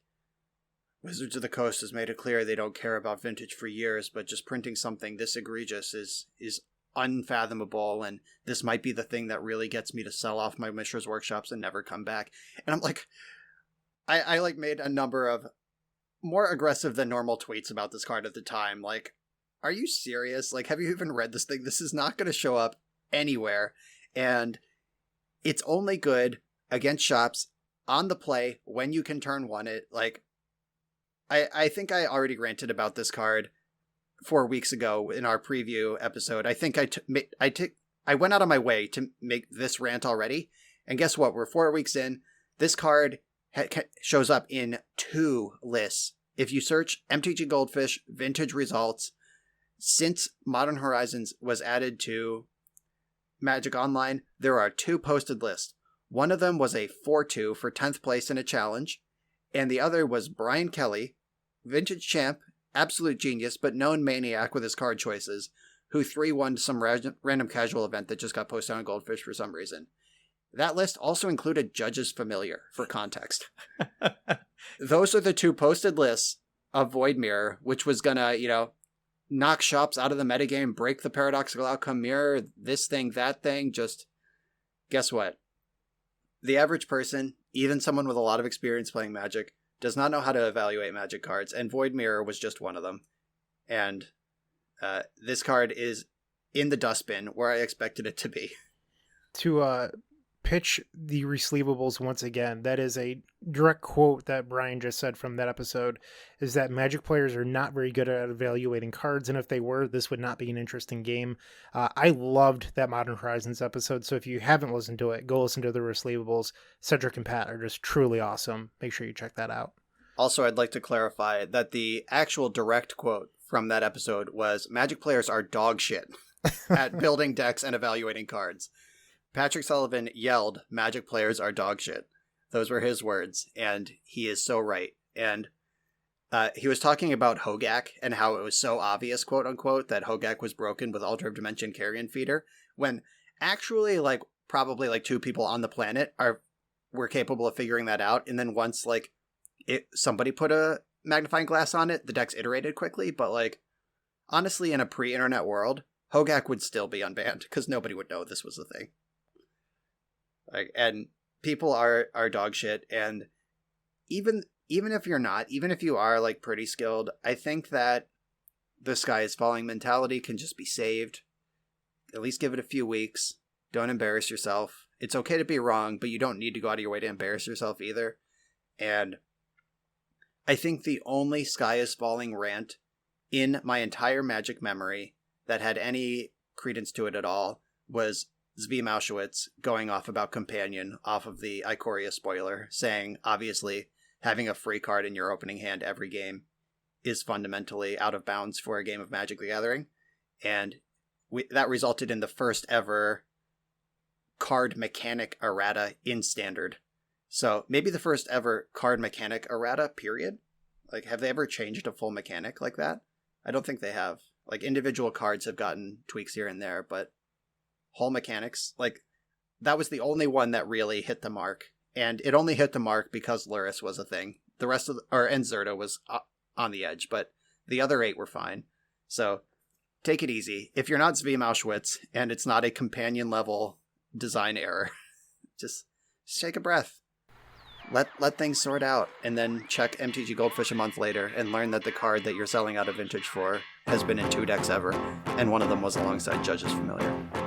Wizards of the Coast has made it clear they don't care about vintage for years, but just printing something this egregious is unfathomable, and this might be the thing that really gets me to sell off my Mishra's Workshops and never come back. And I'm like, I like made a number of more aggressive than normal tweets about this card at the time. Like, are you serious? Like, have you even read this thing? This is not going to show up anywhere. And it's only good against shops on the play when you can turn 1 it. Like, I think I already ranted about this card 4 weeks ago in our preview episode. I think I went out of my way to make this rant already. And guess what? We're 4 weeks in. This card shows up in 2 lists. If you search MTG Goldfish vintage results, since Modern Horizons was added to Magic Online, there are 2 posted lists. One of them was a 4-2 for 10th place in a challenge, and the other was Brian Kelly, vintage champ, absolute genius, but known maniac with his card choices, who 3-1 some random casual event that just got posted on Goldfish for some reason. That list also included Judge's Familiar, for context. Those are the 2 posted lists of Voidmere, which was gonna, knock shops out of the metagame, break the paradoxical outcome mirror, this thing, that thing. Just guess what? The average person, even someone with a lot of experience playing Magic, does not know how to evaluate Magic cards, and Voidmere was just one of them. And this card is in the dustbin where I expected it to be.
To pitch the Resleevables once again, that is a direct quote that Brian just said from that episode, is that Magic players are not very good at evaluating cards, and if they were, this would not be an interesting game. I loved that Modern Horizons episode, so if you haven't listened to it, go listen to the Resleevables. Cedric and Pat are just truly awesome. Make sure you check that out.
Also, I'd like to clarify that the actual direct quote from that episode was, Magic players are dog shit at building decks and evaluating cards. Patrick Sullivan yelled, Magic players are dog shit. Those were his words, and he is so right. And he was talking about Hogak and how it was so obvious, quote unquote, that Hogak was broken with Altar of Dimension Carrion Feeder, when actually, like, probably like 2 people on the planet were capable of figuring that out. And then once, like, somebody put a magnifying glass on it, the decks iterated quickly. But, like, honestly, in a pre-internet world, Hogak would still be unbanned because nobody would know this was a thing. Like, and people are dog shit, and even if you're not, even if you are like pretty skilled, I think that the sky is falling mentality can just be saved. At least give it a few weeks. Don't embarrass yourself. It's okay to be wrong, but you don't need to go out of your way to embarrass yourself either. And I think the only sky is falling rant in my entire Magic memory that had any credence to it at all was Zvi Mauschwitz going off about Companion off of the Ikoria spoiler, saying, obviously, having a free card in your opening hand every game is fundamentally out of bounds for a game of Magic the Gathering. And that resulted in the first ever card mechanic errata in Standard. So maybe the first ever card mechanic errata, period. Like, have they ever changed a full mechanic like that? I don't think they have. Like, individual cards have gotten tweaks here and there, but whole mechanics, like, that was the only one that really hit the mark. And it only hit the mark because Luris was a thing. The rest of and Zerta was on the edge, but the other 8 were fine. So take it easy. If you're not Zvi Mauschwitz and it's not a companion level design error, just take a breath. Let things sort out, and then check MTG Goldfish a month later and learn that the card that you're selling out of Vintage for has been in 2 decks ever, and one of them was alongside Judge's Familiar.